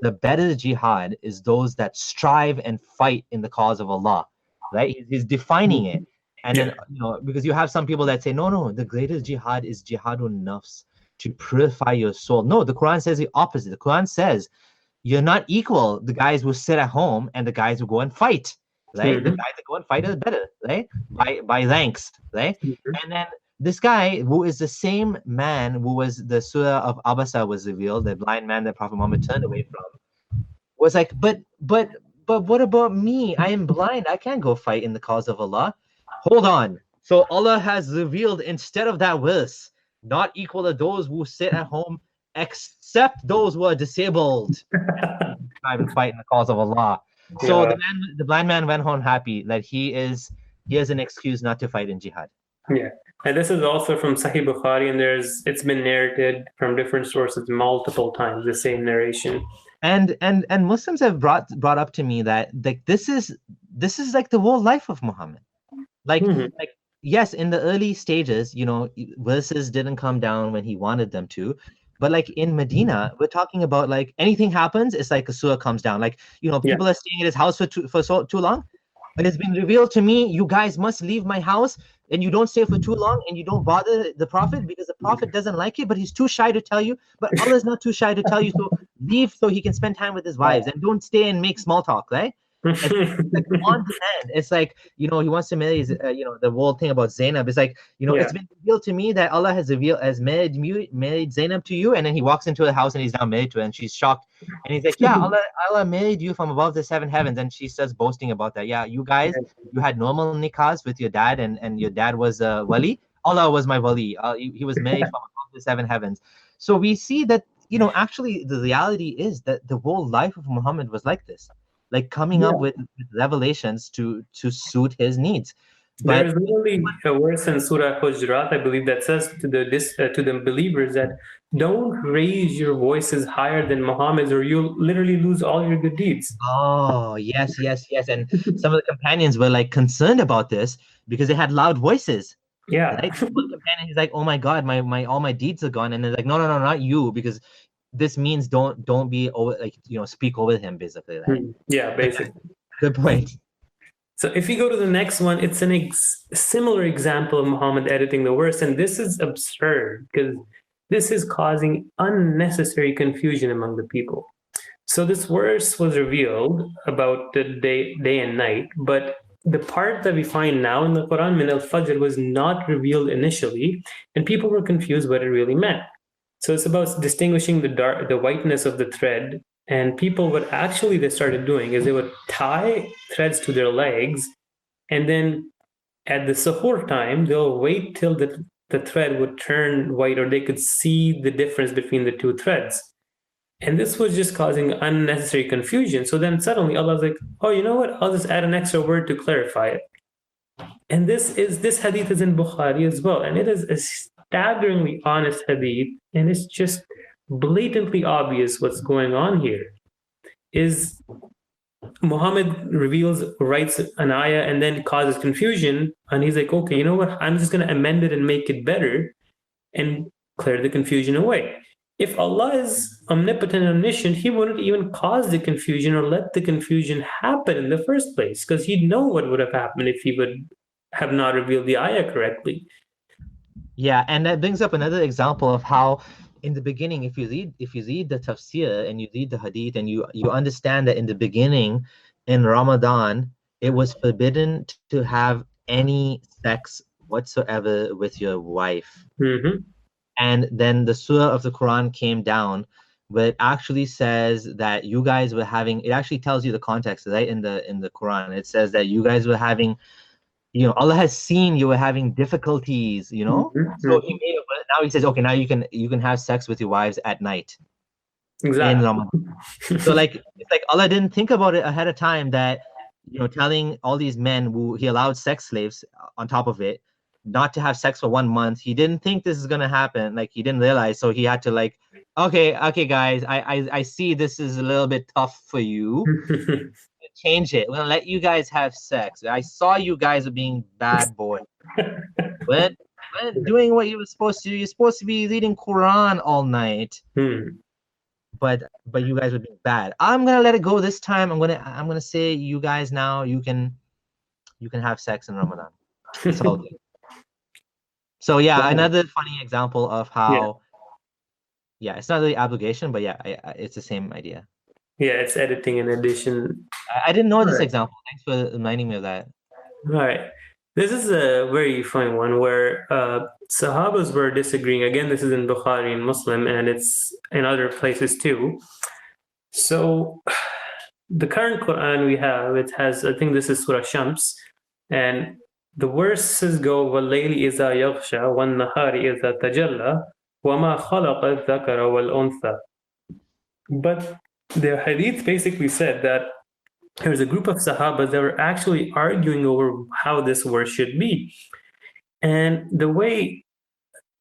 the better jihad is those that strive and fight in the cause of Allah, right? He's defining it. And then, because you have some people that say, no, the greatest jihad is jihadun nafs, to purify your soul. No, the Quran says the opposite. The Quran says you're not equal, the guys who sit at home and the guys who go and fight, right? The guys that go and fight are better, right? By ranks, right? And then this guy who is the same man who was the surah of Abasa was revealed, the blind man that Prophet Muhammad turned away from, was like, but what about me? I am blind. I can't go fight in the cause of Allah. Hold on. So Allah has revealed instead of that verse, not equal to those who sit at home, except those who are disabled. Try and fight in the cause of Allah. So the blind man went home happy that he has an excuse not to fight in jihad. Yeah. And this is also from Sahih Bukhari, and it's been narrated from different sources multiple times, the same narration. And Muslims have brought up to me that like this is like the whole life of Muhammad. Like yes, in the early stages, verses didn't come down when he wanted them to. But like in Medina, we're talking about like anything happens, it's like a surah comes down. Like, people are staying at his house for too long. But it's been revealed to me, you guys must leave my house, and you don't stay for too long, and you don't bother the Prophet because the Prophet doesn't like it, but he's too shy to tell you. But Allah is not too shy to tell you, so leave so he can spend time with his wives, and don't stay and make small talk, right? It's like on demand. It's like, he wants to marry the whole thing about Zainab. It's like, it's been revealed to me that Allah has married Zainab to you, and then he walks into the house and he's now married to her, and she's shocked. And he's like, yeah, Allah married you from above the 7 heavens. And she starts boasting about that. Yeah, you guys, you had normal nikahs with your dad, and your dad was wali. Allah was my wali. He was married from above the 7 heavens. So we see that, actually the reality is that the whole life of Muhammad was like this. Like coming up with revelations to suit his needs. But there's literally a verse in Surah Hujurat, I believe, that says to the believers that don't raise your voices higher than Muhammad's, or you'll literally lose all your good deeds. Oh, yes. And some of the companions were like concerned about this because they had loud voices. Yeah. Right? One companion is like, oh my God, my all my deeds are gone. And they're like, no, not you, because this means don't be over, like, speak over him, basically. Right? Yeah, basically. Good point. So if you go to the next one, it's a similar example of Muhammad editing the verse, and this is absurd because this is causing unnecessary confusion among the people. So this verse was revealed about the day and night, but the part that we find now in the Quran, min al-fajr, was not revealed initially, and people were confused what it really meant. So it's about distinguishing the whiteness of the thread. And people, what actually they started doing is they would tie threads to their legs, and then at the suhoor time, they'll wait till the thread would turn white, or they could see the difference between the two threads. And this was just causing unnecessary confusion. So then suddenly Allah's like, oh, you know what? I'll just add an extra word to clarify it. And this hadith is in Bukhari as well. And it is a staggeringly honest hadith, and it's just blatantly obvious what's going on here. Is Muhammad writes an ayah and then causes confusion, and he's like, okay, you know what? I'm just going to amend it and make it better and clear the confusion away. If Allah is omnipotent and omniscient, he wouldn't even cause the confusion or let the confusion happen in the first place, because he'd know what would have happened if he would have not revealed the ayah correctly. Yeah, and that brings up another example of how in the beginning, if you read the tafsir and you read the hadith, and you understand that in the beginning, in Ramadan, it was forbidden to have any sex whatsoever with your wife. And then the surah of the Quran came down, where it actually says that you guys were having, it actually tells you the context, right? In the Quran, it says that you guys were having, Allah has seen you were having difficulties, So he made it, now he says, okay, now you can have sex with your wives at night. Exactly. In Ramadan. So it's like Allah didn't think about it ahead of time, that telling all these men who he allowed sex slaves on top of it, not to have sex for 1 month. He didn't think this is gonna happen. Like he didn't realize, so he had to like, okay, guys, I see this is a little bit tough for you. Change it. We're gonna let you guys have sex. I saw you guys are being bad boys. When doing what you were supposed to do, you're supposed to be reading Quran all night. But you guys were being bad. I'm gonna let it go this time. I'm gonna say you guys now you can have sex in Ramadan. It's all good. So yeah, another funny example of how it's not really obligation, but it's the same idea. Yeah, it's editing in addition. I didn't know this example. Thanks for reminding me of that. All right. This is a very funny one where Sahabas were disagreeing. Again, this is in Bukhari and Muslim, and it's in other places too. So the current Quran we have, it has, I think this is Surah Shams, and the verses go, وَاللَّيْلِ إِذَا يَغْشَى وَالنَّهَارِ إِذَا تَجَلَّى وَمَا خَلَقَ الذَّكَرَ وَالْأُنثَى. But the hadith basically said that there was a group of Sahabas that were actually arguing over how this verse should be. And the way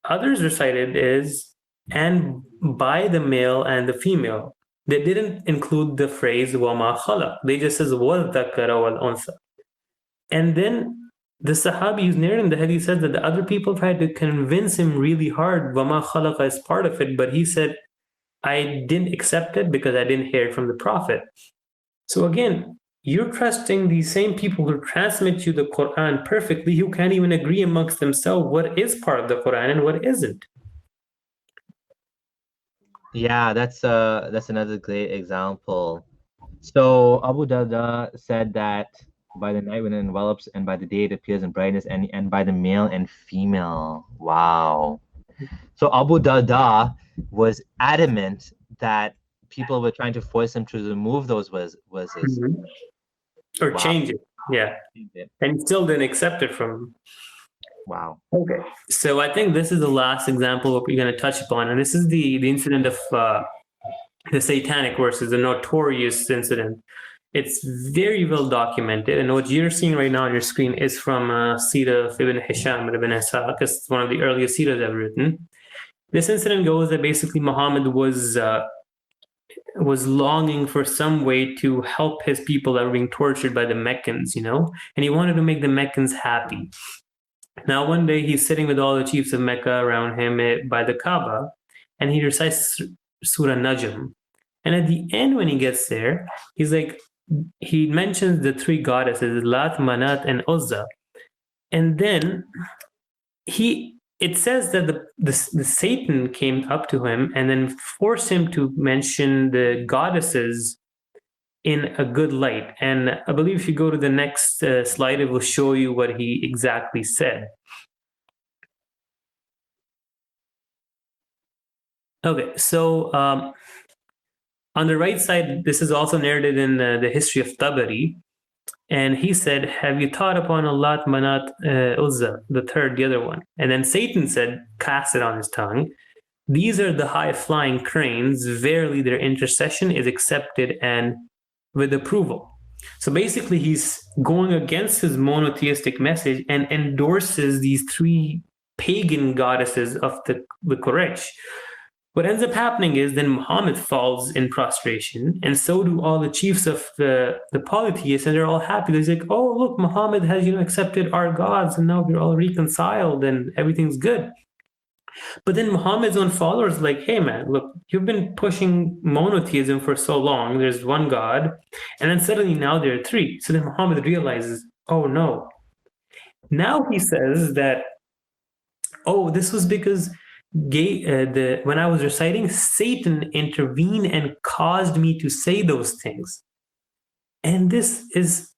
others recited is, and by the male and the female. They didn't include the phrase وَمَا خَلَقَ. They just says وَالذَّكَرَ وَالْأُنثَى. And then the Sahabi who's narrating the hadith says that the other people tried to convince him really hard, وَمَا خَلَقَ is part of it, but he said, I didn't accept it because I didn't hear it from the Prophet. So again, you're trusting these same people who transmit you the Quran perfectly, who can't even agree amongst themselves what is part of the Quran and what isn't. Yeah, that's another great example. So Abu Darda said that by the night when it envelops, and by the day it appears in brightness, and by the male and female. Wow. So Abu Darda was adamant that people were trying to force him to remove those verses. Mm-hmm. Or change it. Yeah. And he still didn't accept it from him. Wow. Okay. So I think this is the last example what we're going to touch upon. And this is the incident of the Satanic Verses, the notorious incident. It's very well documented. And what you're seeing right now on your screen is from Sirah of Ibn Hisham ibn Ishaq. It's one of the earliest Sirahs ever written. This incident goes that basically Muhammad was longing for some way to help his people that were being tortured by the Meccans, and he wanted to make the Meccans happy. Now, one day he's sitting with all the chiefs of Mecca around him by the Kaaba, and he recites Surah Najm. And at the end, when he gets there, he mentions the three goddesses, Lat, Manat, and Uzza. And then it says that the Satan came up to him and then forced him to mention the goddesses in a good light. And I believe if you go to the next slide, it will show you what he exactly said. Okay, so on the right side, this is also narrated in the history of Tabari. And he said, have you thought upon Allah, Manat, Uzza, the other one? And then Satan said, cast it on his tongue. These are the high-flying cranes. Verily, their intercession is accepted and with approval. So basically, he's going against his monotheistic message and endorses these three pagan goddesses of the Quraysh. What ends up happening is then Muhammad falls in prostration, and so do all the chiefs of the polytheists, and they're all happy. They're like, oh, look, Muhammad has accepted our gods, and now we're all reconciled, and everything's good. But then Muhammad's own followers are like, hey, man, look, you've been pushing monotheism for so long. There's one God, and then suddenly now there are three. So then Muhammad realizes, oh, no. Now he says that, oh, this was because when I was reciting, Satan intervened and caused me to say those things. And this is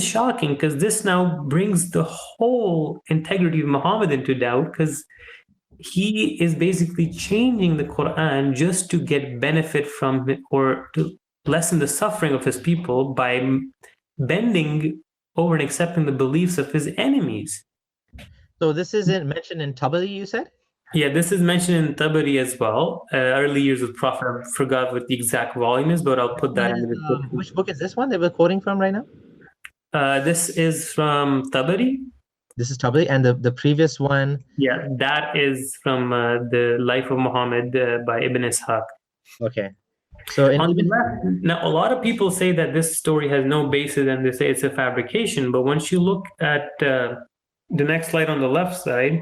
shocking, because this now brings the whole integrity of Muhammad into doubt, because he is basically changing the Quran just to get benefit from it, or to lessen the suffering of his people by bending over and accepting the beliefs of his enemies. So this isn't mentioned in Tabari, you said? Yeah, this is mentioned in Tabari as well. Early years of Prophet, I forgot what the exact volume is, but I'll put that in the description. Which book is this one that we're quoting from right now? This is from Tabari. This is Tabari, and the previous one. Yeah, that is from the Life of Muhammad by Ibn Ishaq. Okay. So in On the Ibn, left, now a lot of people say that this story has no basis and they say it's a fabrication. But once you look at the next slide on the left side,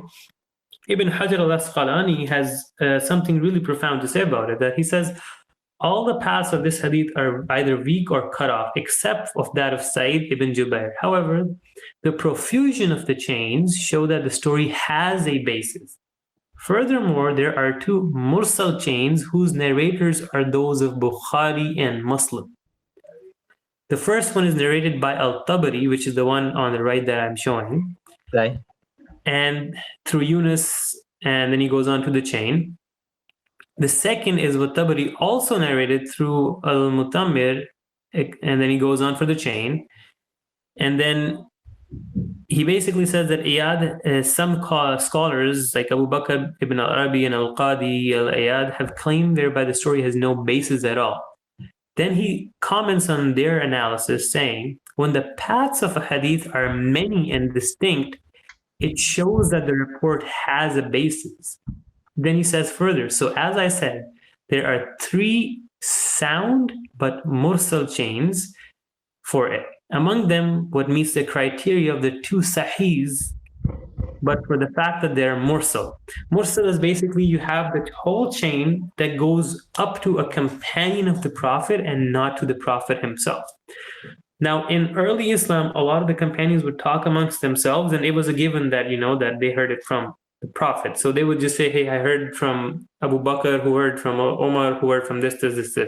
Ibn Hajar al-Asqalani has something really profound to say about it. That he says all the paths of this hadith are either weak or cut off, except of that of Sa'id ibn Jubair. However, the profusion of the chains show that the story has a basis. Furthermore, there are two mursal chains whose narrators are those of Bukhari and Muslim. The first one is narrated by Al-Tabari, which is the one on the right that I'm showing, right. and through Yunus, and then he goes on to the chain. The second is what Tabari also narrated through Al-Mutammir, and then he goes on for the chain. And then he basically says that Iyad, some scholars like Abu Bakr ibn al-Arabi and al-Qadi al-Iyad have claimed thereby the story has no basis at all. Then he comments on their analysis saying, when the paths of a hadith are many and distinct, it shows that the report has a basis. Then he says further, so as I said, there are three sound but mursal chains for it. Among them, what meets the criteria of the two sahihs, but for the fact that they're mursal. Mursal is basically you have the whole chain that goes up to a companion of the Prophet and not to the Prophet himself. Now, in early Islam, a lot of the companions would talk amongst themselves, and it was a given that, that they heard it from the Prophet. So they would just say, hey, I heard from Abu Bakr, who heard from Omar, who heard from this.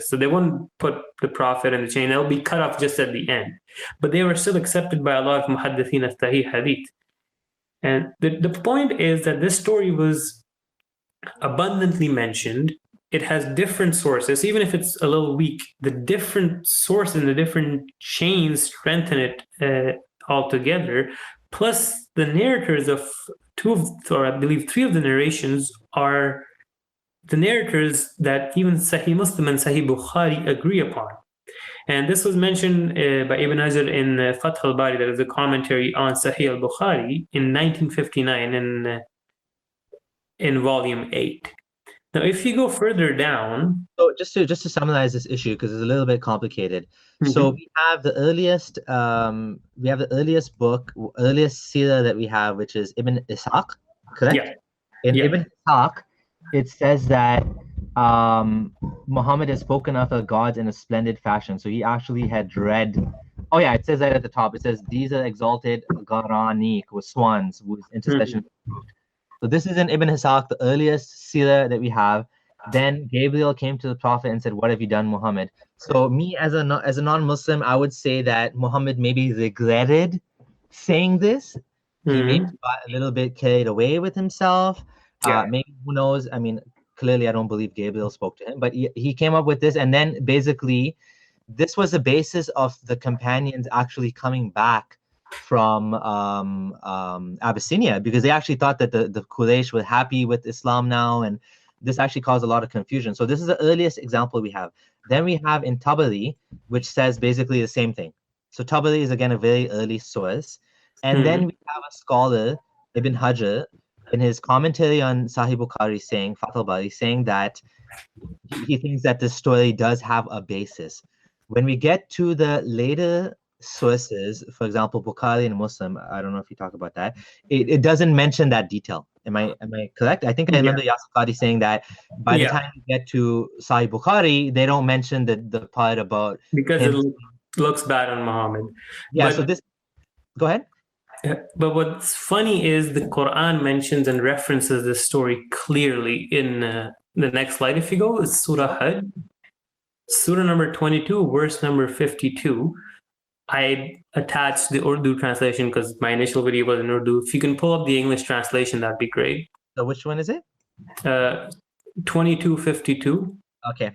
So they wouldn't put the Prophet in the chain. It'll be cut off just at the end. But they were still accepted by a lot of muhaddithin as Sahih Hadith. And the point is that this story was abundantly mentioned. It has different sources, even if it's a little weak. The different sources and the different chains strengthen it altogether. Plus, the narrators of I believe three of the narrations are the narrators that even Sahih Muslim and Sahih Bukhari agree upon. And this was mentioned by Ibn Hajar in Fath al-Bari, that is a commentary on Sahih al-Bukhari in 1959 in volume 8. Now, if you go further down, so just to summarize this issue, because it's a little bit complicated. So we have the earliest book, earliest seerah that we have, which is Ibn Ishaq, correct? Yeah. In Ibn Ishaq, it says that Muhammad has spoken of the gods in a splendid fashion. So he actually had read. Oh yeah, it says that at the top. It says these are exalted Gharanik with swans whose intercession is approved. So this is in Ibn Ishaq, the earliest seerah that we have. Then Gabriel came to the Prophet and said, "What have you done, Muhammad?" So me as a non-Muslim, I would say that Muhammad maybe regretted saying this. He maybe got a little bit carried away with himself. Maybe, who knows? I mean, clearly I don't believe Gabriel spoke to him, but he came up with this, and then basically this was the basis of the companions actually coming back from Abyssinia, because they actually thought that the Quraysh were happy with Islam now, and this actually caused a lot of confusion. So this is the earliest example we have. Then we have in Tabari, which says basically the same thing. So Tabari is again a very early source. And then we have a scholar, Ibn Hajar, in his commentary on Sahih Bukhari, saying, Fath al-Bari, saying that he thinks that this story does have a basis. When we get to the later sources, for example, Bukhari and Muslim, I don't know if you talk about that, it doesn't mention that detail. Am I correct? I think I remember Yasir Qadi saying that by the time you get to Sahih Bukhari, they don't mention the part about because it looks bad on Muhammad. Yeah, so this, go ahead. But what's funny is the Quran mentions and references this story clearly in the next slide. If you go, it's Surah Hajj, Surah number 22, verse number 52. I attached the Urdu translation because my initial video was in Urdu. If you can pull up the English translation, that'd be great. So which one is it? 2252. Okay.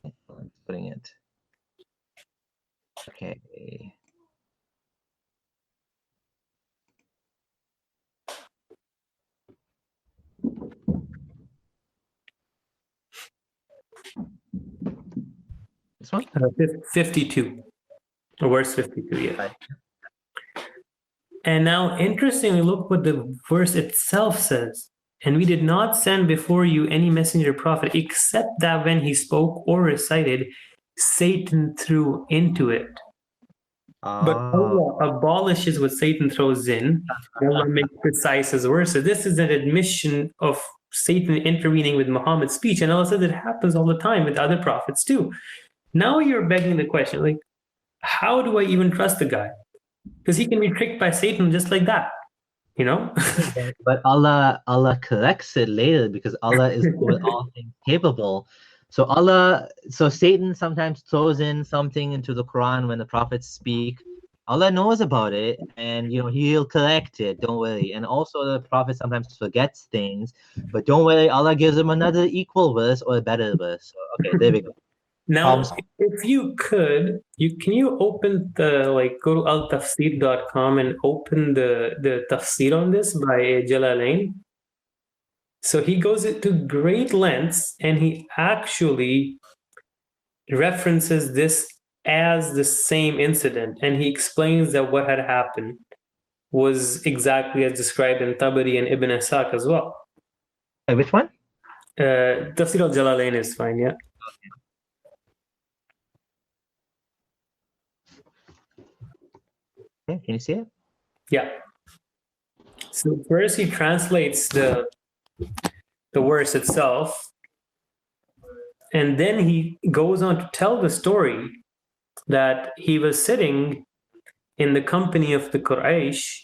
I'm putting it. Okay. This one? 52. Verse 52, yeah. Right. And now, interestingly, look what the verse itself says. And we did not send before you any messenger prophet, except that when he spoke or recited, Satan threw into it. But Oh, Allah abolishes what Satan throws in. Allah makes precise his verses. This is an admission of Satan intervening with Muhammad's speech. And Allah says it happens all the time with other prophets too. Now you're begging the question, like, how do I even trust the guy? Because he can be tricked by Satan just like that, you know? but Allah corrects it later because Allah is over all things capable. So Satan sometimes throws in something into the Quran when the prophets speak. Allah knows about it, and He'll correct it. Don't worry. And also, the prophet sometimes forgets things, but don't worry. Allah gives him another equal verse or a better verse. So, okay, there we go. Now, if you could, can you open go to altafsir.com and open the tafsir on this by Jalalain? So he goes into great lengths and he actually references this as the same incident. And he explains that what had happened was exactly as described in Tabari and Ibn Asaq as well. Which one? Tafsir al-Jalalain is fine, yeah. Okay, can you see it? Yeah. So first he translates the verse itself, and then he goes on to tell the story that he was sitting in the company of the Quraysh,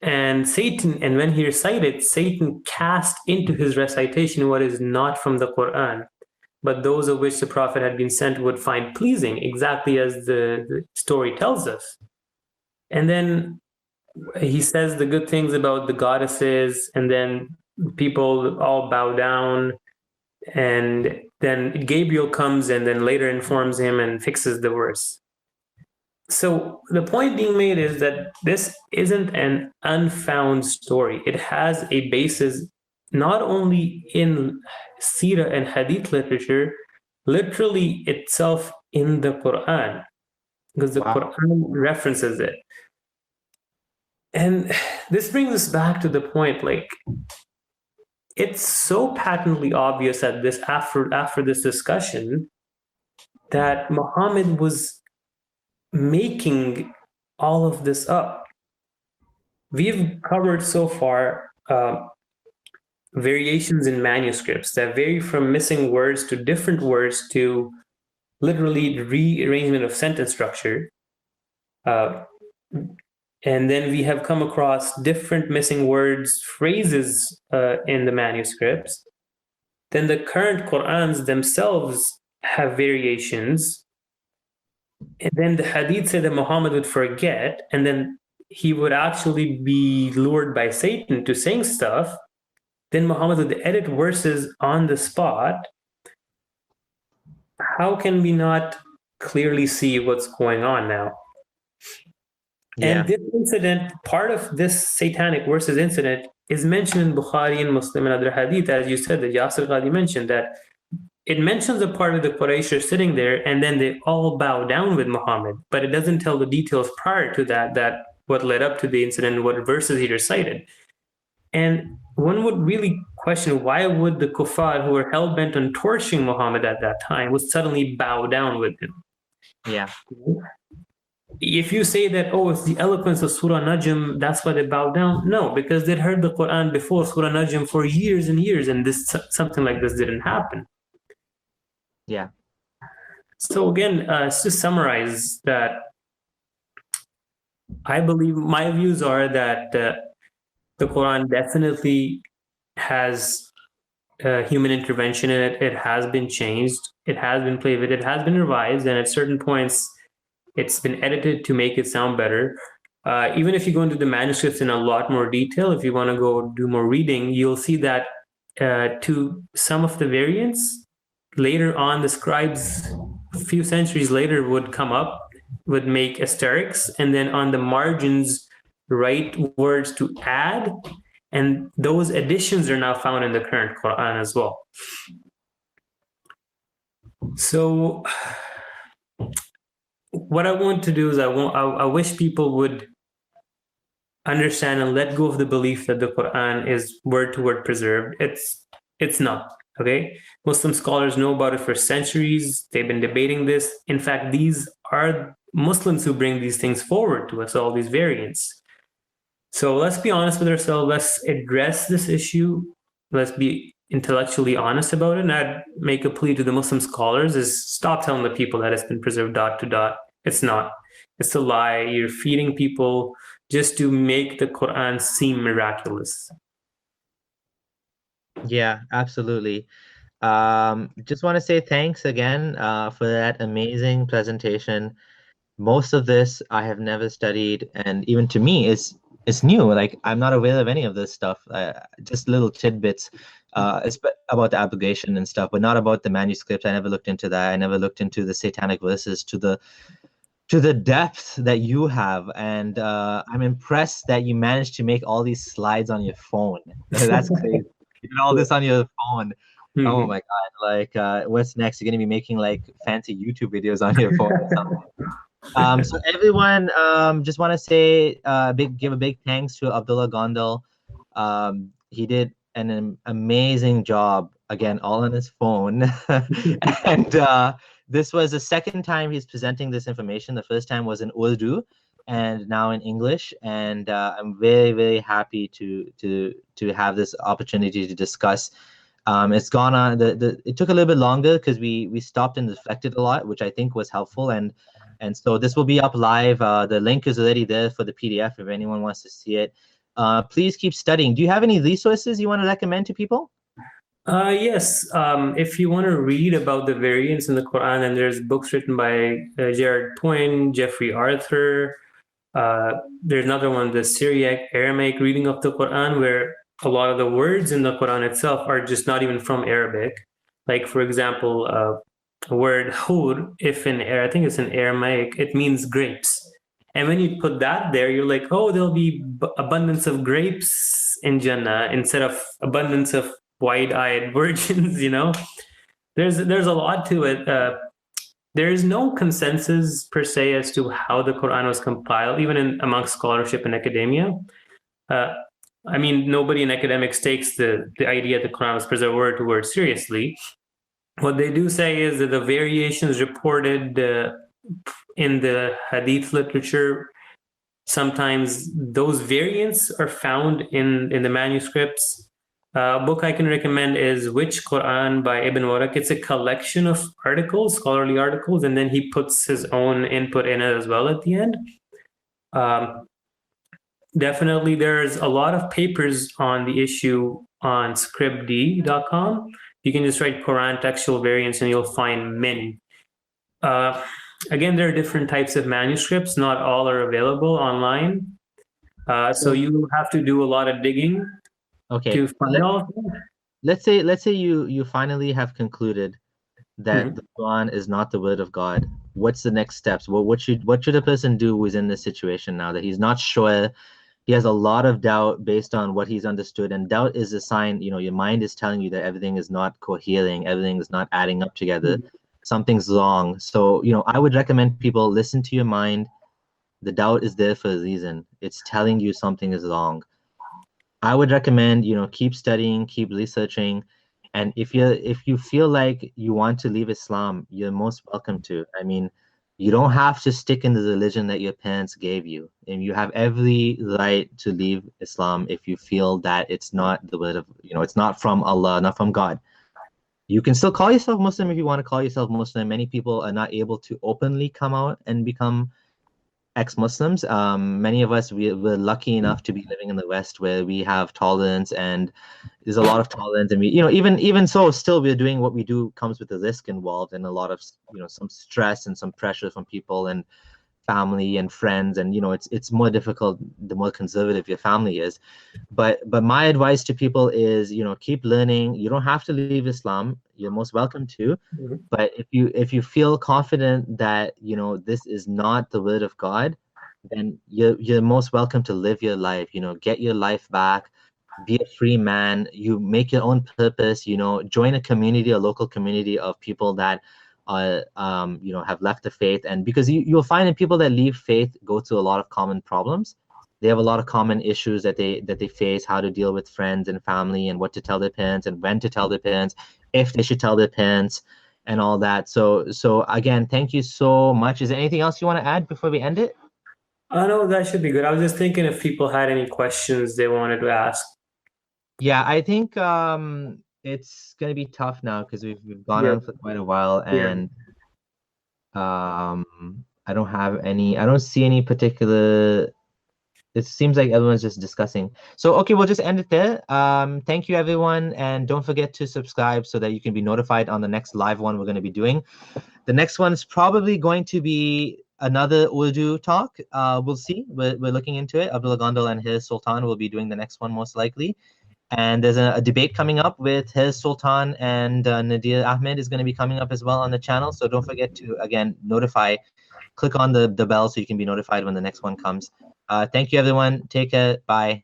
and when he recited, Satan cast into his recitation what is not from the Quran, but those of which the Prophet had been sent would find pleasing, exactly as the story tells us. And then he says the good things about the goddesses, and then people all bow down, and then Gabriel comes and then later informs him and fixes the verse. So the point being made is that this isn't an unfound story. It has a basis not only in Sirah and Hadith literature, literally itself in the Quran, because the Quran references it. And this brings us back to the point, like, it's so patently obvious at this after this discussion that Muhammad was making all of this up. We've covered so far variations in manuscripts that vary from missing words to different words to literally rearrangement of sentence structure. And then we have come across different missing words, phrases in the manuscripts. Then the current Qurans themselves have variations. And then the hadith said that Muhammad would forget, and then he would actually be lured by Satan to saying stuff. Then Muhammad would edit verses on the spot. How can we not clearly see what's going on now? Yeah. And this incident, part of this Satanic Verses incident, is mentioned in Bukhari and Muslim and other hadith, as you said, that Yasir Qadi mentioned, that it mentions a part of the Quraysh are sitting there and then they all bow down with Muhammad, but it doesn't tell the details prior to that what led up to the incident, what verses he recited. And one would really question, why would the kuffar who were hell-bent on torching Muhammad at that time would suddenly bow down with him? Yeah. If you say that, oh, it's the eloquence of Surah Najm, that's why they bow down. No, because they'd heard the Quran before Surah Najm for years and years, and something like this didn't happen. Yeah. So again, to summarize that, I believe my views are that the Quran definitely has human intervention in it. It has been changed. It has been played with. It has been revised, and at certain points, it's been edited to make it sound better. Even if you go into the manuscripts in a lot more detail, if you want to go do more reading, you'll see that to some of the variants, later on, the scribes, a few centuries later, would come up, would make asterisks, and then on the margins, write words to add. And those additions are now found in the current Quran as well. So what I want to do is I wish people would understand and let go of the belief that the Quran is word to word preserved. It's not. Okay, Muslim scholars know about it for centuries. They've been debating this. In fact, these are Muslims who bring these things forward to us, all these variants. So let's be honest with ourselves. Let's address this issue. Let's be intellectually honest about it. And I'd make a plea to the Muslim scholars is stop telling the people that it's been preserved dot to dot. It's not. It's a lie. You're feeding people just to make the Quran seem miraculous. Yeah, absolutely. Just want to say thanks again for that amazing presentation. Most of this I have never studied, and even to me, it's new. Like I'm not aware of any of this stuff. Just little tidbits about the abrogation and stuff, but not about the manuscripts. I never looked into that. I never looked into the Satanic Verses to the depth that you have, and I'm impressed that you managed to make all these slides on your phone. That's crazy. You did all this on your phone. Oh my God! Like, what's next? You're gonna be making like fancy YouTube videos on your phone or something. So everyone, just want to say, give a big thanks to Abdullah Gondal. He did an amazing job. Again, all on his phone, and this was the second time he's presenting this information. The first time was in Urdu, and now in English. And I'm very, very happy to have this opportunity to discuss. It's gone on. It took a little bit longer because we stopped and reflected a lot, which I think was helpful. And so this will be up live. The link is already there for the PDF if anyone wants to see it. Please keep studying. Do you have any resources you want to recommend to people? Yes. If you want to read about the variants in the Quran, then there's books written by Gerard Poin, Jeffrey Arthur. There's another one, the Syriac Aramaic reading of the Quran, where a lot of the words in the Quran itself are just not even from Arabic. Like, for example, the word hur, I think it's in Aramaic, it means grapes. And when you put that there, you're like, oh, there'll be abundance of grapes in Jannah instead of abundance of wide-eyed virgins. There's a lot to it. There is no consensus per se as to how the Quran was compiled, even amongst scholarship and academia. I mean, nobody in academics takes the idea that the Quran was preserved word to word seriously. What they do say is that the variations reported in the hadith literature, sometimes those variants are found in the manuscripts. A book I can recommend is Which Quran by Ibn Waraq. It's a collection of articles, scholarly articles, and then he puts his own input in it as well at the end. Definitely, there's a lot of papers on the issue on scribd.com. You can just write Quran textual variants and you'll find many. Again, there are different types of manuscripts. Not all are available online. So you have to do a lot of digging. Okay. To find all of them. Let's say you finally have concluded that the Quran is not the word of God. What's the next steps? What should a person do who's in this situation now that he's not sure? He has a lot of doubt based on what he's understood, and doubt is a sign, your mind is telling you that everything is not cohering, everything is not adding up together. Something's wrong. So, I would recommend people listen to your mind. The doubt is there for a reason. It's telling you something is wrong. I would recommend, keep studying, keep researching. And if you feel like you want to leave Islam, you're most welcome to. I mean, you don't have to stick in the religion that your parents gave you. And you have every right to leave Islam if you feel that it's not the word of, it's not from Allah, not from God. You can still call yourself Muslim if you want to call yourself Muslim. Many people are not able to openly come out and become ex-Muslims. Many of us, we're lucky enough to be living in the West where we have tolerance, and there's a lot of tolerance, and we, even so, still we're doing what we do comes with a risk involved and a lot of, some stress and some pressure from people and family and friends, and it's more difficult the more conservative your family is. But my advice to people is, keep learning. You don't have to leave Islam. You're most welcome to. But if you feel confident that this is not the word of God, then you're most welcome to live your life. Get your life back. Be a free man. You make your own purpose. Join a community, a local community of people that have left the faith. And because you'll find that people that leave faith go through a lot of common problems. They have a lot of common issues that they face, how to deal with friends and family, and what to tell their parents, and when to tell their parents, if they should tell their parents, and all that. So again, thank you so much. Is there anything else you want to add before we end it? No, that should be good. I was just thinking if people had any questions they wanted to ask. Yeah, I think it's gonna be tough now because we've gone on for quite a while, and I don't see any particular. It seems like everyone's just discussing. So, okay, we'll just end it there. Thank you, everyone. And don't forget to subscribe so that you can be notified on the next live one we're going to be doing. The next one is probably going to be another Urdu talk. We'll see. We're looking into it. Abdullah Gondal and his Sultan will be doing the next one most likely. And there's a debate coming up with his Sultan, and Nadir Ahmed is going to be coming up as well on the channel. So don't forget to, again, click on the bell so you can be notified when the next one comes. Thank you, everyone. Take care. Bye.